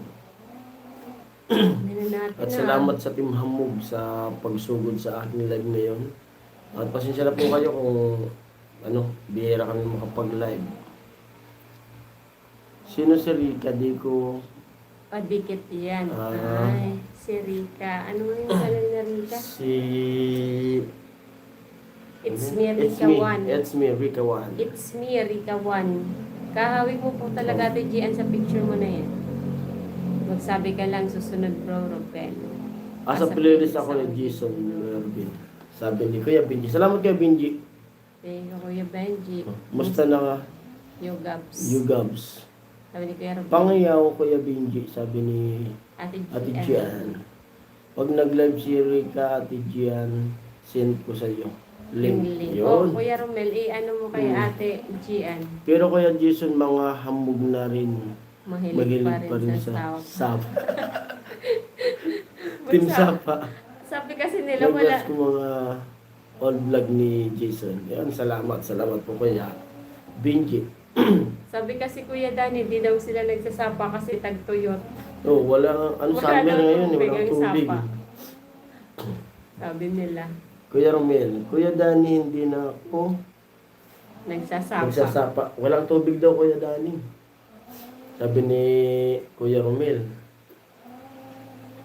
At salamat sa Team Hamog sa pagsugod sa aking live ngayon. At pasensya na po kayo kung bihira kami makapag-live. Sino si Rika? Di ko... Padikit yan. Ah. Ay, si Rika. Ano yung sabi na Rika? Si... It's me, Rika 1. It's me, Rika 1. It's me, Rika 1. Kahawig mo po talaga Ate Gian sa picture mo na yan. Magsabi ka lang susunod bro, Robel. Asa playlist ako ni Jason Mervin. Sabi ni Kuya Benji. Salamat Kuya Benji. Thank you, Kuya Benji. Musta na ka? Yogabs. Yugabs. Sabi ni Kuya Robel. Pangayaw Kuya Benji. Sabi ni Ate Ate Gian. Gian. Pag nag-live si Rika, Ate Gian, send ko sa iyo. Link. Link. Oh, Yun. Kuya Romel, ano mo kay Ate Gian? Pero Kuya Jason, mga hamog na rin. Mahilig Mahilig pa rin sa Sapa. Sapa. Team Sapa. Sabi kasi nila wala. Nag-watch ko mga old vlog ni Jason. Yan, salamat. Salamat po Kuya Benji. Sabi kasi Kuya Danny, di daw sila nagsasapa kasi tagtuyot. Oh, wala, Wala summer daw ngayon, tubig walang ang tubig. sapa. Sabi nila, Kuya Romel, Kuya Dani, hindi na ako nagsasapa. magsasapa. Walang tubig daw Kuya Dani. Sabi ni Kuya Romel,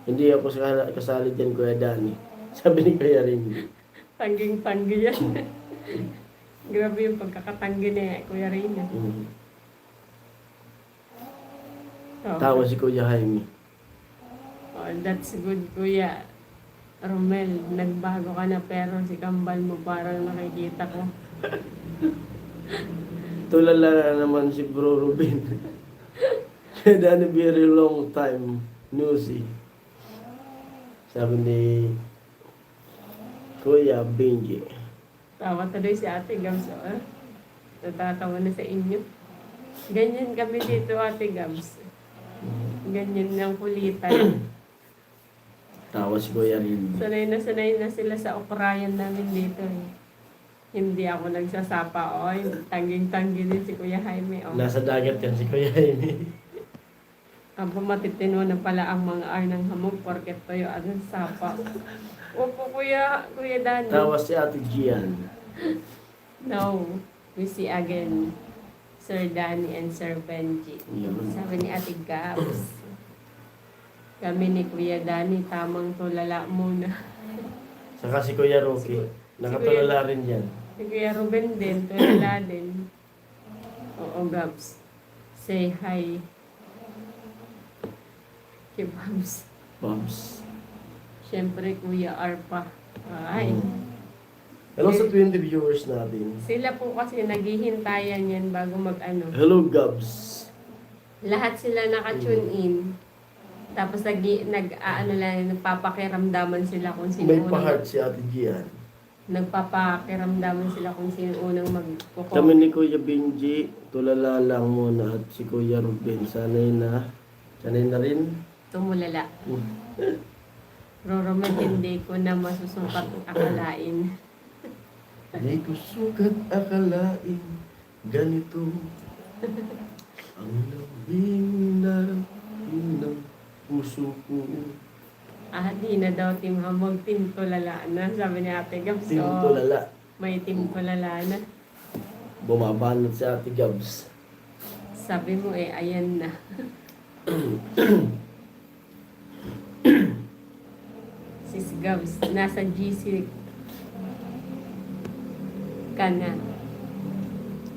hindi ako kasali dyan Kuya Dani. Sabi ni Kuya Rin. Tangging-tanggi yan. Grabe yung pagkakatanggi ni Kuya Rina. Oh. Tawa si Kuya Jaime. Oh, that's good, Kuya Romel. Nagbago ka na pero si kambal mo parang nakikita ko. Tulala na naman si Bro Ruben. Kuya Dani, very long time. No see. Sabi ni Kuya Benji. Tawa tuloy si Ate Gams. Oh. Natatawa na sa inyo. Ganyan kami dito, Ate Gams. Ganyan ng kulitan. Tawa si Kuya Rin. Sanay na sila sa operayan namin dito eh. Hindi ako nagsasapa. Oy, tangging-tanggi din si Kuya Jaime. Oh. Nasa dagat yan si Kuya Jaime. Aba, matitino na pala ang mga ar ng hamog porket tayo ang sapa. Opo, Kuya Danny. Tawa si Ate Gian. No, we see again Sir Danny and Sir Benji. Yun. Sabi ni Ate Gabs. Kami ni Kuya Danny, tamang tulala muna. Saka si Kuya Rocky. Nakatulala rin yan. Si Kuya Ruben din, tulala din. Oo, Gabs. Say hi. Kay Babs. Babs. Siyempre, Kuya Arpa. Ay. Hello sa 20 viewers natin. Sila po kasi naghihintayan yan bago mag-ano. Hello Gabs. Lahat sila naka-tune in. Tapos nagpapakiramdaman sila kung sino May unang pa-heart si Ate Gian. nagpapakiramdaman sila kung sino unang magkukuha. Kami ni Kuya Benji, tulala lang muna at si Kuya Ruben. Sanay na rin. Tumulala. Roromed, hindi ko na masusukat akalain. Di ko sukat akalain ganito ang labing nararamdaman ng puso ko. Di na daw Team Hamog, Team Tulala na. Sabi ni Ate Gabs. Team So, tulala. may Team Tulala na. Bumabanat si Ate Gabs. Sabi mo ayan na. Sis Gabs, nasa GC ka na.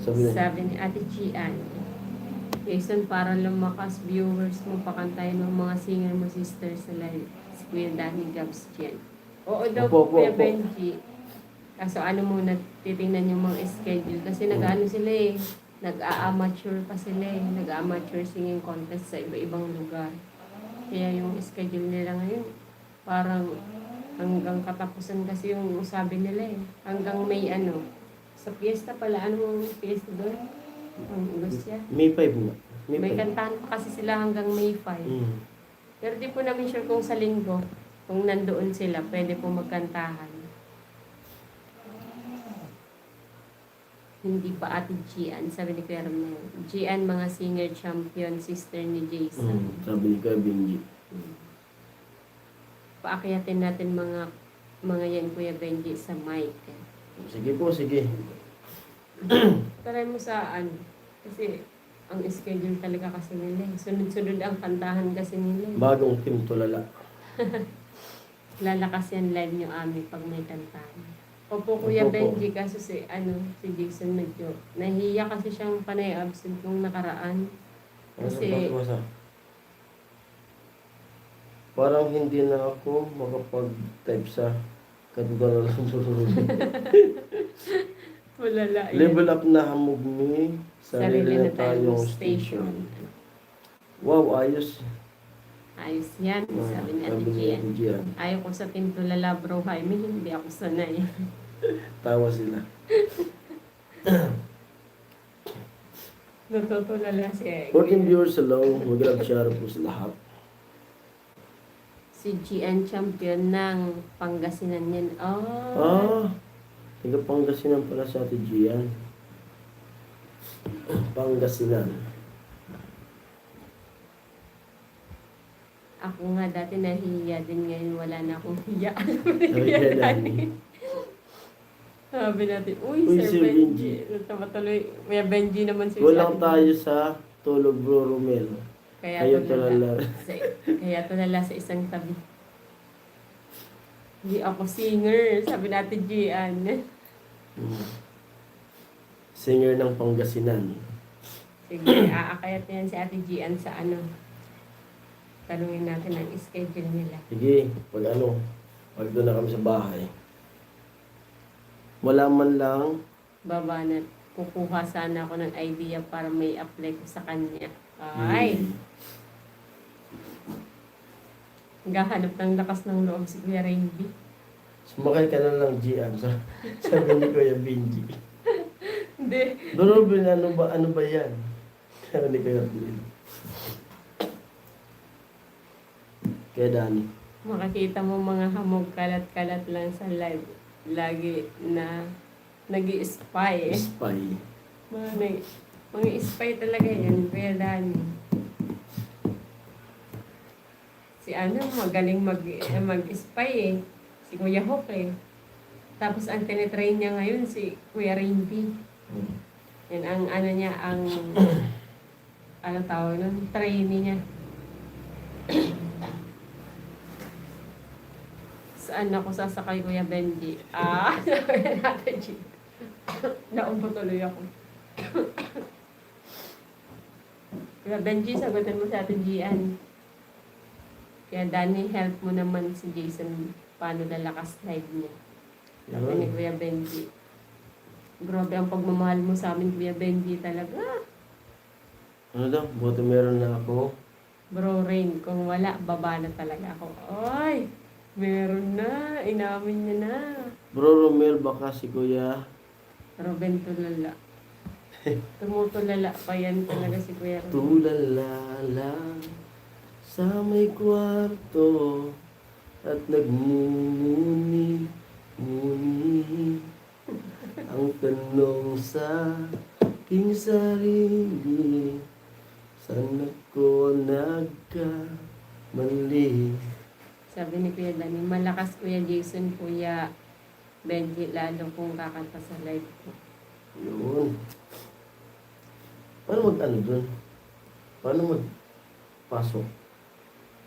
Sabi ni Ate Gian. Jason, para lumakas viewers mo, pakantayin ng mga singer mo, sister sa live. Si Kuya Danny Gabs Gian. Oo daw Opo, Kuya opo. Benji. Kaso ano muna, titingnan yung mga schedule. Kasi nag-ano sila eh. Nag-a-amateur pa sila eh. Nag-a-amateur singing contest sa iba-ibang lugar. Kaya yung schedule nila ngayon, parang hanggang katapusan kasi yung sabi nila eh. Hanggang may ano. Sa fiesta pala, anong fiesta doon? Ang Agustia. May 5 na. May 5. kantahan pa kasi sila hanggang May 5. Pero di po namin sure kung sa linggo, kung nandoon sila, pwede po magkantahan. Hindi pa Ate Gian, sabi ni Kuya Romel. Gian, mga singer champion, sister ni Jason. Sabi ni Kuya Benji. Paakyatin natin mga yan, Kuya Benji, sa mic. Sige po, sige. Try mo sa ano, kasi ang schedule talaga kasi nila. Sunod-sunod ang kantahan kasi nila. Bagong team tulala. Lalakas yan live nyo amin pag may kantahan. Opo, Kuya Opo po. Benji, kaso si Jason medyo nahiya kasi siyang panay absent nung nakaraan. Kasi Parang hindi na ako makapag-type sa katulad ng Tulala yan. Level up na hamog ni Sarili na tayong station. station. Wow, ayos. Ayos yan, sabi ni Ate Sabi ni Gian. Ate Gian. Ayaw ko sa Team Tulala Bro Jaime, hindi ako sanay. Tawa sila. Natutulala si 14 viewers alone. Mag-love share po sa lahat. Si GN champion ng Pangasinan yan. Taga Pangasinan pala sa Ate Gian. Pangasinan. Ako nga dati nahihiya din, ngayon wala na akong hiya. Nahihiya dati. Sabi natin, uy, Uy, Sir Sir Benji. Natawa tuloy. May Benji naman si Kulang Ate tayo sa tulog bro Romel. Kayo tulala. Kaya tulala sa isang tabi. Hindi ako singer, sabi natin Gian. Singer ng Pangasinan. Sige, aakayat yan si Ate Gian sa ano. Tanungin natin ang schedule nila. Sige, pag doon na kami sa bahay. Wala man lang. Baba na, kukuha sana ako ng idea para may apply ko sa kanya. Ay! Gahanap ng lakas ng loob si Kuya Rainby. Sumakay ka na lang, Gian. Sabi ni Kuya Benji. Hindi. Bro, ano ba yan? Sabi ni Kuya Benji. Kaya Dani. Makakita mo mga hamog kalat-kalat lang sa live. Lagi na nag-i-spy eh. Spy. Mga spy talaga yan, Kuya Dani. Si magaling mag-spy eh. Si Kuya Hawk eh. Tapos ang tinitrain niya ngayon si Kuya Rainby. Yan ang niya, ano tawag nun? Trainee niya. Saan ako sasakay, Kuya Benji? Sabi natin, G. Naumpo tuloy ako. Kuya Benji, sagutin mo sa atin, Gian. Kaya Danny, help mo naman si Jason paano lalakas live niya. Sabi ni Kuya Benji. Grabe ang pagmamahal mo sa amin, Kuya Benji, talaga. Ano daw? Buti meron na ako. Bro Rain, kung wala, baba na talaga ako. Ay! Meron na. Inamin niya na. Bro Romel, baka si Kuya. Ruben Tulala. Tumutulala pa yan talaga si Kuya Ruben. Tulala lang sa may kwarto at nagmumuni ang tanong sa aking sarili, saan ako nagkamali? Sabi ni Kuya Dani, malakas Kuya Jason, Kuya Benji, lalo kung kakanta sa live ko. Yun. Paano dun? Paano magpasok?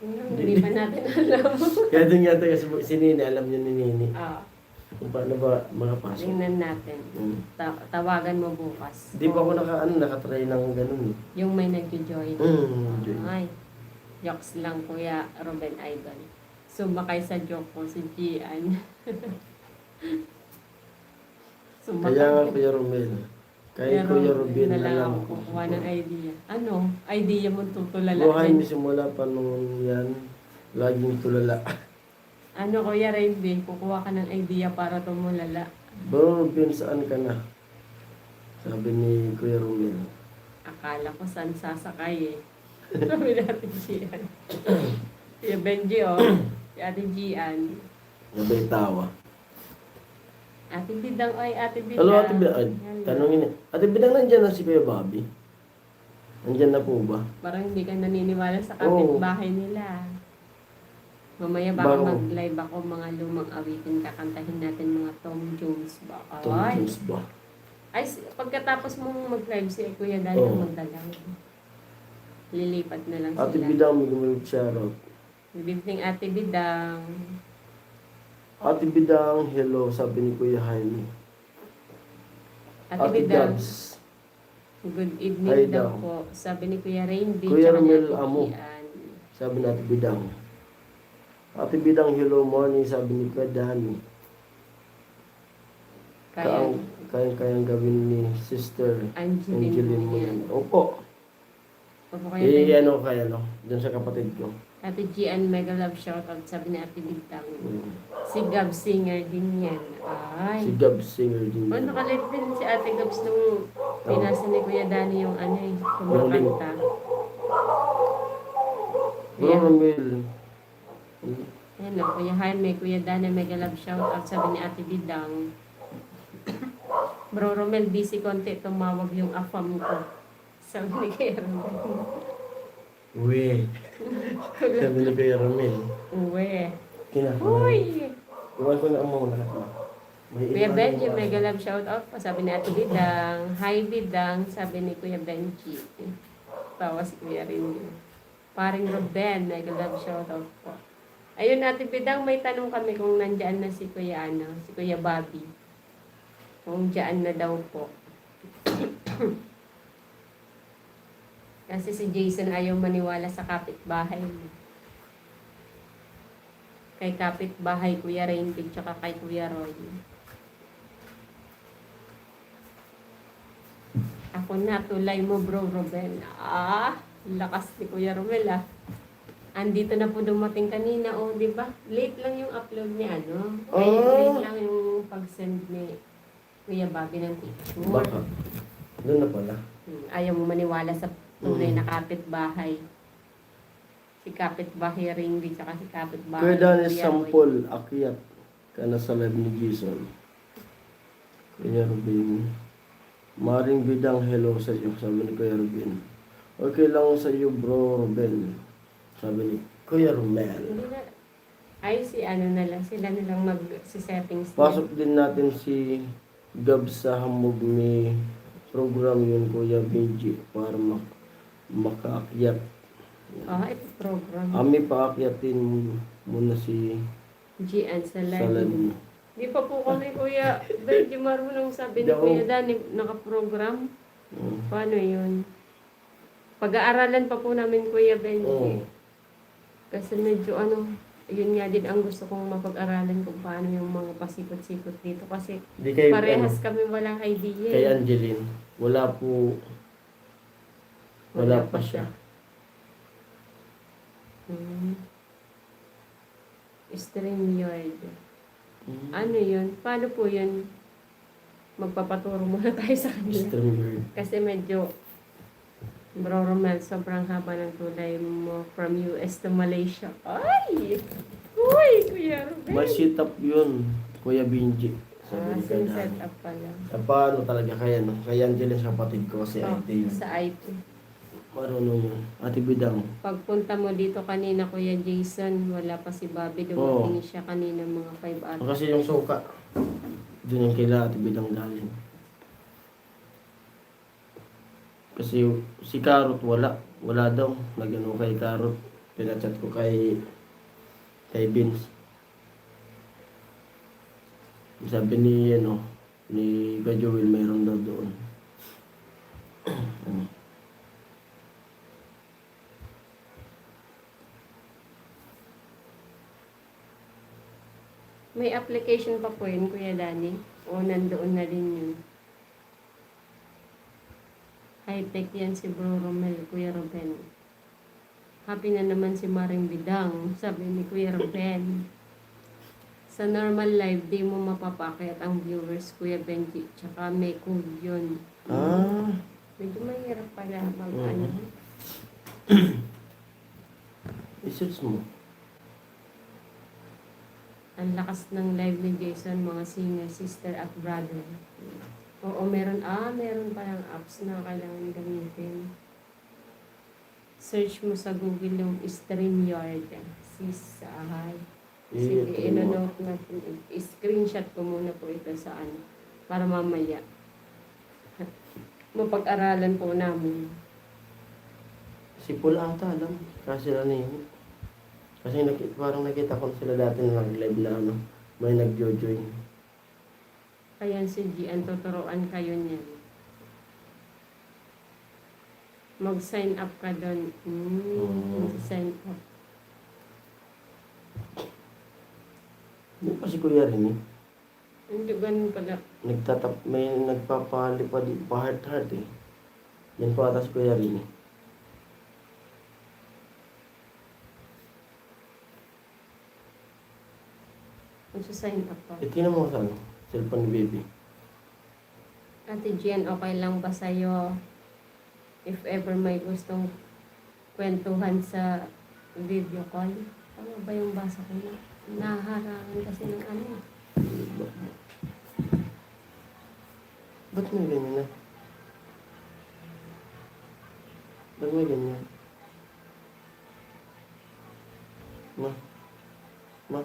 Hindi pa natin alam. Kaya dun yata kasi si Nini, alam niya ni Nini. Kung paano ba makapasok. Tingnan natin. Tawagan mo bukas. Di ba ako nakatry ng ganun eh. Yung may nag-join. Joy. Ay, jokes lang Kuya Ruben Idol. Sumakay sa joke ko si Gian. Kaya nga Kuya Romel. Kaya Kuya Ruben na lang ako kukuha ng idea. Ano? Idea mo tutulala. Buhay ni simula pa nung yan. Laging tulala. Ano Kuya Rainby? Kukuha ka ng idea para tumulala. Bro Ruben, saan ka na? Sabi ni Kuya Romel. Akala ko saan sasakay eh. Sabi natin Gian. Si Benji si Ate Gian. Nabay tawa. Ate Bidang, Ate Bidang. Hello Ate Bidang. Tanongin niya. Ate Bidang, nandyan na si Kuya Bobby? Nandyan na po ba? Parang hindi ka naniniwala sa kapitbahay nila. Mamaya baka Bago. mag-live ako mga lumang awitin, kakantahin natin mga Tom Jones ba? Tom Ay, Jones ba? ay pagkatapos mong mag-live si Kuya Dani Oo. magdalaw. Lilipat na lang Ate sila. Bidang, may gumalit shoutout. Good evening, Ate Bidang. Ate Bidang, hello, sabi ni Kuya Jaime. Ate Ate Bidang, Gabs. good evening Hi daw daw. po. Sabi ni Kuya Rainby, Kuya tsaka ni Romel Ate Amo. Gian. Sabi ni Ate Bidang. Ate Bidang, hello morning, sabi ni Kuya Danny. Kaya, Kayang gawin ni Sister Angeline Angeline mo mo yan. yan. Opo. Opo kayo, Ano kaya, no? Doon sa kapatid ko. Ate Gian, mega love shoutout, sabi ni Ate Bintang. Mm. Si Gab Singer din yan. Si Ay. Gab Singer din. Oh, nakalit din si Ate Gabs nung pinasa ni Kuya Danny yung ano eh, Yung link. kumakanta. Bro, Romel. Ayan o, Kuya Jaime, Kuya Danny, mega love shoutout, sabi ni Ate Bidang. Bro Romel, busy konti, tumawag yung afam ko. Sabi ni Kuya Romel. Uwe. Sabi ni Kuya Romel. Uwe. Kinakabahan. Uy! Iwan ko na ang mga lahat mo. Kuya Benji, mega love shoutout pa, sabi ni Ate Bidang. Hi Bidang, sabi ni Kuya Benji. Tawa si Kuya Rindy. Paring Ruben, mega love shoutout po. Ayun, Ate Bidang, may tanong kami kung nandyan na si Kuya si Kuya Bobby. Kung dyan na daw po. Kasi si Jason ayaw maniwala sa kapitbahay. Kay kapitbahay, Kuya Rainbig, tsaka kay Kuya Roy. Ako na, tulay mo bro, Ruben. Lakas ni Kuya Romel Andito na po dumating kanina, di ba? Late lang yung upload ni late lang yung pag-send ni Kuya Bobby ng picture. Baka. Doon na pala. Ayaw mo maniwala sa tunay na kapitbahay. Si kapitbahay Rindy, tsaka si kapitbahay Kuya Danny Kuya Roy. Sampol, akyat ka na sa live ni Jason. Kuya Rubin. Maring Bidang, hello sa iyo, sabi ni Kuya Rubin. Okay lang sa iyo bro, Ruben. Sabi ni Kuya Romel. Hindi na. Ay, na lang. Sila nilang mag-settings. Pasok din natin si Gab sa hamog ni program yun, Kuya Benji, para makaakyat. Ito program. Ami paakyatin muna si GN sa live. Salan. Di pa po kami, Kuya Benji, marunong sabi ni Daw. Kuya Danny, nakaprogram. Paano yun? Pag-aaralan pa po namin, Kuya Benji. Oo. Kasi medyo yun nga din ang gusto kong mapag-aralan kung paano yung mga pasikot-sikot dito. Kasi Di kay, parehas kami walang idea. kay Angeline, wala pa siya. StreamYard. Ano yun? Paano po yun? Magpapaturo muna tayo sa kanila. Streamer. Kasi medyo, Bro Romel, sobrang haba ng tulay mo from US to Malaysia. Ay! Uy, Kuya Romel! May sit-up yun, Kuya Benji. Sabi ni Kuya set Danny. up pala. Paano talaga kaya, no? Kaya Angeline sa kapatid ko, si IT yun. Sa IT. Marunong yun. Ate Bidang. Pagpunta mo dito kanina, Kuya Jason, wala pa si Bobby. Dumating siya kanina mga 5 hours. Kasi yung suka, dun yung kila Ate Bidang galing. Kasi si Carrot wala daw. Nagano kay Carrot. Pinachat ko kay Vince. Sabi ni ni Gajoel mayroon daw doon. May application pa po yun, Kuya Danny? O nandoon na din yun? High-tech yan si Bro Romel, Kuya Ruben. Happy na naman si Maring Bidang, sabi ni Kuya Ruben. Sa normal live, di mo mapapakyat ang viewers, Kuya Benji. Tsaka may code yun. Medyo mahirap pala mag-ano. I-search mo. Ang lakas ng live ni Jason, mga singer, sister at brother. Oo, meron palang apps na kailangan gamitin. Search mo sa Google yung StreamYard. Sige, ino-note natin. I-screenshot ko muna po ito sa para mamaya. Mapag-aralan po namin. Si Paul ata alam. Kasi Kasi parang nakita ko sila dati na nag-live na may nag-join. Ayan si Gian, tuturuan kayo niyan. Mag-sign up ka doon. Mag-sign up. Hindi pa si Kuya rin eh. Hindi ganun pala. May nagpapalipad, pa-heart eh. Yan po ata si Kuya rin eh. Magsasign up pa. Tingnan mo sa ano, cellphone ni baby. Ate Jen, okay lang ba sa'yo if ever may gustong kwentuhan sa video call? Tama ba yung basa ko na? Naharangan kasi ng ano. Ba't may ganyan na? Ba't may ganyan? Ma? Ma?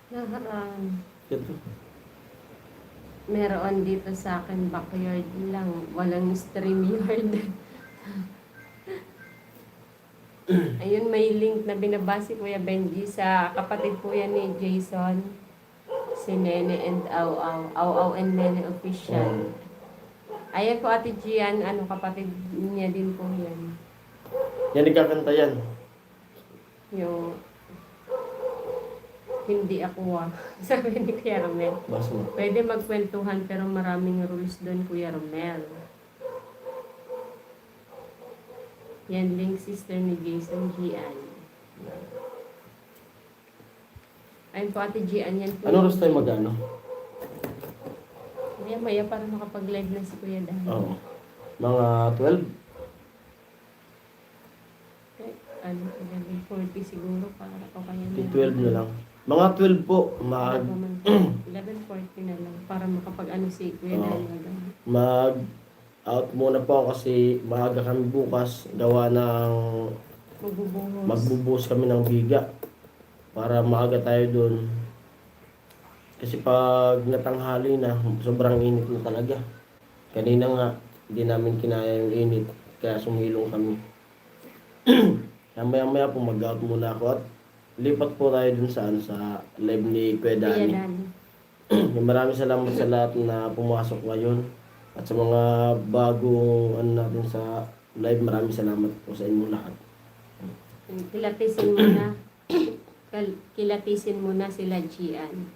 Naharangan. Ito. Meron dito sa akin backyard lang. Walang stream yard. Ayun, may link na binabasi Kuya Benji sa kapatid po yan ni Jason. Si Nene and Au Au. Au Au and Nene official. Ayan po Ate Gian, ano kapatid niya din po yan. Yan, nagkakanta yan. Yung hindi ako sabi ni Kuya Romel. Basta mo. Pwede magkwentuhan pero maraming rules doon Kuya Romel. Yan link sister ni Jason Gian. Ayun po Ate Gian yan po. Anong oras tayo mag-ano? Maya para makapag-live na si Kuya Dan. Oo. Mga 12? Eh, ano, 11:40 siguro para o kaya 12 na lang. Mga 12 po, 11:40 na lang para makapag-ano si Kuya Oo. Dan. mag-out muna po ako kasi maaga kami bukas. Gawa ng Magbubuhos. magbubuhos kami ng biga para maaga tayo doon. Kasi pag natanghali na, sobrang init na talaga. Kanina nga, hindi namin kinaya yung init, kaya sumilong kami. Kaya maya-maya po mag-out muna ako at lipat po tayo dun sa live ni Kuya Kuya Dani. Dan. Maraming salamat sa lahat na pumasok ngayon. At sa mga bagong natin sa live, maraming salamat po sa inyo lahat. Kilatisin mo na. Kilatisin mo na sila Gian.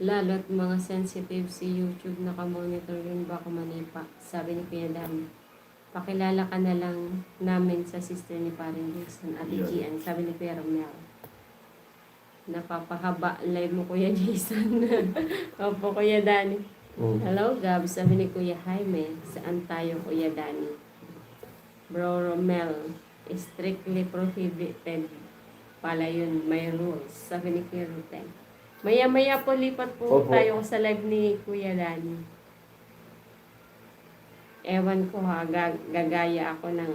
Lalo't mga sensitive si YouTube nakamonitor yun baka manipa. Sabi ni Kuya Dan. Pakilala ka na lang namin sa sister ni Paring Jason, Ate Yun. Gian. Sabi ni Kuya Romel. Napapahaba live mo Kuya Jason. Opo Kuya Dani. Hello Gab, sabi ni Kuya Jaime. Saan tayo Kuya Dani? Bro Romel, strictly prohibited pala yun, may rules. Sabi ni Kuya Ruten. Maya-maya po lipat po Opo. tayo sa live ni Kuya Dani. Ewan ko ha, gagaya ako ng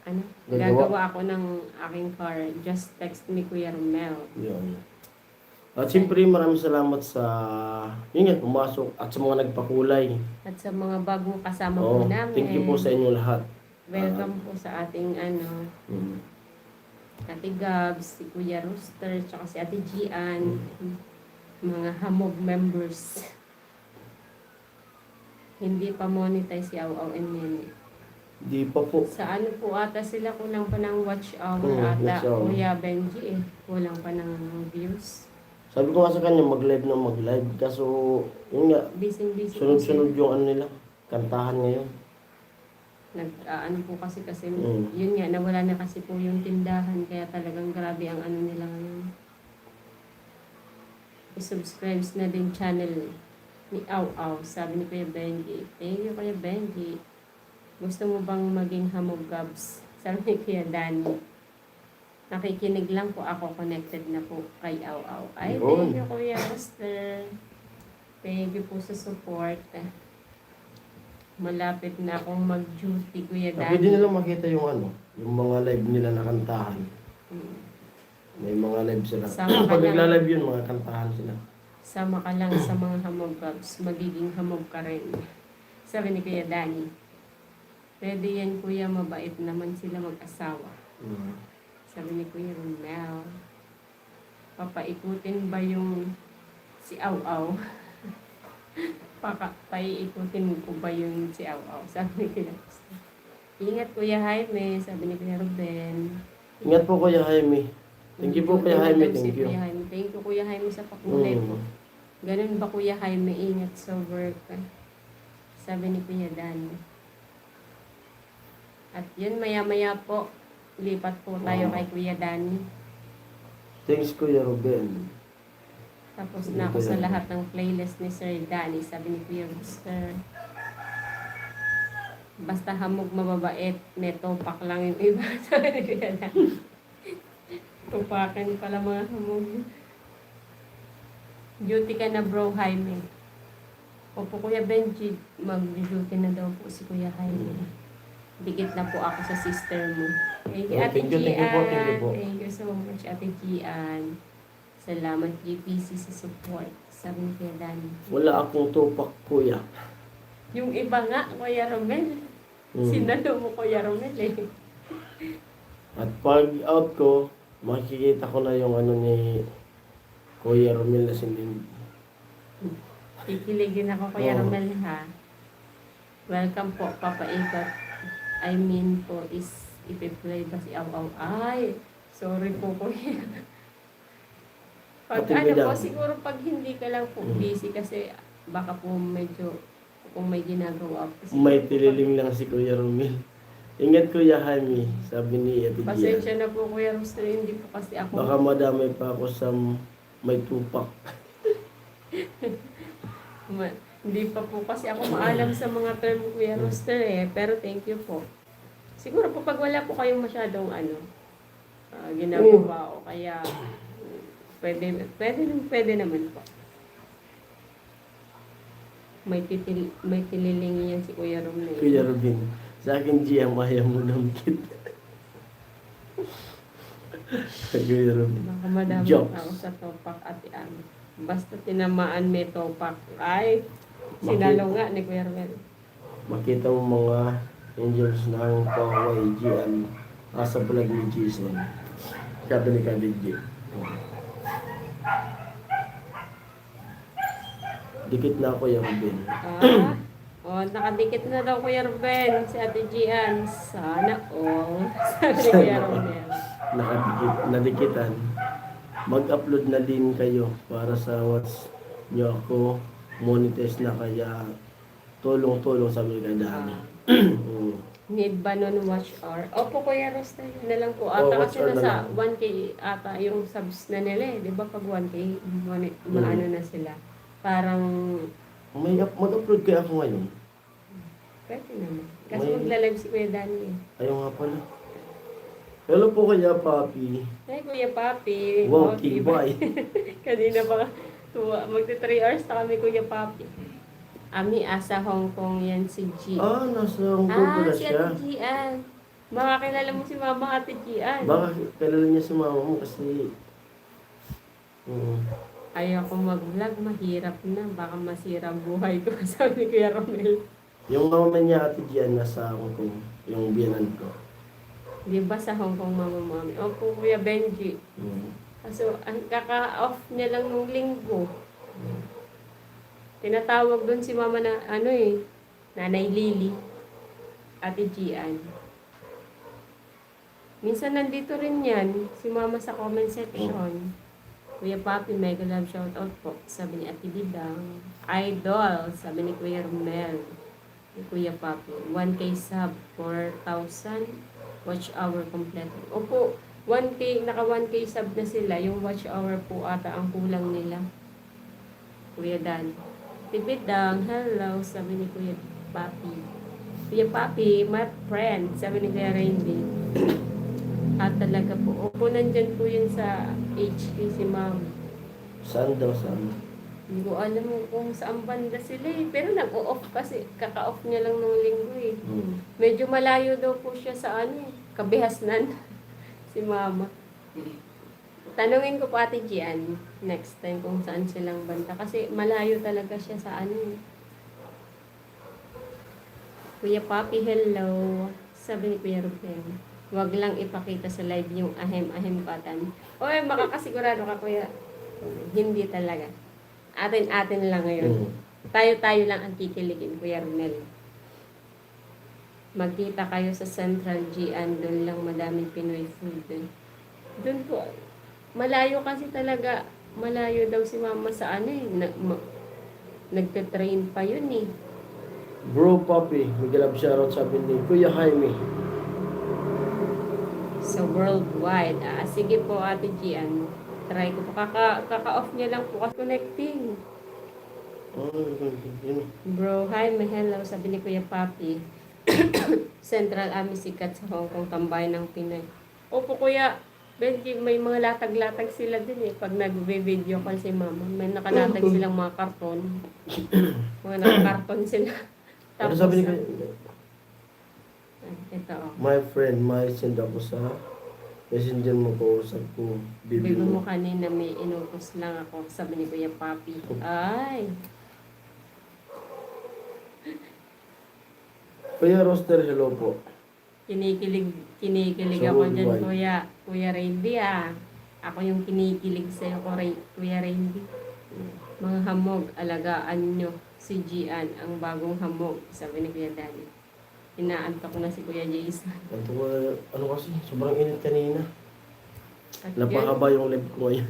ano? Gagawa ako ng aking car. Just text me Kuya Romel. Yun. At siyempre maraming salamat sa yun nga, pumasok at sa mga nagpakulay. At sa mga bagong kasama Oo, po namin. thank you po sa inyo lahat. Welcome po sa ating ano, Mm. Ate Gabs, si Kuya Rooster, tsaka si Ate Gian. Mga Hamog members. Hindi pa monetize si Au Au and Nene. Di pa po. Sa ano po ata sila, kulang pa ng watch hour ata. watch hour. Kuya Benji kulang pa ng views. Sabi ko nga sa kanya mag-live na mag-live. Kaso yun nga, Busy sunod-sunod yung ano nila, kantahan ngayon. ano po kasi Mm. yun nga, nawala na kasi po yung tindahan. Kaya talagang grabe ang ano nila ngayon. I-subscribe na din channel ni Au Au, sabi ni Kuya Benji. Thank you Kuya Benji. Gusto mo bang maging Hamog Gabs? Sabi ni Kuya Dani. Nakikinig lang po ako, connected na po kay Au Au. Ay, Yun. thank you Kuya Esther. Thank you po sa support. Malapit na akong mag-duty Kuya Dani. Pwede nila makita yung ano, yung mga live nila na kantahan. Mm. May mga live sila. Sama ka Pag lang. nagla-live yun, mga kantahan sila. Sama ka lang sa mga Hamog Gabs, magiging hamog ka rin. Sabi ni Kuya Dani. Pwede yan Kuya, mabait naman sila mag-asawa. Sabi ni Kuya Romel. Papaikutin ba yung si Au Au? Paiikutin ko ba yung si Au Au? Sabi ni Kuya Romel. Ingat Kuya Jaime, sabi ni Kuya Ruben. Ingat po Kuya Jaime. Thank you po Kuya Jaime, Madam si thank you. Kuya Jaime. Thank you Kuya Jaime sa pakulay po. Mm. Ganun ba Kuya Jaime, ingat sa work. Sabi ni Kuya Dan. At yun, maya-maya po, lipat po tayo kay Kuya Danny. Thanks Kuya Ruben. Tapos na ako sa lahat ng playlist ni Sir Danny, sabi ni Kuya Buster. Basta hamog mababait, may topak lang yung iba. Sabi ni Kuya Danny. Tupakan pala mga hamog. Duty ka na bro, Jaime. Opo Kuya Benji, mag-duty na daw po si Kuya Jaime. Dikit na po ako sa sister mo. Thank you, Oh, Ate thank you po, thank you Gian. po. Thank you so much, Ate Gian. Salamat, GPC, sa support. Sabi ni Kuya Danny. Wala akong tupak Kuya. Yung iba nga, Kuya Romel. Sinalo mo, Kuya Romel eh. At pag out ko, makikita ko na yung ano ni Kuya Romel na sinindi. Kikiligin ako, Kuya Oh. Romel ha. Welcome po, Papa Ikot. I mean po is, ipi-play ba si Aw. Ay, sorry po, Kuya. Pag Ate ano Beda. po, siguro pag hindi ka lang po busy kasi baka po medyo kung may ginagawa po. siguro May po tililing lang si Kuya Romel. Ingat Kuya Jaime, sabi ni Ate pag- Gia. Pasensya na po Kuya Roster, hindi po kasi ako. Baka madamay pa ako sa may tupak. Hindi pa po kasi ako maalam sa mga term Kuya Roster eh. Pero thank you po. Siguro po pag wala po kayong masyadong ginagawa o kaya pwede naman po. May tililing yan si Kuya Rom na yun. Kuya Robin, sa akin Gia, maya mo namkit. Kuya Robin. Baka madami Jokes. ako sa topak at basta tinamaan may topak. Ay, sinalo nga ni Kuya Romel. Makita mo mga angels ng Kawai Gian sa vlog ni Jason. Sabi ni Kabig G. Dikit na ako yung Robin. Nakadikit na daw Kuya Ruben si Ate Gian. Sana all. Sabi ni Kuya Romel. Nakadikit, nadikitan. Mag-upload na din kayo para sa watch nyo ako monetize na kaya tulong-tulong sa mga dami. Need ba nun watch hour? Opo Kuya Rosta, yun na lang po. Oh, Ata watch kasi hour na nasa lang. 1K ata yung subs na nila eh. Di ba pag 1K, maano na sila. Parang, Mag-upload kaya ako ngayon. pwede naman. Kasi May- magla-live si Kuya Danny eh. Ayaw nga pala. Hello po kaya, Papi. Ay, Kuya Papi. Wow, Okay, kibay. Kanina pa, magti 3 hours na kami Kuya Papi. Ami, asa Hong Kong yan si G. Nasa Hong Kong pala Si siya. Ate Gian. Baka kilala mo si Mama Ate Gian. Baka kilala niya si mama mo kasi... Ayaw ko mag-vlog, mahirap na. Baka masira ang buhay ko, sabi ni Kuya Romel. Yung mama niya, Ate Gian, nasa Hong Kong. Yung biyanan ko. Di ba sa Hong Kong Mama Mami? Opo, Kuya Benji. So, ang kaka-off niya lang nung linggo. Tinatawag doon si Mama na, Nanay Lily. Ate Gian. Minsan nandito rin yan, si Mama sa comment section. Kuya Papi, mega love shoutout po. Sabi ni Ate Bidang. Idol, sabi ni Kuya Romel. Ni Kuya Papi. 1K sub, 4,000 watch hour kompleto. Opo, 1K, naka 1K sub na sila. Yung watch hour po ata ang kulang nila. Kuya Dan. Tibidang, hello, sabi ni Kuya Papi. Kuya Papi, my friend, sabi ni Kuya Rainby. Talaga po. Opo, nandyan po yun sa HQ si Ma'am. Saan daw, saan? Hindi ko alam kung saan banda sila eh. Pero nag-o-off kasi, kaka-off niya lang nung linggo eh. Medyo malayo daw po siya sa Kabihasnan. Si Mama. Tanungin ko po Ate Gian next time kung saan silang banda. Kasi malayo talaga siya sa Kuya Papi, hello. Sabi ni Kuya Ruben. Huwag lang ipakita sa live yung ahem-ahem button. Oy, makakasigurado ka Kuya. Hindi talaga. Atin-atin lang ngayon. Tayo-tayo lang ang kikiligin, Kuya Ronel. Magkita kayo sa Central Gian, doon lang madaming Pinoy food. Doon po, malayo kasi talaga, malayo daw si mama sa ano eh, nagte-train pa yun eh. Bro Papi, Miguel Absharot sabi ni Kuya Jaime. So worldwide. Sige po Ate Gian, try ko po. Kaka-off niya lang po kasi connecting. Yun. Bro, hi, hello, sabi ni Kuya Papi. Central Ami sikat sa Hong Kong, tambayan ng Pinoy. Opo Kuya, Benji, may mga latag-latag sila din eh. Pag nag-video call si mama, may nakalatag silang mga karton. Mga nakakarton sila. Ano sabi ni Kuya? Ito oh. My friend, may send ako sa messenger mo ko, usap ko, bibi Bibi mo. mo kanina may inutos lang ako, sabi ni Kuya Papi. Ay, Kuya Roster, hello po. kinikilig Sa ako dyan, worldwide. Kuya Randy ah. Ako yung kinikilig sa'yo, Kuya Randy. Mga hamog, alagaan nyo si Gian, ang bagong hamog, sabi ni Kuya Danny. Inaantok na si Kuya Jason. Ano kasi, sobrang init kanina. At yun, Napakaba yung live ko ngayon.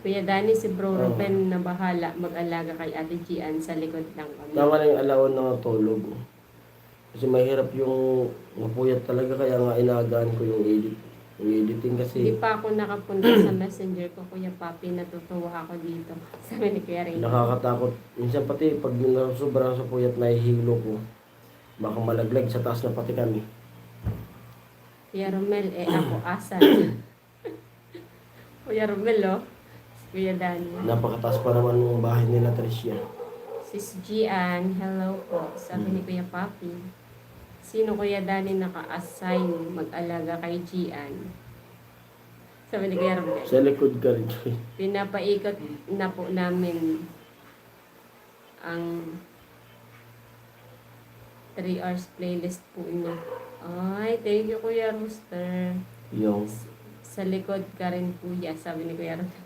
Kuya Danny, si Bro Oo. Ruben na bahala mag-alaga kay Ate Gian, sa likod lang kami. Tama na yung alawan ng tulog. Kasi mahirap yung mapuyat talaga, kaya nga inagaan ko yung edit. Yung editing kasi Hindi pa ako nakapunta sa messenger ko, Kuya Papi, natutuwa ako dito. Sabi ni Kuya Randy. nakakatakot. Minsan pati pag sobrang sa puyat nahihilo ko, baka malaglag sa taas na pati kami. Kuya Romel, ako asan? Kuya Romel, oh. Kuya Danny. Napakataas pa naman ng bahay nila, Tricia. Sis Gian, hello po. Sabi ni Kuya Papi. Sino Kuya Danny naka-assign mag-alaga kay Gian? Sabi ni Kuya Romel. Sa likod ka rin. Pinapaikot na po namin ang 3 hours playlist po niya. Ay, thank you Kuya Rooster. Yung Sa likod ka rin Kuya, sabi ni Kuya Ruben.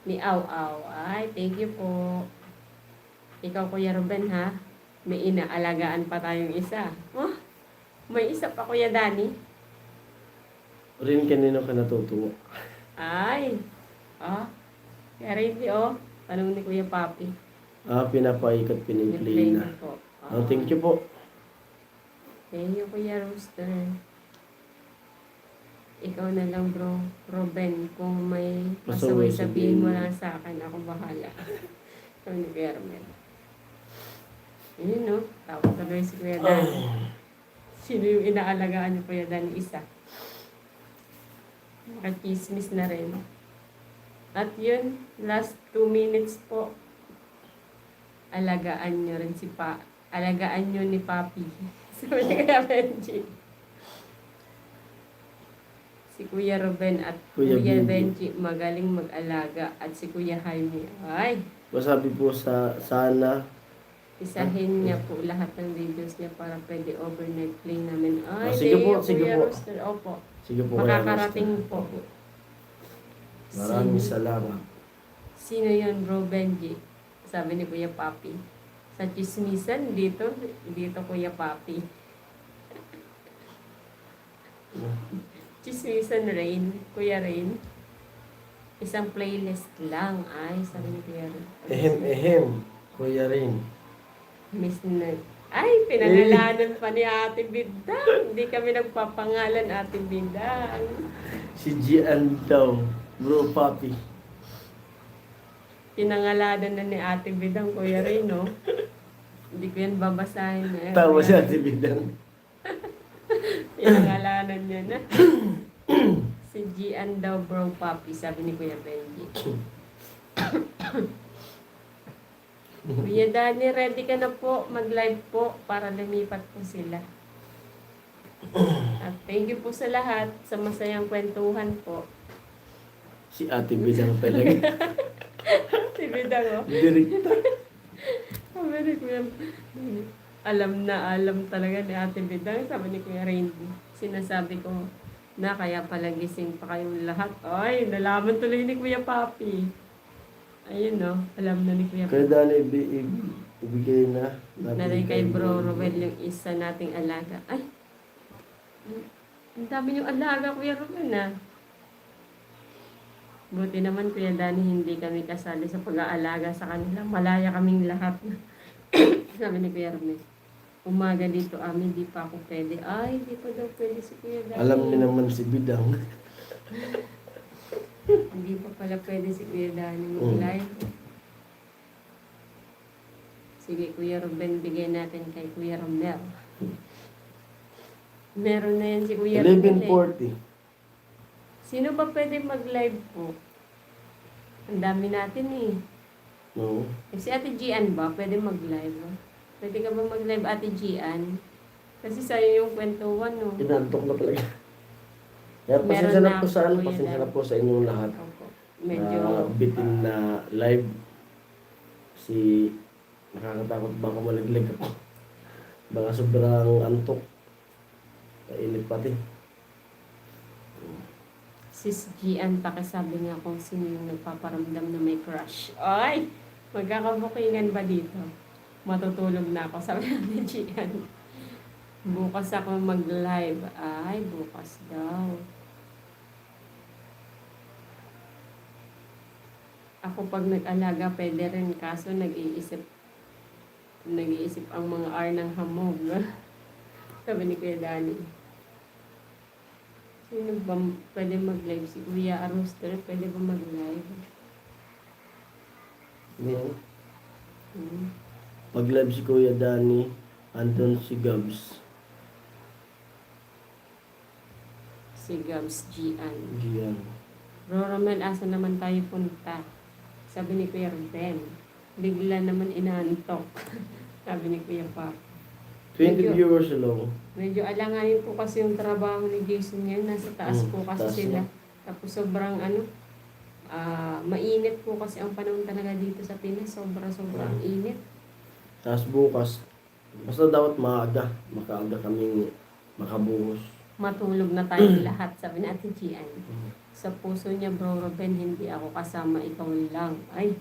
Ni Aw Aw. Ay, thank you po. Ikaw Kuya Ruben ha, may inaalagaan pa tayong isa. Oh, may isa pa Kuya Danny. rin kanino ka natutuwa. Ay, kaya rin oh, tanong ni Kuya Papi. Pinapaikot, piniplay na. po. Thank you po. Thank you, Kuya Rooster. Ikaw na lang, bro. Ruben, kung may Pasaway, masaway, sabihin mo sabihin mo. lang sa akin. Ako bahala. Ikaw ni Kuya Romel. Yun, no? Tawag tuloy si Kuya Dan. Sino yung inaalagaan niyo, Kuya Dan? Isa. Nakachismis na rin. At yun, last 2 minutes po. Alagaan niyo rin si alagaan niyo ni Papi. Sabi ni Kuya Benji. Si Kuya Ruben at Kuya Kuya Benji. Benji magaling mag-alaga at si Kuya Jaime. Ay, Masabi po sana isahin niya po lahat ng videos niya para pwede overnight play namin. Ay, Sige po, thank you, sige Kuya po. Rooster. Opo. sige po Kuya Makakarating Roster. po. Maraming salamat. Sino yun, Bro Benji? Sabi ni Kuya Papi. Sa chismisan, dito Kuya Papi. Chismisan Rain, Kuya Rain. Isang playlist lang. Ay, sabi ni Kuya Rain. Ehem, Kuya rin. Miss na. Ay, pinangalanan pa ni Ate Bidang. Hindi kami nagpapangalan, Ate Bidang. Si Gian daw, Bro Papi. Pinangalanan na ni Ate Bidang, Kuya Rain, no? Hindi ko yan babasahin. Tawa si Ate Bidang. Pinangalanan niya na. Si Gian daw, Bro Papi, sabi ni Kuya Benji. Kuya Danny, ready ka na po. Mag-live po para lumipat po sila. At thank you po sa lahat sa masayang kwentuhan po. Si Ate Bidang talaga. Si Bidang, oh. Direkta. Sabi ni Kuya, alam na alam talaga ni Ate Bidang. Sabi ni Kuya Randy, sinasabi ko na kaya pala gising pa kayong lahat. Ay, nalaman tuloy ni Kuya Papi. Ayun, no, alam na ni Kuya Kaya Papi. dali ibigay na. Narin kay Bro Robel yung isa nating alaga. Ay, Ang dami niyong alaga, Kuya Ruben, ah. Buti naman, Kuya Danny, hindi kami kasali sa pag-aalaga sa kanila. Malaya kaming lahat. Sabi ni Kuya Ruben, umaga dito, hindi pa ako pwede. Ay, hindi pa daw pwede si Kuya Danny. Alam niyo naman si Bidang. Hindi pa pala pwede si Kuya Danny mag-live. Sige, Kuya Ruben, bigyan natin kay Kuya Romel. Meron na yan si Kuya Romel. 11:40. Sino ba pwede mag-live po? Ang dami natin eh. No. Si Ate Gian ba, pwede mag-live? Pwede ka ba mag-live, Ate Gian? Kasi sa'yo yung kwentuhan, no? Inantok na talaga. Kaya Meron pasensya na na po sa ako, Kuya pasensya na Dan. po sa inyong lahat. Opo. Medyo, Bitin na live. Kasi nakakatakot baka malaglag ako. Baka sobrang antok. Kainit pati. Sis Gian, pakisabi nga kung sino yung nagpaparamdam na may crush. Ay! Magkakabukingan ba dito? Matutulog na ako, sabi ni Gian. Bukas ako mag-live. Ay, bukas daw. Ako pag nag-alaga, pwede rin. Kaso nag-iisip ang mga R ng hamog. Sabi ni Kuya Danny. Sino ba pwede mag-live? Si Kuya Aroster, pwede ba mag-live? Yan. Hmm. Pag-live si Kuya Danny, andun si Gabs. Si Gabs Gian. Gian. Roramel, asa naman tayo punta? Sabi ni Kuya Ruben. Bigla naman inaantok. Sabi ni Kuya Pap. 20 Medyo- viewers alone. Medyo alanganin po kasi yung trabaho ni Jason yan. Nasa taas po kasi taas sila. na. Tapos sobrang mainit po kasi ang panahon talaga dito sa Pinas. Sobrang init. Tapos bukas, basta dapat makaaga kaming makabuhos. Matulog na tayo lahat, sabi natin Gian. Sa puso niya, Bro Ruben, hindi ako kasama, ikaw lang. Ay,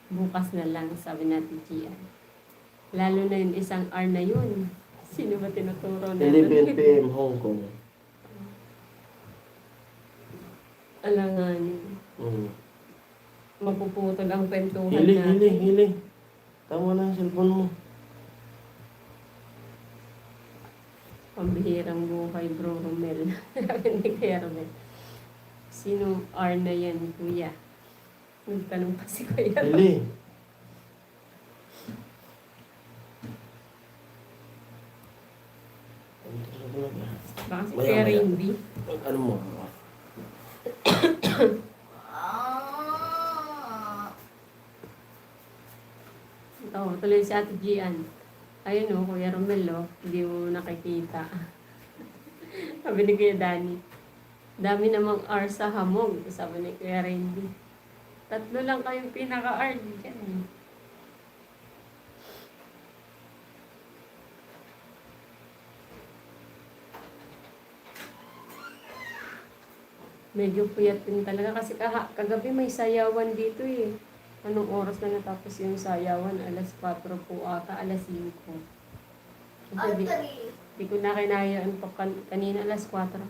bukas na lang, sabi natin Gian. Lalo na yung isang R na yun. Sino ba tinuturo na? 11 PM Hong Kong. Alanganin. Mapuputol ang kwentuhan natin. Hili. Tama na yung cellphone mo. Pambihirang buhay, Bro Romel. Sabi ni Kuya Romel. Sino R na yan, Kuya? Nagtanong pa si Kuya Romel. Hili. Baka si Maya, Kuya maya. Rainby. Ano mo? Oo, tuloy si Ate Gian. Ayun o, Kuya Romel o. Hindi mo nakikita. Sabi ni Kuya Danny. Dami namang R sa hamog. Sabi ni Kuya Rainby. 3 lang kayong pinaka-R dyan. Medyo puyat din talaga kasi kagabi may sayawan dito eh. Anong oras na natapos yung sayawan? Alas 4 po ata, alas 5. Kasi di ko na kinayaan pa kanina alas 4.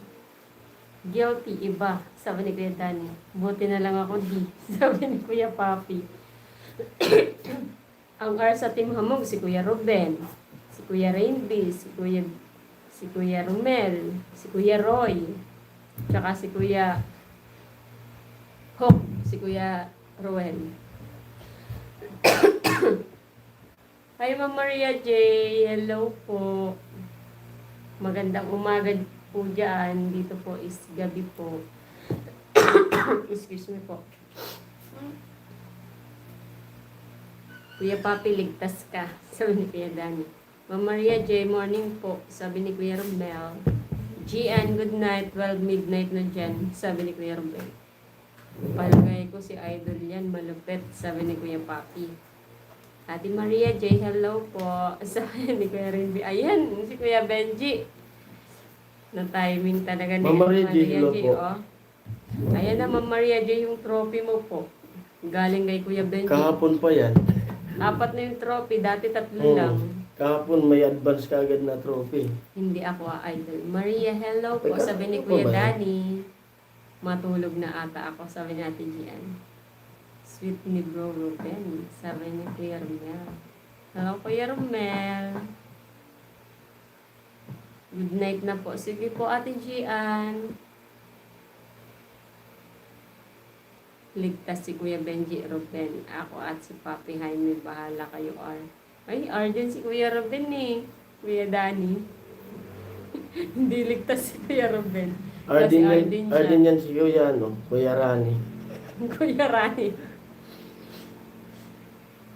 Guilty, iba, sabi ni Kuya Danny. Buti na lang ako di, sabi ni Kuya Papi. Ang R sa Team Hamog, si Kuya Ruben, si Kuya Rainby, si Kuya Romel, si Kuya Roy, tsaka si Kuya Hope, si Kuya Roel. Hi, Ma'am Maria J. Hello po. Magandang umaga po dyan. Dito po is gabi po. Excuse me po. Kuya Papi, ligtas ka. Sabi ni Kuya Danny. Ma'am Maria J. Morning po. Sabi ni Kuya Romel. GN, good night. 12 midnight na dyan. Sabi ni Kuya Romel. Palagay ko si Idol yan. Malupit. Sabi ni Kuya Papi. Ate Maria J, hello po. Sabi ni Kuya Rinby. Ayan, si Kuya Benji. Na timing talaga ni Ma'am Maria J, hello po. Oh. Ayan na, Ma'am Maria J, yung trophy mo po. Galing kay Kuya Benji. Kahapon pa yan. 4 na yung trophy, dati 3 lang. Kahapon may advance ka agad na trophy. Hindi ako idol. Maria, hello po. Teka, Sabi ni ano Kuya ba yan? Danny. Matulog na ata ako. Sabi ni Ate Gian. Sweet ni Bro Ruben. Sabi ni Kuya Romel. Hello, Kuya Romel. Good night na po. Sige po, Ate Gian. Ligtas si Kuya Benji Ruben. Ako at si Papi Jaime. Bahala kayo, R. Ay, R din si Kuya Ruben eh. Kuya Danny. Hindi ligtas si Kuya Ruben. Kasi Arden siya. Arden yan si Kuya, ano, Kuya Rani. Kuya Rani.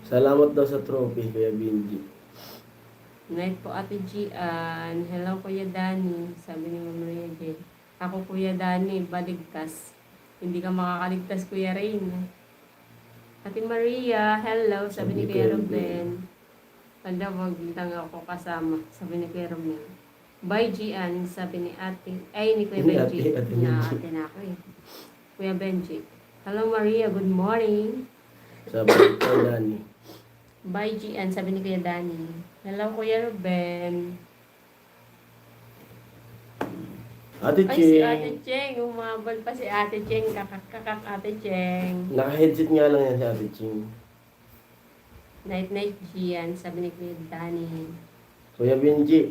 Salamat daw sa trophy, Kuya Benji. Night po Ate Gian. Hello Kuya Danny. Sabi ni Mama Maria J. Ako Kuya Danny, baligtas. Hindi ka makakaligtas Kuya Rain. Ate Maria, hello. Sabi ni Kuya Ruben. Wala, wag lang ako kasama. Sabi ni Kuya Romel. Bye, Gian. Sabi ni ate. Ay, ni Kuya Benji. Ate Na Benji. ate na ako eh. Kuya Benji. Hello, Maria. Good morning. Sabi ni Kuya Dani. Bye, Gian. Sabi ni Kuya Danny. Hello, Kuya Ruben. Ate Ay, si Ching. Ate Cheng. Umabal pa si Ate Cheng. Kakak Ate Cheng. Naka-headset nga lang yan si Ate Ching. Night, Gian. Sabi ni Kuya Danny. Kuya Benji.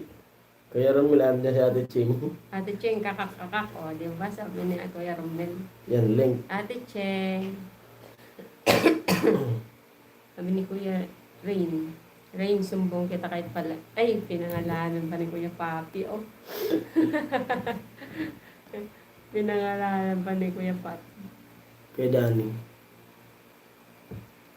Kuya Romel, alam niya si Ate Ching. Ate Cheng, kakak. O, di ba? Sabi ni Kuya Romel. Yan, link. Ate Cheng. Sabi ni Kuya Rain. Rain, sumbong kita kahit pala. Ay, pinangalanan pa ni Kuya Papi. Oh. Pinangalanan pa ni Kuya Papi. Kuya Dani.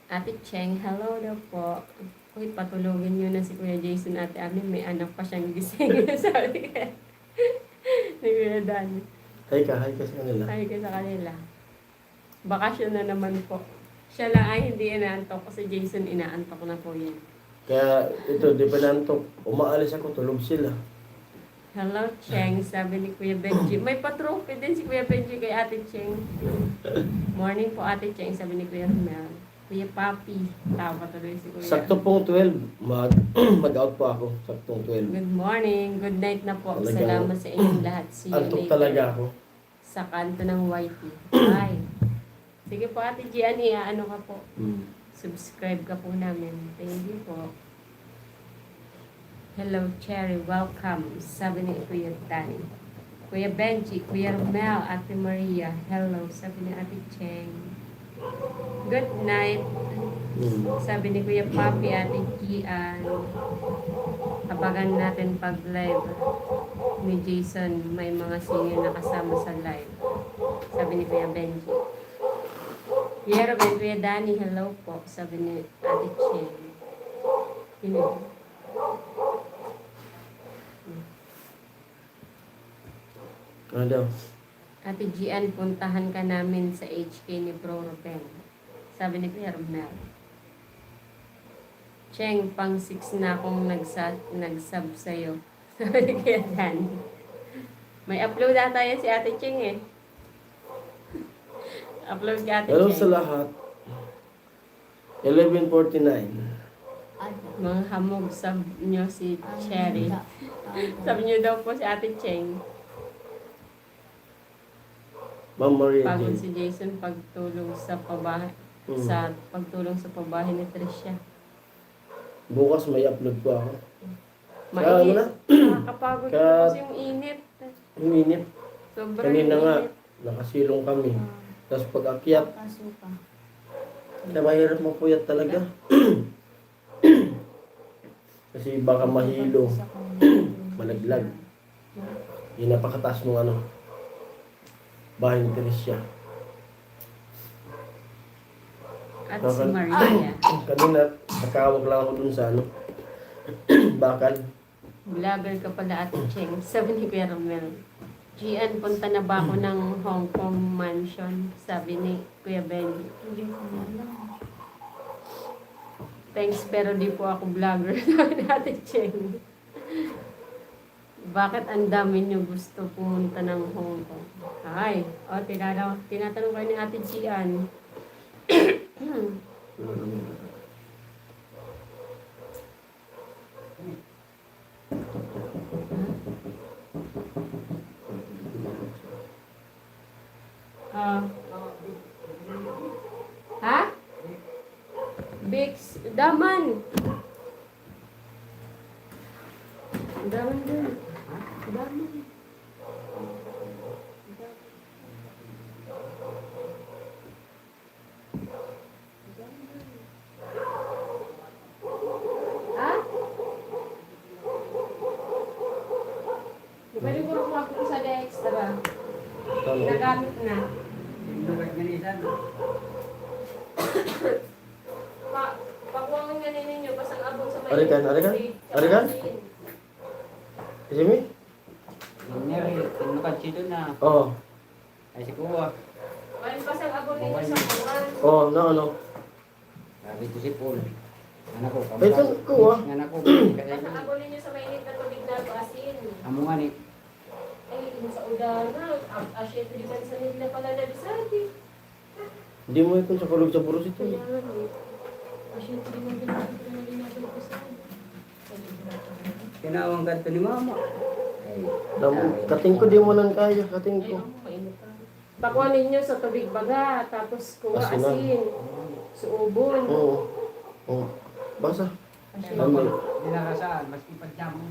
Ate Cheng, hello daw po. Uy, patulogin nyo na si Kuya Jason, Ate Ami. May anak pa siyang gising. Sabi ka. Ni Kuya Danny. Hi ka sa kanila. Sabi ka sa kanila. Bakasyon na naman po. Siya lang ay hindi inaantok. Si Jason inaantok na po yan. Kaya ito, di pa nantok. Umaalis ako, tulog sila. Hello, Cheng. Sabi ni Kuya Benji. May patrophy din si Kuya Benji kay Ate Cheng. Morning po, Ate Cheng. Sabi ni Kuya Romel. Kuya Papi. Tawa tuloy si Kuya. Sakto pong 12. Mag-out po ako. Saktong 12. Good morning. Good night na po. Talagang Salamat sa inyong lahat. See you Antok later. talaga ako. Sa kanto ng YT. Bye. Sige po, Ate Gian. Ano ka po? Subscribe ka po namin. Thank you po. Hello, Cherry. Welcome. Sabi ni Kuya Danny. Kuya Benji, Kuya Romel, Ate Maria. Hello. Sabi ni Ate Cheng. Good night. Sabi ni Kuya Papi, Ate Gian. Abangan natin pag live ni Jason. May mga senior na kasama sa live. Sabi ni Kuya Benji. Kuya Ruben, Kuya Danny, hello po. Sabi ni Ate Cheng. Yun. Ano daw? Ate Gian, puntahan ka namin sa HK ni Bro Ruben. Sabi ni Kuya Romel. Cheng, pang 6 na akong nag-sub sa'yo. Sabi ni Kuya Danny. May upload ata yan si Ate Cheng eh. Upload ka Ate Hello Cheng. sa lahat. 11:49. Mga hamog sub nyo si Cherry. Sabi nyo daw po si Ate Cheng. Ma'am Maria Pagod Jane. si Jason pagtulong sa pabahay. Sa pagtulong sa pabahay ni Tricia. Bukas may upload po ako. Mainit. na? Nakakapagod ko Ka- kasi yung init. Uminit. Sobrang Kanina nga, init. nakasilong kami. Tapos pag akyat, kaya mahirap mapuyat talaga. Kasi baka mahilo, malaglag. Yung napakataas ng ano, bahay ni Teresia. At si Maria. Kanina, nakawag lang ako dun sa ano, bakal. Vlogger ka pala Ate Cheng. Sabi ni Kuya Romel. Gian, punta na ba ako ng Hong Kong mansion? Sabi ni Kuya Benny. Hindi ko alam. Thanks, pero di po ako vlogger. Sabi ni Ate Cheng. Bakit ang dami niyo gusto pumunta ng Hong Kong? Ay, tinatanong kayo ni Ate Gian. Ah. Ha? Bix, daman. Daman dun. Daman. Ha? Pwede ko rin ako sa extra. Tama. Nagamit na. Pakuwangan nga ninyo, basang abong sa may... Arikan, arikan? Arikan? Kasi mi? Nyari, tinukan siya na. Oo. Ay si Kuwa. Walang basang abong ninyo sa kuwan. Oo, no, ano. Sabi ko si Paul. Anak ko, Ay, ito, Kuwa. Anak ko, kasi Basang abong ninyo sa mainit na tubig na asin. amo nga ni. Ay, yun sa udana. Asya ito di man sa nila pala na bisati. Hindi mo ito sa kulog sa puros ito. Kaya nga, asya ito di man sa nila pala bisati. Tinawang kanto ni Mama. Ay, Kating ko, di mo nan kaya. Kating Ay, ko. mainit ka. Pakuha ninyo sa tubig baga, tapos kuha Asinan. asin, suubon. Oo. Oo. Basa. Asin. Ano? Hindi nakasaan, maski padyam mo.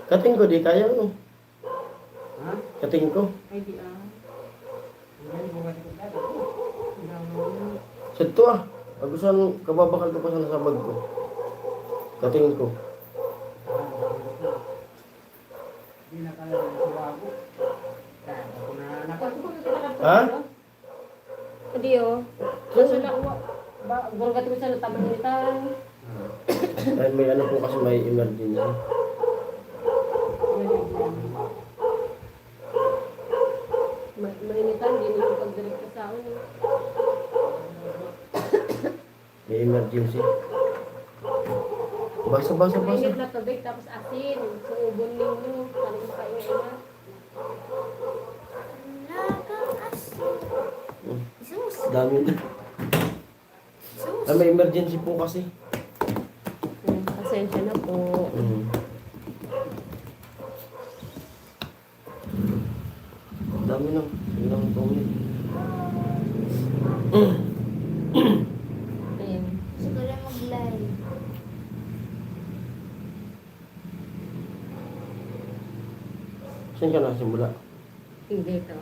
Kating ko, di kaya, ano. Ha? Kating ko. Ay, di ah. Hindi mo kasi kung dati. Sa ito ah. Agusan, kababakal ko pa sa nasabag ko. Kating ko. Hindi na kaya ng suwago. Kaya ako na anak. Ha? Hindi oh. Kasi na gurgat ko sa natabanitan. Ay, may ano po kasi may emergency. Marinitan, hindi nyo pagdirect sa akin. May emergency. Basa, basa, basa. Mainit na tubig, tapos asin. Suubon ninyo. Paano mo kayo na? Lagang asin. Sus. Dami na. Sus. Ay, may emergency po kasi. Pasensya na po. Dami na. Ilang tawin. Ayan. Siguro mag-live. Saan ka na simula? Hindi to.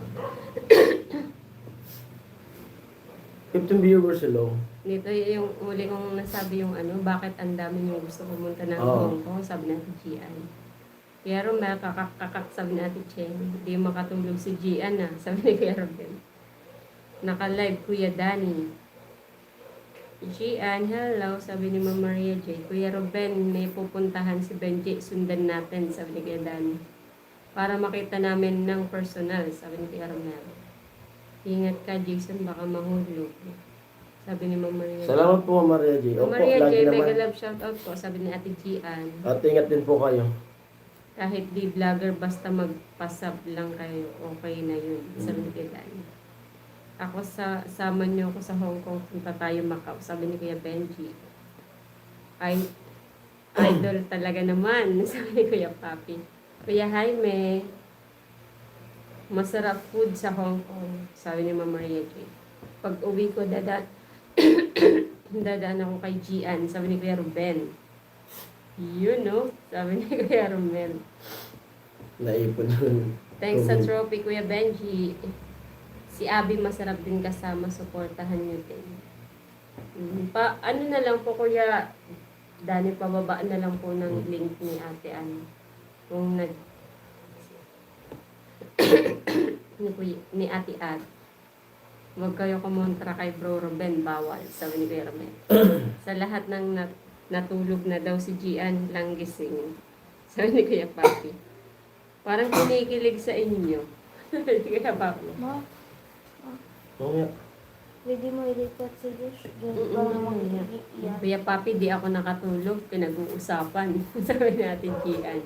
15 viewers hello. Dito yung uli kong nasabi yung ano, bakit ang dami yung gusto pumunta ng Oo. Hong Kong, sabi natin Gian. Kaya Romel, kakak sabi natin Cheng, hindi makatulog si Gian ah, sabi ni Kuya Romel. Naka-live Kuya Danny. Gian, hello, sabi ni Mama Maria J. Kuya Ruben, may pupuntahan si Benji, sundan natin, sabi ni Kuya Danny. Para makita namin ng personal, sabi ni Kuya Romel. Ingat ka, Jason, baka mahulog. Sabi ni Mama Maria. Salamat po, Mama Maria J. Opo, Maria J, lagi mega naman. love shoutout po, sabi ni Ate Gian. At ingat din po kayo. Kahit di vlogger, basta magpasab lang kayo, okay na yun. Sabi ni Kuya Danny. Ako sama niyo ako sa Hong Kong, punta tayo Macau, sabi ni Kuya Benji. Ay, idol talaga naman, sabi ni Kuya Papi. Kuya Jaime, masarap food sa Hong Kong, sabi ni Mama Maria J. Pag uwi ko, dadaan ako kay Gian, sabi ni Kuya Ruben. Yun, no? Sabi ni Kuya Romel. Naipon yun. Thanks sa trophy, Kuya Benji. Si Abby masarap din kasama, suportahan niyo din. Ano na lang po, Kuya Dani, pababa na lang po ng link ni Ate Ann. Kung ni Ate Ad. Huwag kayo kumontra kay Bro Ruben, bawal, sabi ni Kuya Romel. Sa lahat ng natulog na daw si Gian lang gising. Sabi ni Kuya Papi. Parang kinikilig sa inyo. Sabi ni Kuya Papi. Ma, Oo nga. pwede mo ilipat si Josh. Mm-mm. Para mag-iiyak. Kuya Papi, di ako nakatulog. Pinag-uusapan. Sabi natin Gian.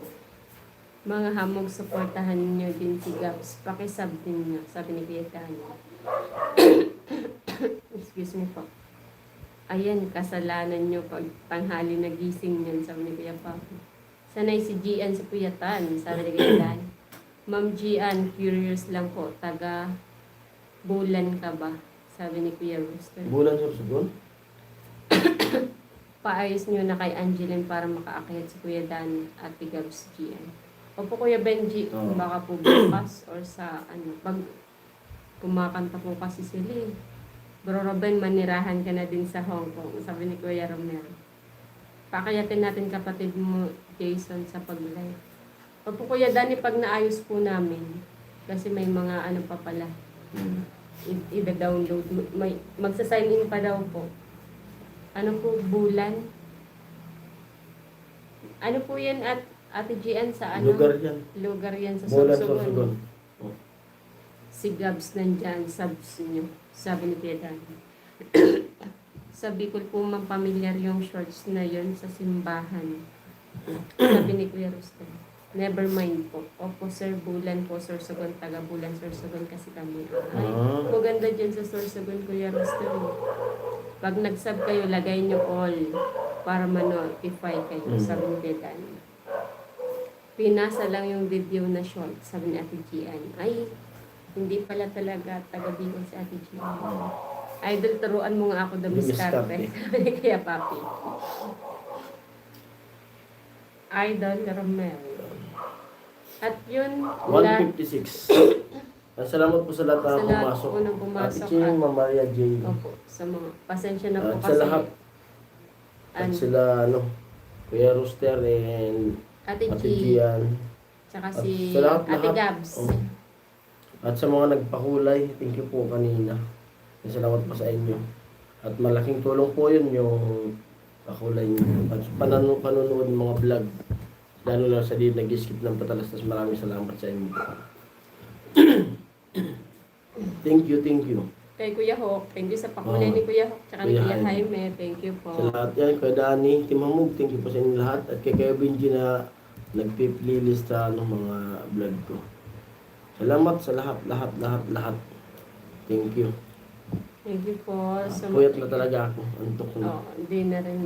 Mga hamog, supportahan niyo din si Gabs. Pakisub din niyo. Sabi ni Kuya Dani. Excuse me po. Ayan, kasalanan nyo pag tanghali nagising niyan, sabi ni Kuya Papi. Sanay si Gian sa Kuya Tan, sabi ni Kuya Dan. Ma'am Gian, curious lang po, taga Bulan ka ba? Sabi ni Kuya Rooster. Bulan Sorsogon? Paayos nyo na kay Angeline para makaakyat si Kuya Dan at Gabs GN. Opo Kuya Benji, Oo. baka po bukas or sa ano, pag kumakanta po kasi sila eh. Bro Robin, manirahan ka na din sa Hong Kong, sabi ni Kuya Romero. Pakayatin natin kapatid mo, Jason, sa pag-live. Opo Kuya Dani, pag naayos po namin, kasi may mga ano pa pala, i-download, magsa-sign in pa daw po. Ano po, bulan? Ano po yan at Ate Gian sa ano? Lugar yan. Lugar yan sa Bulan Sorsogon. Sorsogon. Oh. Si Gabs nandyan, subs nyo. Sabi ni Kuya Dani. Sa Bicol po man pamilyar yung shorts na yon sa simbahan. Sabi ni Kuya Rooster. Never mind po. Opo sir, bulan po, Sorsogon, taga bulan, Sorsogon kasi kami. Ay, maganda dyan sa Sorsogon, Kuya Rooster. Pag nag-sub kayo, lagay nyo all para ma-notify kayo. Sabi ni Kuya Dani. Pinasa lang yung video na short, sabi ni Ate Gian. Ay, hindi pala talaga taga-Bicol si Ate Gian. Idol, turuan mo nga ako damiskarte. Sabi ni Kuya Papi. Idol Romero. At yun, 156. Salamat po sa lahat sa na lahat pumasok. po nang pumasok. Ate Ching, Ma'am Maria J. Opo, sa mga, pasensya na po At kasi. sa lahat. At ano, sila, Kuya Rooster and Ate Ate G, Gian. tsaka At si sa lahat, Ate lahat. Gabs. Oh. At sa mga nagpakulay, thank you po kanina. Salamat po sa inyo. At malaking tulong po yun yung pakulay nyo. At panonood ng mga vlog. Lalo na sa di nag-skip ng patalastas. Maraming salamat sa inyo. Thank you, thank you. Kay Kuya Hawk, thank you sa pakulay ni Kuya Hawk, tsaka ni Kuya Kuya Jaime. Jaime, thank you po. Sa lahat yan, kay Dani, Team Hamog, thank you po sa inyo lahat. At kay Kuya Benji na nagpi-playlist sa mga vlog ko. Salamat sa lahat. Thank you. Thank you po. Puyat na talaga ako. Antok na. Oo, hindi na rin.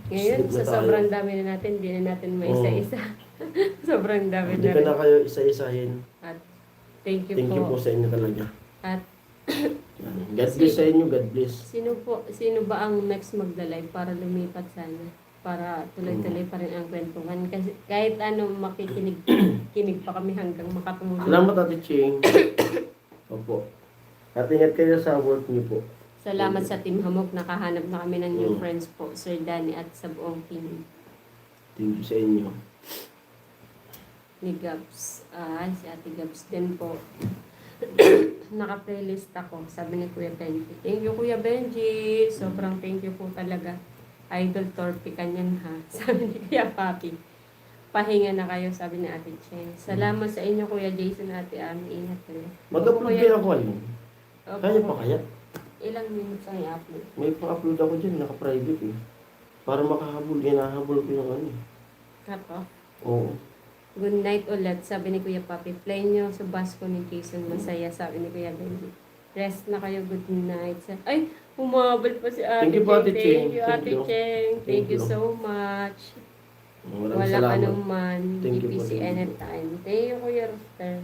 Ngayon, Sleep na sa tayo. sobrang dami na natin, hindi na natin maisa-isa. Sobrang dami Hindi na ka rin. na kayo isa-isahin. At thank you Thank you po po. sa inyo talaga. At Yan. God bless sa inyo. God bless. sino ba ang next magdalive para lumipat sana? Para tuloy-tuloy pa rin ang kwentuhan. Kasi kahit ano, kinig pa kami hanggang makatulog. Salamat Ate Ching. Opo. At ingat kayo sa work niyo po. Salamat sa Team Hamog. Nakahanap na kami ng new Mm. friends po. Sir Danny at sa buong team Thank you sa inyo. ni Gabs. Si Ate Gabs din po. Naka-playlist ako. Sabi ni Kuya Benji. Thank you Kuya Benji. Sobrang thank you po talaga. Idol Torpe kanyan ha. Sabi ni Kuya Papi. Pahinga na kayo, sabi ni Ate Cheng. Salamat sa inyo Kuya Jason, Ate Ami. Ingat kayo. Mag-upload Opo, kayo ako ano? Opo. Kaya pa kaya? Ilang minutes ang i-upload? May pa-upload ako dyan. Naka-private eh. Para makahabol. Hinahabol ko yung ano. Cut off. Oo. Good night ulit, sabi ni Kuya Papi. Play nyo sa bus ko ni Jason. Masaya, sabi ni Kuya Benji. Rest na kayo, good night. Ay, humabal pa si Ate Thank you po, Ate Cheng. Thank you, Thank Ate you. Cheng. Thank Thank you you. so much. Maraming Walang salamat. anuman. Thank you po, GPC thank you. anytime. Thank you, Kuya Rooster.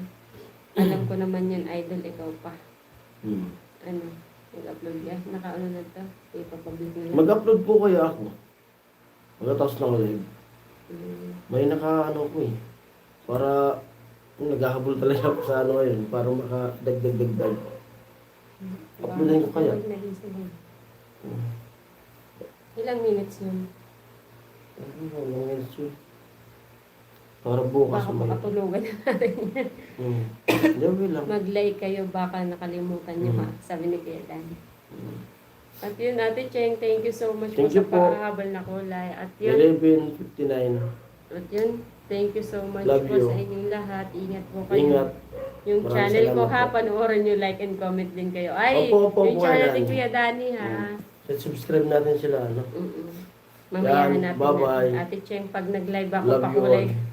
Alam ko naman yan, idol, ikaw pa. Ano, mag-upload yan. Naka-ano na to? Ipapublic na lang. Mag-upload po kaya ako. Magkatapos ng live. Mm. May naka-ano ko eh. Para naghahabol talaga ako sa ano ngayon. Para makadagdag-dagdag. Uploadin ko kaya? Huwag na isa lang. Ilang minutes yun? Ano ngayon siya? Para bukas Baka may... makatulugan na natin yan. Hindi, okay lang. Mag-like kayo, baka nakalimutan nyo ha, sabi ni Kuya Dan. At yun, Ate Cheng, thank you so much Thank po you sa po. paghahabol na kulay. At yun, 11:59. at yun, thank you so much Love po you. sa inyong lahat. Ingat po kayo. Ingat. Yung Maraming channel ko salamat ha, po. panoorin nyo, like and comment din kayo. Ay, Opo, yung Kuya channel ni Dan. Kuya Danny ha. Subscribe natin sila, ano? Mamaya Yan, hanapin bye-bye. natin. Ate Cheng, pag nag-live ako, Love you pakulay. all.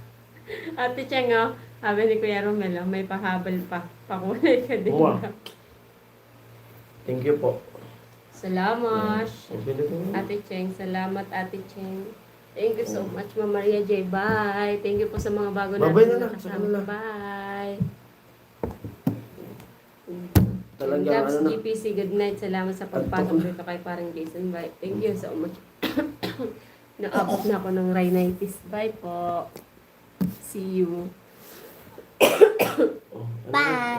Ate Cheng, oh, sabi ni Kuya Romelo, may pahabol pa. Pakulay ka din. Wow. Thank you po. Salamat. Okay na po. Ate Cheng, salamat Ate Cheng. Thank you so much, Ma'am Maria J. Bye. Thank you po sa mga bago Bye-bye natin na lang, sa nakasama. kanila. Bye. Talagang Loves ano na. GPC, good night. Salamat sa pagpasok dito kay parang Jason. Bye. Thank you so much. Naabot na ako ng rhinitis. Bye po. See you. Oh, ano na? Bye!